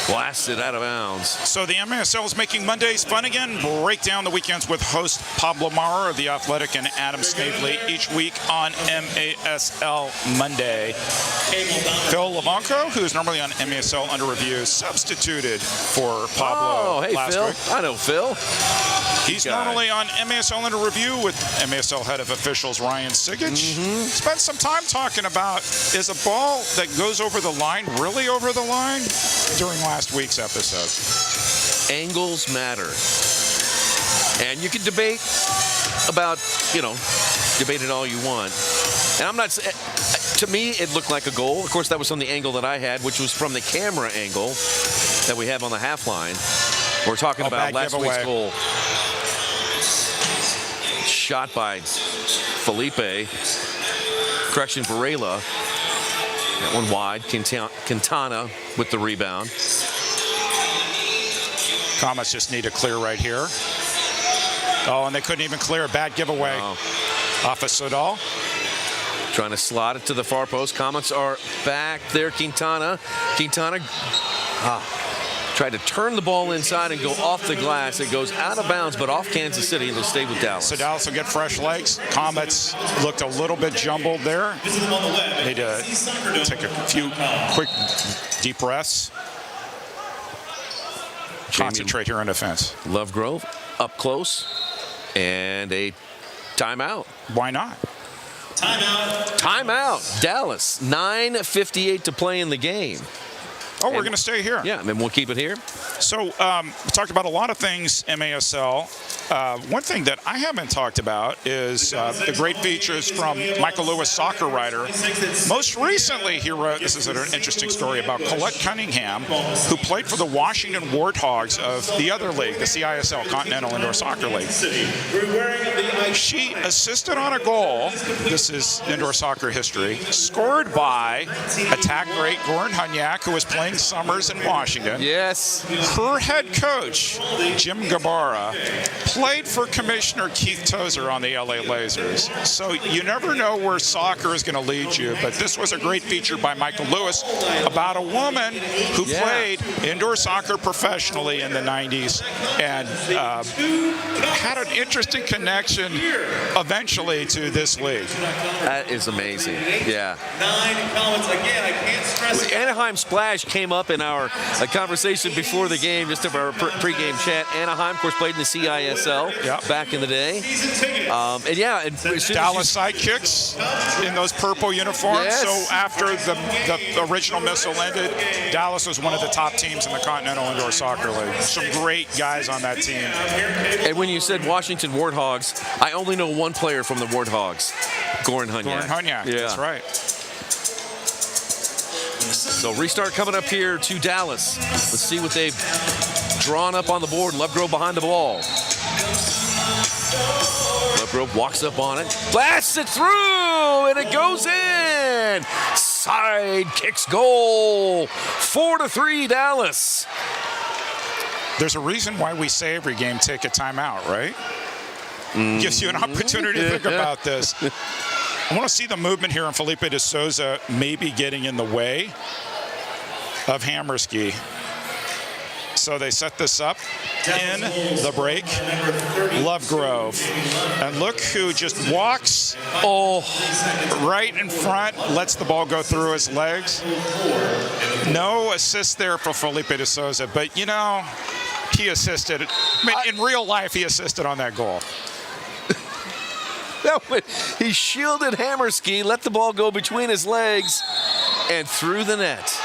blasted out of bounds. So the MASL is making Mondays fun again. Break down the weekends with host Pablo Maurer of The Athletic and Adam Snavely each week on MASL Monday. Phil Lavanco, who's normally on MASL Under Review, substituted for Pablo last Phil. week. I know Phil. He's normally on MASL Under Review with MASL head of officials Ryan Sigich. Spent some time talking about, is a ball that goes over the line really over the line during last week's episode. Angles matter. And you can debate about, debate it all you want. And I'm not, to me, it looked like a goal. Of course, that was from the angle that I had, which was from the camera angle that we have on the half line. We're talking about last week's goal. Shot by Felipe. Correction, Varela. That one wide. Quintana with the rebound. Comets just need to clear right here. Oh, and they couldn't even clear. A bad giveaway off of Sodal. Trying to slot it to the far post. Comets are back there. Quintana tried to turn the ball inside and go off the glass. It goes out of bounds, but off Kansas City, and they'll stay with Dallas. So Dallas will get fresh legs. Comets looked a little bit jumbled there. Need to take a few quick deep breaths. concentrate here on defense. Lovegrove up close, and a timeout. Why not? Timeout. Dallas. 9:58 to play in the game. Oh, we're going to stay here. Yeah, and we'll keep it here. So we talked about a lot of things, MASL. One thing that I haven't talked about is the great features from Michael Lewis, soccer writer. Most recently, he wrote, this is an interesting story about Colette Cunningham, who played for the Washington Warthogs of the other league, the CISL, Continental Indoor Soccer League. She assisted on a goal, this is indoor soccer history, scored by attack great Goran Hunyak, who was playing summers in Washington. Yes. Her head coach, Jim Gabara, played for Commissioner Keith Tozer on the LA Lasers. So you never know where soccer is going to lead you, but this was a great feature by Michael Lewis about a woman who played indoor soccer professionally in the 90s and had an interesting connection eventually to this league. That is amazing. Yeah. Anaheim Splash came up in our conversation before the game, just of our pregame chat. Anaheim, of course, played in the CISL back in the day. And Dallas Sidekicks in those purple uniforms. Yes. So after the original missile ended, Dallas was one of the top teams in the Continental Indoor Soccer League. Some great guys on that team. And when you said Washington Warthogs, I only know one player from the Warthogs, Goran Hunyak. Goran Hunyak, that's right. So restart coming up here to Dallas. Let's see what they've drawn up on the board. Lovegrove behind the ball. Lovegrove walks up on it, blasts it through, and it goes in. Sidekicks goal. 4-3 Dallas. There's a reason why we say every game take a timeout, right? Gives you an opportunity to think about this. I want to see the movement here on Felipe de Souza maybe getting in the way of Hammerski. So they set this up in the break. Lovegrove. And look who just walks right in front, lets the ball go through his legs. No assist there for Felipe de Souza, but you know, he assisted. I mean, in real life, he assisted on that goal. He shielded Hammerski, let the ball go between his legs, and through the net.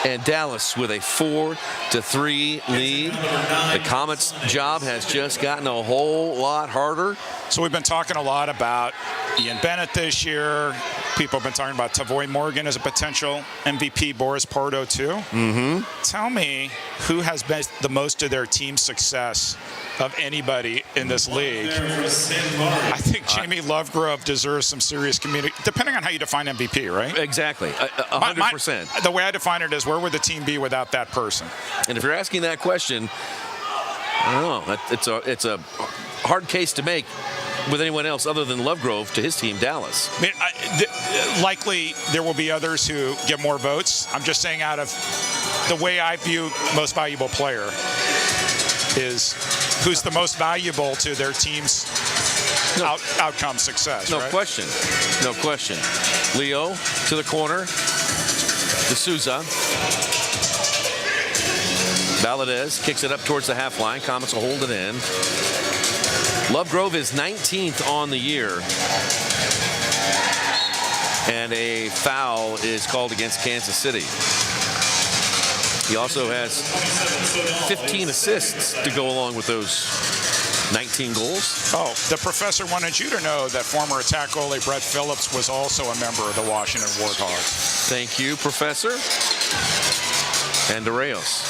And Dallas with a 4-3 lead. The Comets' job has just gotten a whole lot harder. So we've been talking a lot about Ian Bennett this year. People have been talking about Tavoy Morgan as a potential MVP, Boris Pardo too. Tell me who has been the most of their team success of anybody in this league. I think Jamie Lovegrove deserves some serious community, depending on how you define MVP, right? Exactly, 100%. The way I define it is, where would the team be without that person? And if you're asking that question, I don't know. It's a hard case to make with anyone else other than Lovegrove to his team, Dallas. I mean, likely there will be others who get more votes. I'm just saying, out of the way I view most valuable player is who's the most valuable to their team's outcome success. No right? question. No question. Leo to the corner. D'Souza. Valadez kicks it up towards the half line. Comets will hold it in. Lovegrove is 19th on the year. And a foul is called against Kansas City. He also has 15 assists to go along with those 19 goals. Oh, the professor wanted you to know that former attack goalie Brett Phillips was also a member of the Washington Warthogs. Thank you, Professor. And DeReos.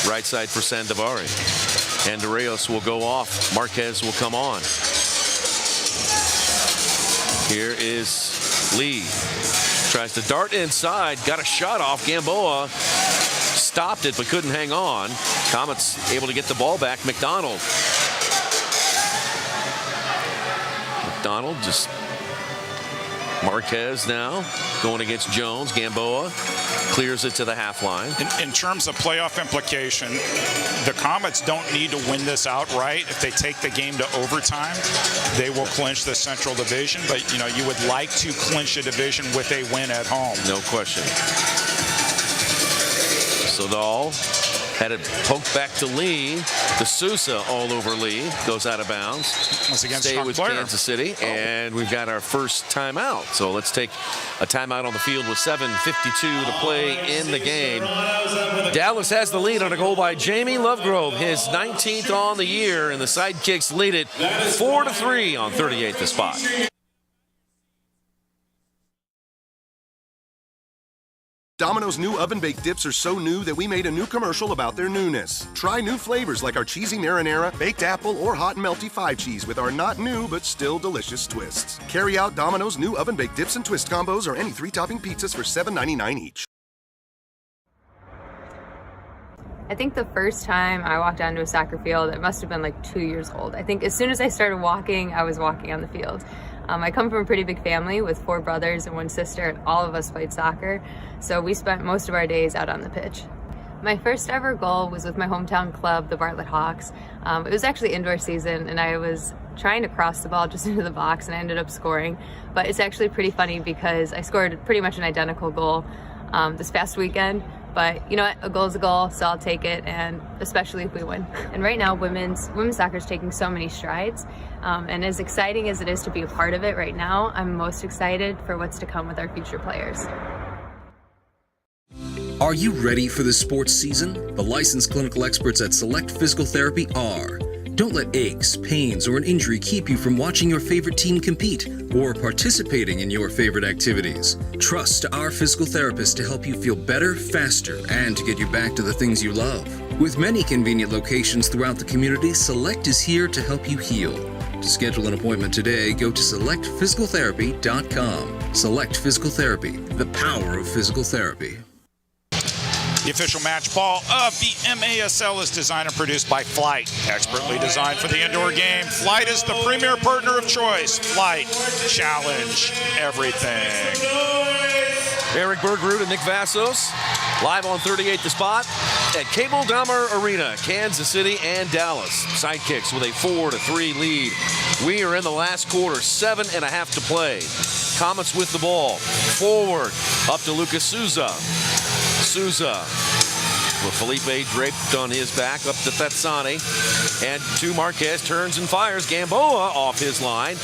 Right side for Sandovari. And DeReos will go off. Marquez will come on. Here is Lee. Tries to dart inside. Got a shot off. Gamboa stopped it but couldn't hang on. Comets able to get the ball back. McDonald just Marquez now going against Jones. Gamboa clears it to the half line. In terms of playoff implication, the Comets don't need to win this outright. If they take the game to overtime, they will clinch the Central Division. But you know, you would like to clinch a division with a win at home. No question. Sodal had it poked back to Lee. D'Souza all over Lee. Goes out of bounds. Once again, stay strong with player. Kansas City. And we've got our first timeout. So let's take a timeout on the field with 7:52 to play in the game. Dallas has the lead on a goal by Jamie Lovegrove, his 19th on the year, and the Sidekicks lead it 4-3 on 38th the spot. Domino's new oven-baked dips are so new that we made a new commercial about their newness. Try new flavors like our cheesy marinara, baked apple, or hot and melty 5 cheese with our not new but still delicious twists. Carry out Domino's new oven-baked dips and twist combos or any 3-topping pizzas for $7.99 each. I think the first time I walked onto a soccer field, it must have been like 2 years old. I think as soon as I started walking, I was walking on the field. I come from a pretty big family with 4 brothers and 1 sister, and all of us played soccer, so we spent most of our days out on the pitch. My first ever goal was with my hometown club, the Bartlett Hawks. It was actually indoor season, and I was trying to cross the ball just into the box, and I ended up scoring. But it's actually pretty funny because I scored pretty much an identical goal this past weekend. But you know what, a goal is a goal, so I'll take it, and especially if we win. And right now, women's soccer is taking so many strides, and as exciting as it is to be a part of it right now, I'm most excited for what's to come with our future players. Are you ready for the sports season? The licensed clinical experts at Select Physical Therapy are. Don't let aches, pains, or an injury keep you from watching your favorite team compete or participating in your favorite activities. Trust our physical therapist to help you feel better, faster, and to get you back to the things you love. With many convenient locations throughout the community, Select is here to help you heal. To schedule an appointment today, go to selectphysicaltherapy.com. Select Physical Therapy, the power of physical therapy. The official match ball of the MASL is designed and produced by Flight. Expertly designed for the indoor game, Flight is the premier partner of choice. Flight, challenge everything. Eric Bergrud and Nick Vassos live on 38 the spot at Cable Dahmer Arena, Kansas City and Dallas. Sidekicks with a 4-3 lead. We are in the last quarter, 7.5 to play. Comets with the ball. Forward, up to Lucas Souza. Souza with Felipe draped on his back, up to Thetsani, and to Marquez, turns and fires. Gamboa off his line,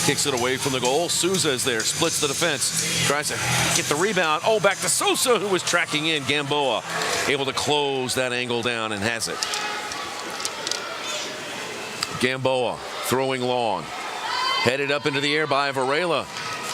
kicks it away from the goal. Souza is there, splits the defense, tries to get the rebound. Oh, back to Sosa, who was tracking in. Gamboa able to close that angle down and has it. Gamboa throwing long, headed up into the air by Varela.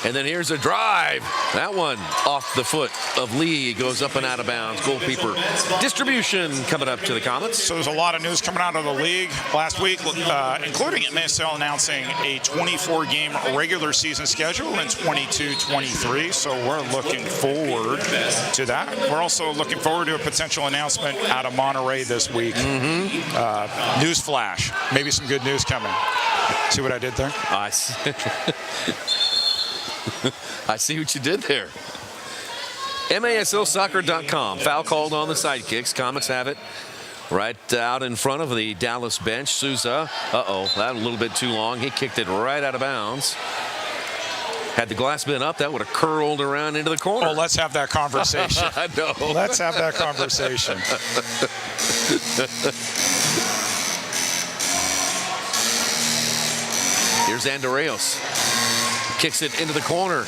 And then here's a drive. That one off the foot of Lee. Goes up and out of bounds. Goalkeeper distribution coming up to the Comets. So there's a lot of news coming out of the league last week, including MASL announcing a 24-game regular season schedule in 22-23. So we're looking forward to that. We're also looking forward to a potential announcement out of Monterey this week. News flash. Maybe some good news coming. See what I did there? I see. I see what you did there. MASLsoccer.com. Foul called on the Sidekicks. Comets have it right out in front of the Dallas bench. Souza, that a little bit too long. He kicked it right out of bounds. Had the glass been up, that would have curled around into the corner. Oh, let's have that conversation. I know. Let's have that conversation. Here's Andreos. Kicks it into the corner.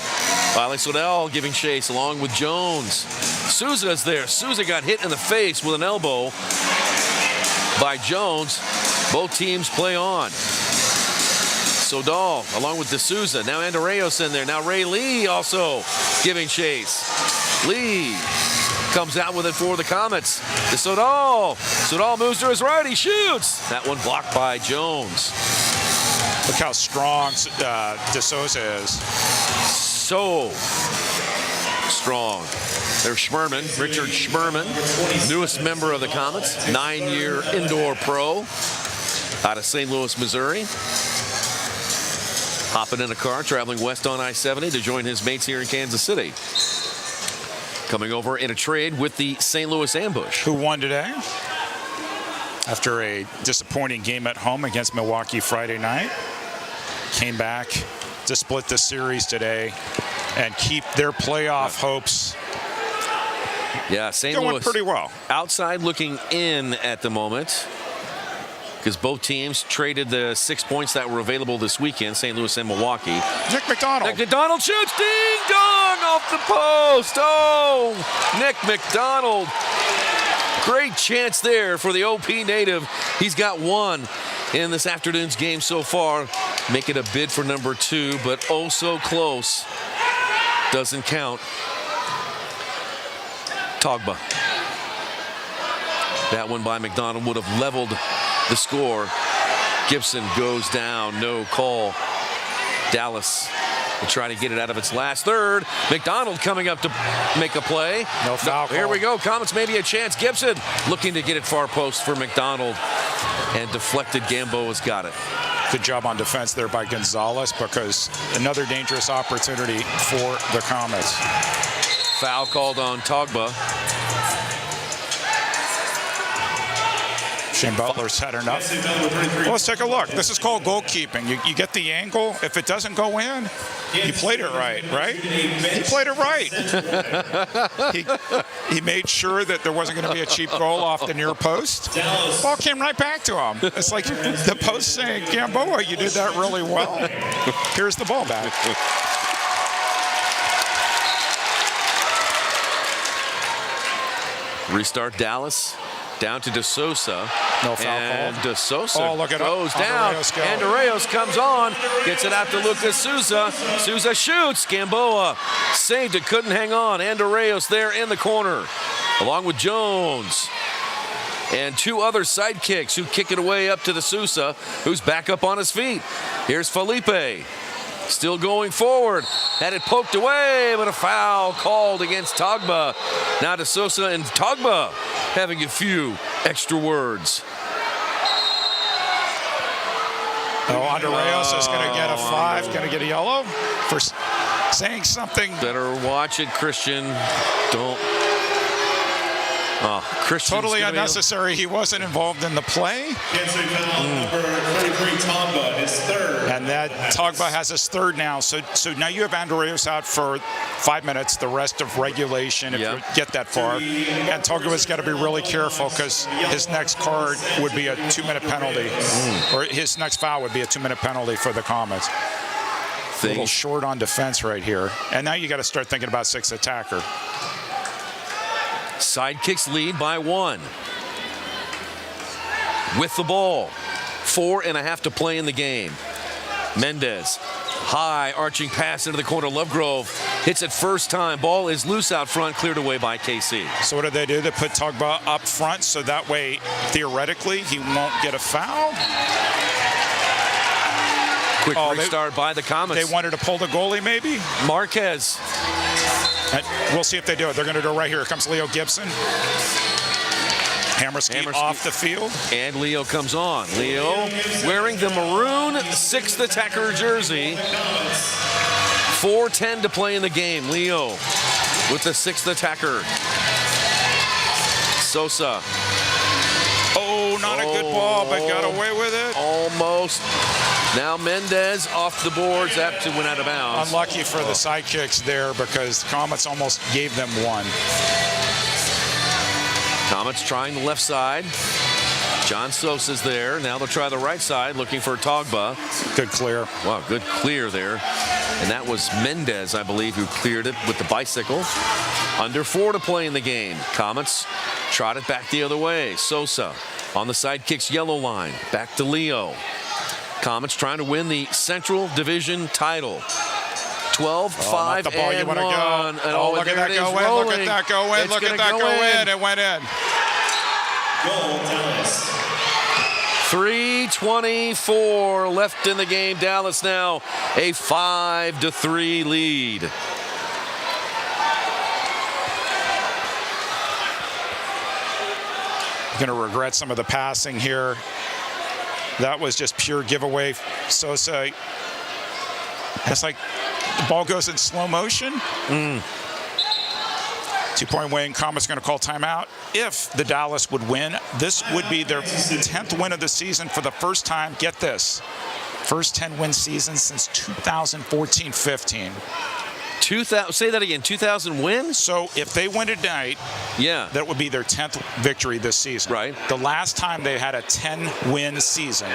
Alex Odell giving chase along with Jones. Souza is there. Souza got hit in the face with an elbow by Jones. Both teams play on. Sodal along with D'Souza. Now Andreos in there. Now Ray Lee also giving chase. Lee comes out with it for the Comets. To Sodal. Sodal moves to his right. He shoots. That one blocked by Jones. Look how strong D'Souza is. So strong. There's Schmerman, Richard Schmerman, newest member of the Comets, 9-year indoor pro out of St. Louis, Missouri. Hopping in a car, traveling west on I-70 to join his mates here in Kansas City. Coming over in a trade with the St. Louis Ambush. Who won today? After a disappointing game at home against Milwaukee Friday night. Came back to split the series today and keep their playoff hopes Yeah, St. Going Louis pretty well. outside looking in at the moment, because both teams traded the 6 points that were available this weekend, St. Louis and Milwaukee. Nick McDonald. Nick McDonald shoots, ding dong, off the post. Oh, Nick McDonald. Great chance there for the OP native. He's got one in this afternoon's game so far. Make it a bid for number 2, but oh so close. Doesn't count. Togba. That one by McDonald would have leveled the score. Gibson goes down, no call. Dallas will try to get it out of its last third. McDonald coming up to make a play. No foul call. Here we go. Comets maybe a chance. Gibson looking to get it far post for McDonald. And deflected. Gamboa's got it. Good job on defense there by Gonzalez, because another dangerous opportunity for the Comets. Foul called on Togba. Shane Butler's had enough. Well, let's take a look. This is called goalkeeping. You get the angle. If it doesn't go in, you played it right? He played it right. he made sure that there wasn't going to be a cheap goal off the near post. Ball came right back to him. It's like the post saying, Gamboa, you did that really well. Here's the ball back. Restart Dallas. Down to De Sousa. No foul and call. De Sousa goes down. And Reyes comes on. Gets it out to Lucas Souza. Souza shoots. Gamboa saved it. Couldn't hang on. And Reyes there in the corner. Along with Jones. And 2 other sidekicks who kick it away up to De Sousa, who's back up on his feet. Here's Felipe. Still going forward. Had it poked away, but a foul called against Togba. Now De Sousa and Togba having a few extra words. Andre Reyes is going to get a 5, going to get a yellow for saying something. Better watch it, Christian. Don't. Christian's totally unnecessary. He wasn't involved in the play. Number 33, Togba, his third. And that Togba has his third now. So now you have Andreas out for 5 minutes, the rest of regulation, if you get that far. And Togba's got to be really careful, because his next card would be a 2-minute penalty. Or his next foul would be a 2-minute penalty for the Comets. A little short on defense right here. And now you got to start thinking about 6th attacker. Sidekicks lead by 1. With the ball. 4.5 to play in the game. Mendez. High arching pass into the corner. Lovegrove hits it first time. Ball is loose out front, cleared away by KC. So what do? They put Togba up front, so that way, theoretically, he won't get a foul. Quick restart by the Comets. They wanted to pull the goalie, maybe? Marquez. We'll see if they do it. They're going to do it right here. Here comes Leo Gibson. Hammerski off the field. And Leo comes on. Leo wearing the maroon 6th attacker jersey. 4:10 to play in the game. Leo with the 6th attacker. Sosa. Oh, not a good ball, but got away with it. Almost. Now Mendez off the boards. That went out of bounds. Unlucky for the sidekicks there, because Comets almost gave them one. Comets trying the left side. John Sosa's there. Now they'll try the right side, looking for Togba. Good clear. Wow, good clear there. And that was Mendez, I believe, who cleared it with the bicycle. Under 4 to play in the game. Comets trot it back the other way. Sosa on the sidekicks yellow line. Back to Leo. Comets trying to win the Central Division title. 12-5 the ball and you want to 1. go. And look at that go in. Look at that go in. Look at that go in. It went in. Goal, Dallas. 3:24 left in the game. Dallas now a 5-3 lead. Going to regret some of the passing here. That was just pure giveaway. Sosa, it's like the ball goes in slow motion. 2-point win. Comets going to call timeout. If the Dallas would win, this would be their 10th win of the season for the first time. Get this. First 10-win season since 2014-15. Say that again. 2,000 wins. So if they win tonight, that would be their 10th victory this season. Right. The last time they had a 10-win season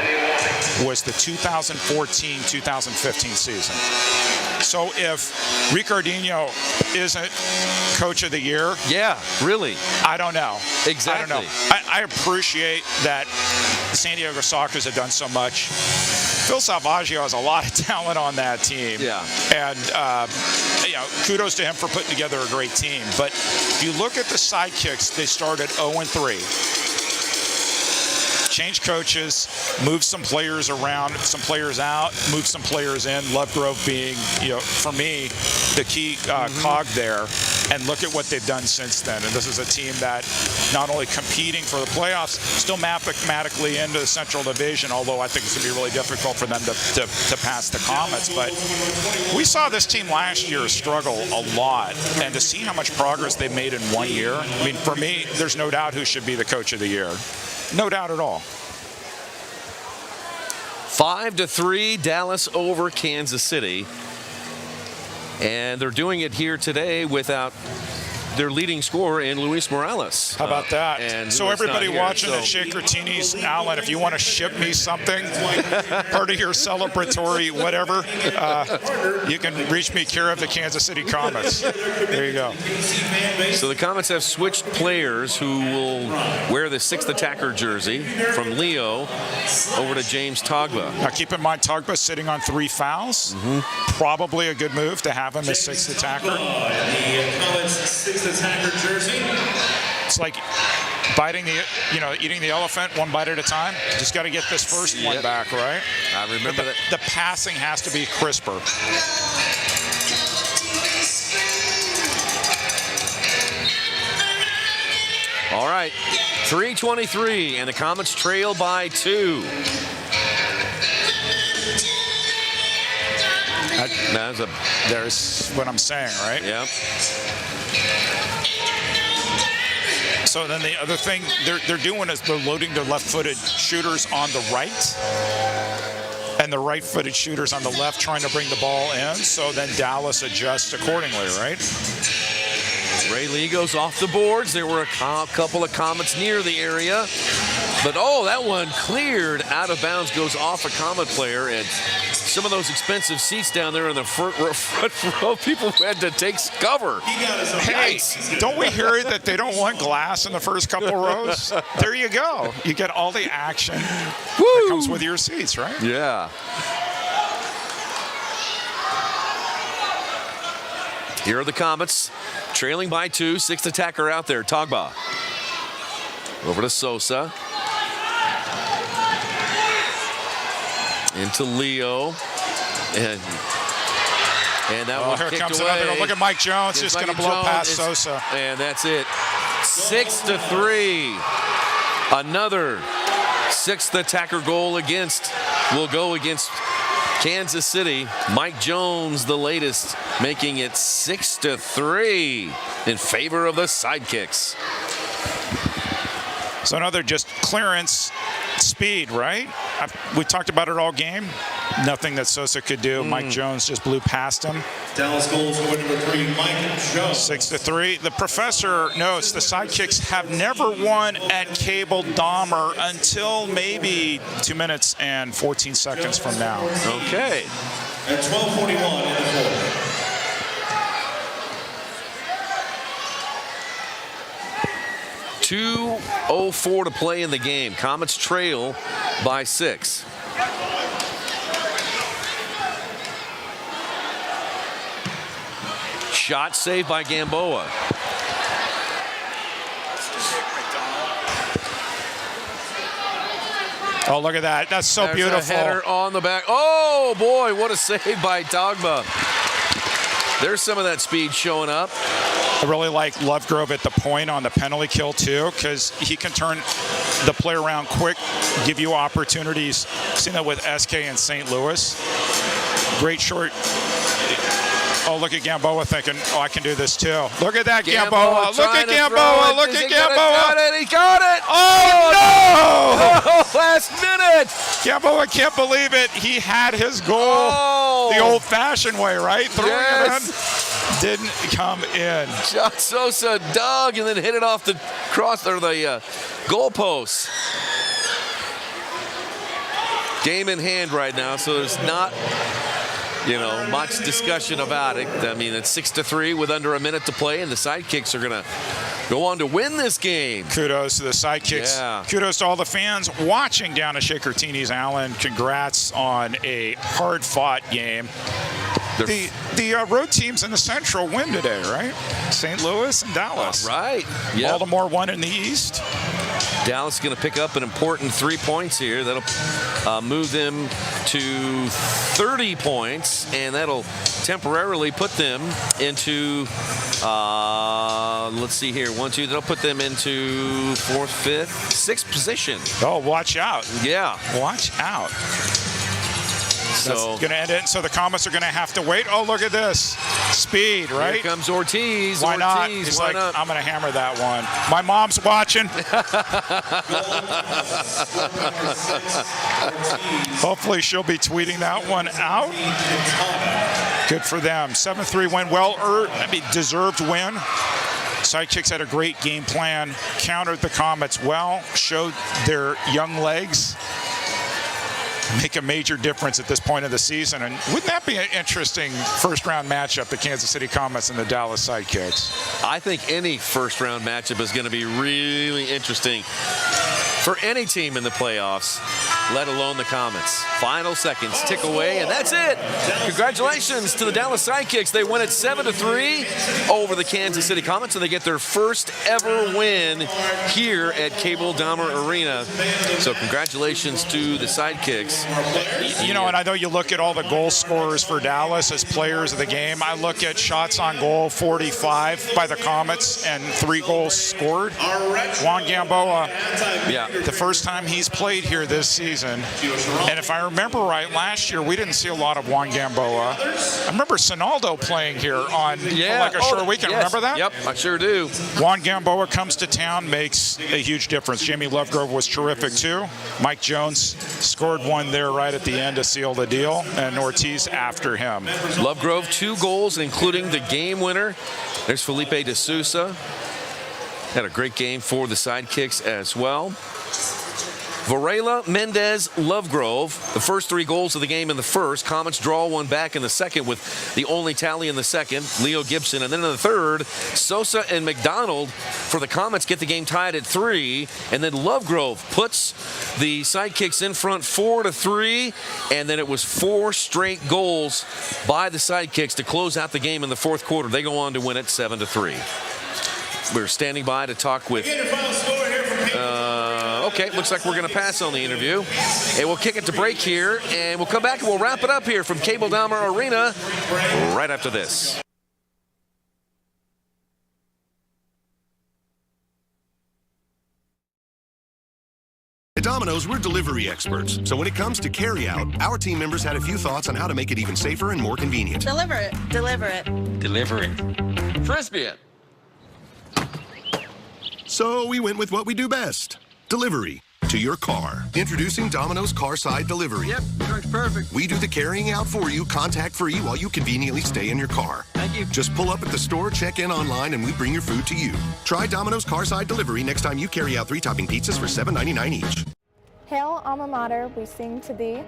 was the 2014-2015 season. So if Ricardinho isn't Coach of the Year, really, I don't know. Exactly. I don't know. I appreciate that San Diego Sockers have done so much. Phil Salvaggio has a lot of talent on that team. Yeah. And kudos to him for putting together a great team. But if you look at the Sidekicks, they started 0-3. Changed coaches, moved some players around, some players out, moved some players in. Lovegrove being, for me, the key cog there. And look at what they've done since then. And this is a team that not only competing for the playoffs, still mathematically into the Central Division, although I think it's going to be really difficult for them to pass the Comets. But we saw this team last year struggle a lot. And to see how much progress they've made in 1 year, I mean, for me, there's no doubt who should be the Coach of the Year. No doubt at all. 5-3, Dallas over Kansas City. And they're doing it here today without their leading scorer in Luis Morales. How about that? And so everybody watching at Shaker Tini's, Alan, if you want to ship me something, part of your celebratory whatever, you can reach me care of the Kansas City Comets. There you go. So the Comets have switched players who will wear the 6th attacker jersey from Leo over to James Togba. Now keep in mind, Togba sitting on 3 fouls. Probably a good move to have him as 6th attacker. Attacker jersey. It's like biting eating the elephant one bite at a time. Just got to get this first one back, right? I remember that. The passing has to be crisper. All right, 3:23, and the Comets trail by 2. There's what I'm saying, right? Yeah. So then the other thing they're doing is they're loading their left-footed shooters on the right and the right-footed shooters on the left, trying to bring the ball in. So then Dallas adjusts accordingly, right? Ray Lee goes off the boards. There were a couple of Comets near the area. But, that one cleared out of bounds, goes off a Comet player. And some of those expensive seats down there in the front row, people had to take cover. Hey, don't we hear that they don't want glass in the first couple rows? There you go. You get all the action that comes with your seats, right? Yeah. Here are the Comets, trailing by 2. 6th attacker out there, Togba. Over to Sosa. Into Leo. And that one here kicked comes away. another. Look at Mike Jones, just going to blow past Sosa. And that's it. 6-3. Another 6th attacker goal will go against Kansas City. Mike Jones, the latest, making it 6-3 in favor of the Sidekicks. So another just clearance, speed, right? We talked about it all game. Nothing that Sosa could do. Mike Jones just blew past him. Dallas goals for number 3, Mike Jones. 6-3. The professor notes the Sidekicks have never won at Cable Dahmer until maybe 2 minutes and 14 seconds from now. Okay. At 12:41 in the fourth. 2:04 to play in the game. Comets trail by 6. Shot saved by Gamboa. Oh, look at that. That's so There's beautiful. A header on the back. Oh, boy, what a save by Togba. There's some of that speed showing up. I really like Lovegrove at the point on the penalty kill, too, because he can turn the play around quick, give you opportunities. Seen that with SK in St. Louis. Great short. Oh, look at Gamboa thinking, I can do this, too. Look at that, Gamboa. Look at Gamboa. Look at Gamboa. He got it. Oh, no! Oh, last minute. Gamboa can't believe it. He had his goal the old-fashioned way, right? Throwing it in. didn't come in. John Sosa dug and then hit it off the cross or the goal post. Game in hand right now, so there's not, much discussion about it. I mean, it's 6-3 with under a minute to play, and the Sidekicks are going to go on to win this game. Kudos to the Sidekicks. Yeah. Kudos to all the fans watching down at Shaker-Tini's Allen. Congrats on a hard-fought game. The road teams in the Central win today, right? St. Louis and Dallas. Right. Yep. Baltimore won in the East. Dallas is going to pick up an important 3 points here. That'll move them to 30 points, and that'll temporarily put them into, let's see here, 1, 2, that'll put them into 4th, 5th, 6th position. Oh, watch out. Yeah. Watch out. So that's going to end it. So the Comets are going to have to wait. Oh, look at this. Speed, right? Here comes Ortiz. Why not? He's like, I'm going to hammer that one. My mom's watching. Hopefully she'll be tweeting that one out. Good for them. 7-3 win. Deserved win. Sidekicks had a great game plan, countered the Comets well, showed their young legs. Make a major difference at this point of the season. And wouldn't that be an interesting first-round matchup, the Kansas City Comets and the Dallas Sidekicks? I think any first-round matchup is going to be really interesting for any team in the playoffs, let alone the Comets. Final seconds tick away, and that's it. Congratulations to the Dallas Sidekicks. They win it 7-3 over the Kansas City Comets, and they get their first ever win here at Cable Dahmer Arena. So congratulations to the Sidekicks. And I know you look at all the goal scorers for Dallas as players of the game. I look at shots on goal, 45 by the Comets, and 3 goals scored. Juan Gamboa, the first time he's played here this season. And if I remember right, last year we didn't see a lot of Juan Gamboa. I remember Sinaldo playing here on like a short weekend. Yes. Remember that? Yep, I sure do. Juan Gamboa comes to town, makes a huge difference. Jamie Lovegrove was terrific too. Mike Jones scored one there right at the end to seal the deal, and Ortiz after him. Lovegrove, 2 goals, including the game winner. There's Felipe de Sousa. Had a great game for the Sidekicks as well. Varela, Mendez, Lovegrove, the first 3 goals of the game in the first. Comets draw one back in the second with the only tally in the second, Leo Gibson. And then in the third, Sosa and McDonald for the Comets get the game tied at 3. And then Lovegrove puts the Sidekicks in front 4-3. And then it was 4 straight goals by the Sidekicks to close out the game in the fourth quarter. They go on to win it 7-3. We're standing by to talk with... Okay, looks like we're going to pass on the interview. And we'll kick it to break here, and we'll come back and we'll wrap it up here from Cable Dahmer Arena right after this. At Domino's, we're delivery experts. So when it comes to carry-out, our team members had a few thoughts on how to make it even safer and more convenient. Deliver it. Deliver it. Deliver it. Frisbee it. So we went with what we do best. Delivery to your car. Introducing Domino's Carside Delivery. Yep, works perfect. We do the carrying out for you, contact-free, while you conveniently stay in your car. Thank you. Just pull up at the store, check in online, and we bring your food to you. Try Domino's Carside Delivery next time you carry out 3-topping pizzas for $7.99 each. Hail, alma mater, we sing to thee.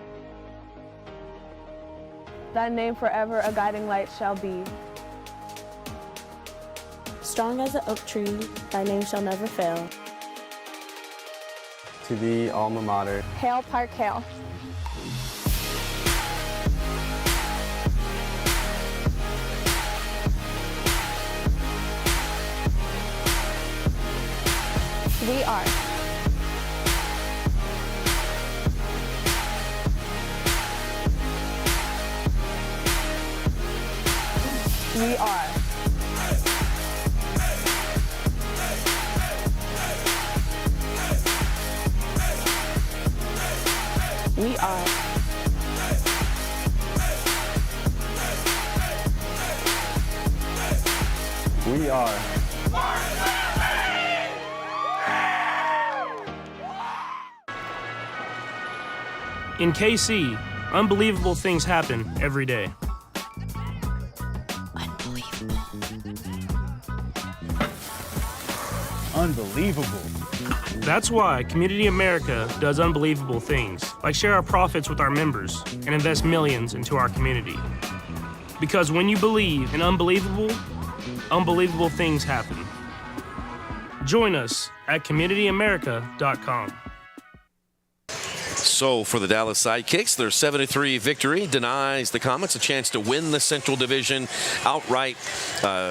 Thy name forever a guiding light shall be. Strong as an oak tree, thy name shall never fail. To thee, alma mater. Hail, Park, hail. We are. We are. We are. We are. In KC, unbelievable things happen every day. Unbelievable. unbelievable. That's why Community America does unbelievable things, like share our profits with our members and invest millions into our community. Because when you believe in unbelievable things happen. Join us at communityamerica.com. So for the Dallas Sidekicks, their 7-3 victory denies the Comets a chance to win the Central Division outright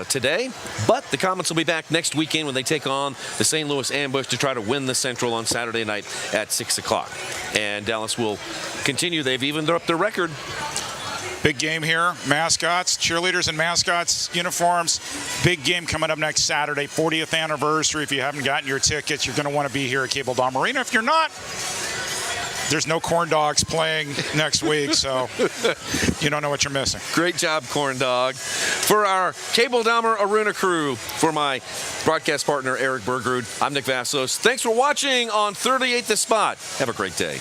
today. But the Comets will be back next weekend when they take on the St. Louis Ambush to try to win the Central on Saturday night at 6 o'clock. And Dallas will continue. They've evened up their record. Big game here. Mascots, cheerleaders in mascots uniforms. Big game coming up next Saturday, 40th anniversary. If you haven't gotten your tickets, you're going to want to be here at Cable Dome Arena. If you're not, there's no corn dogs playing next week, so you don't know what you're missing. Great job, corn dog. For our Cable Dahmer Arena crew, for my broadcast partner, Eric Bergrud, I'm Nick Vassos. Thanks for watching on 38 The Spot. Have a great day.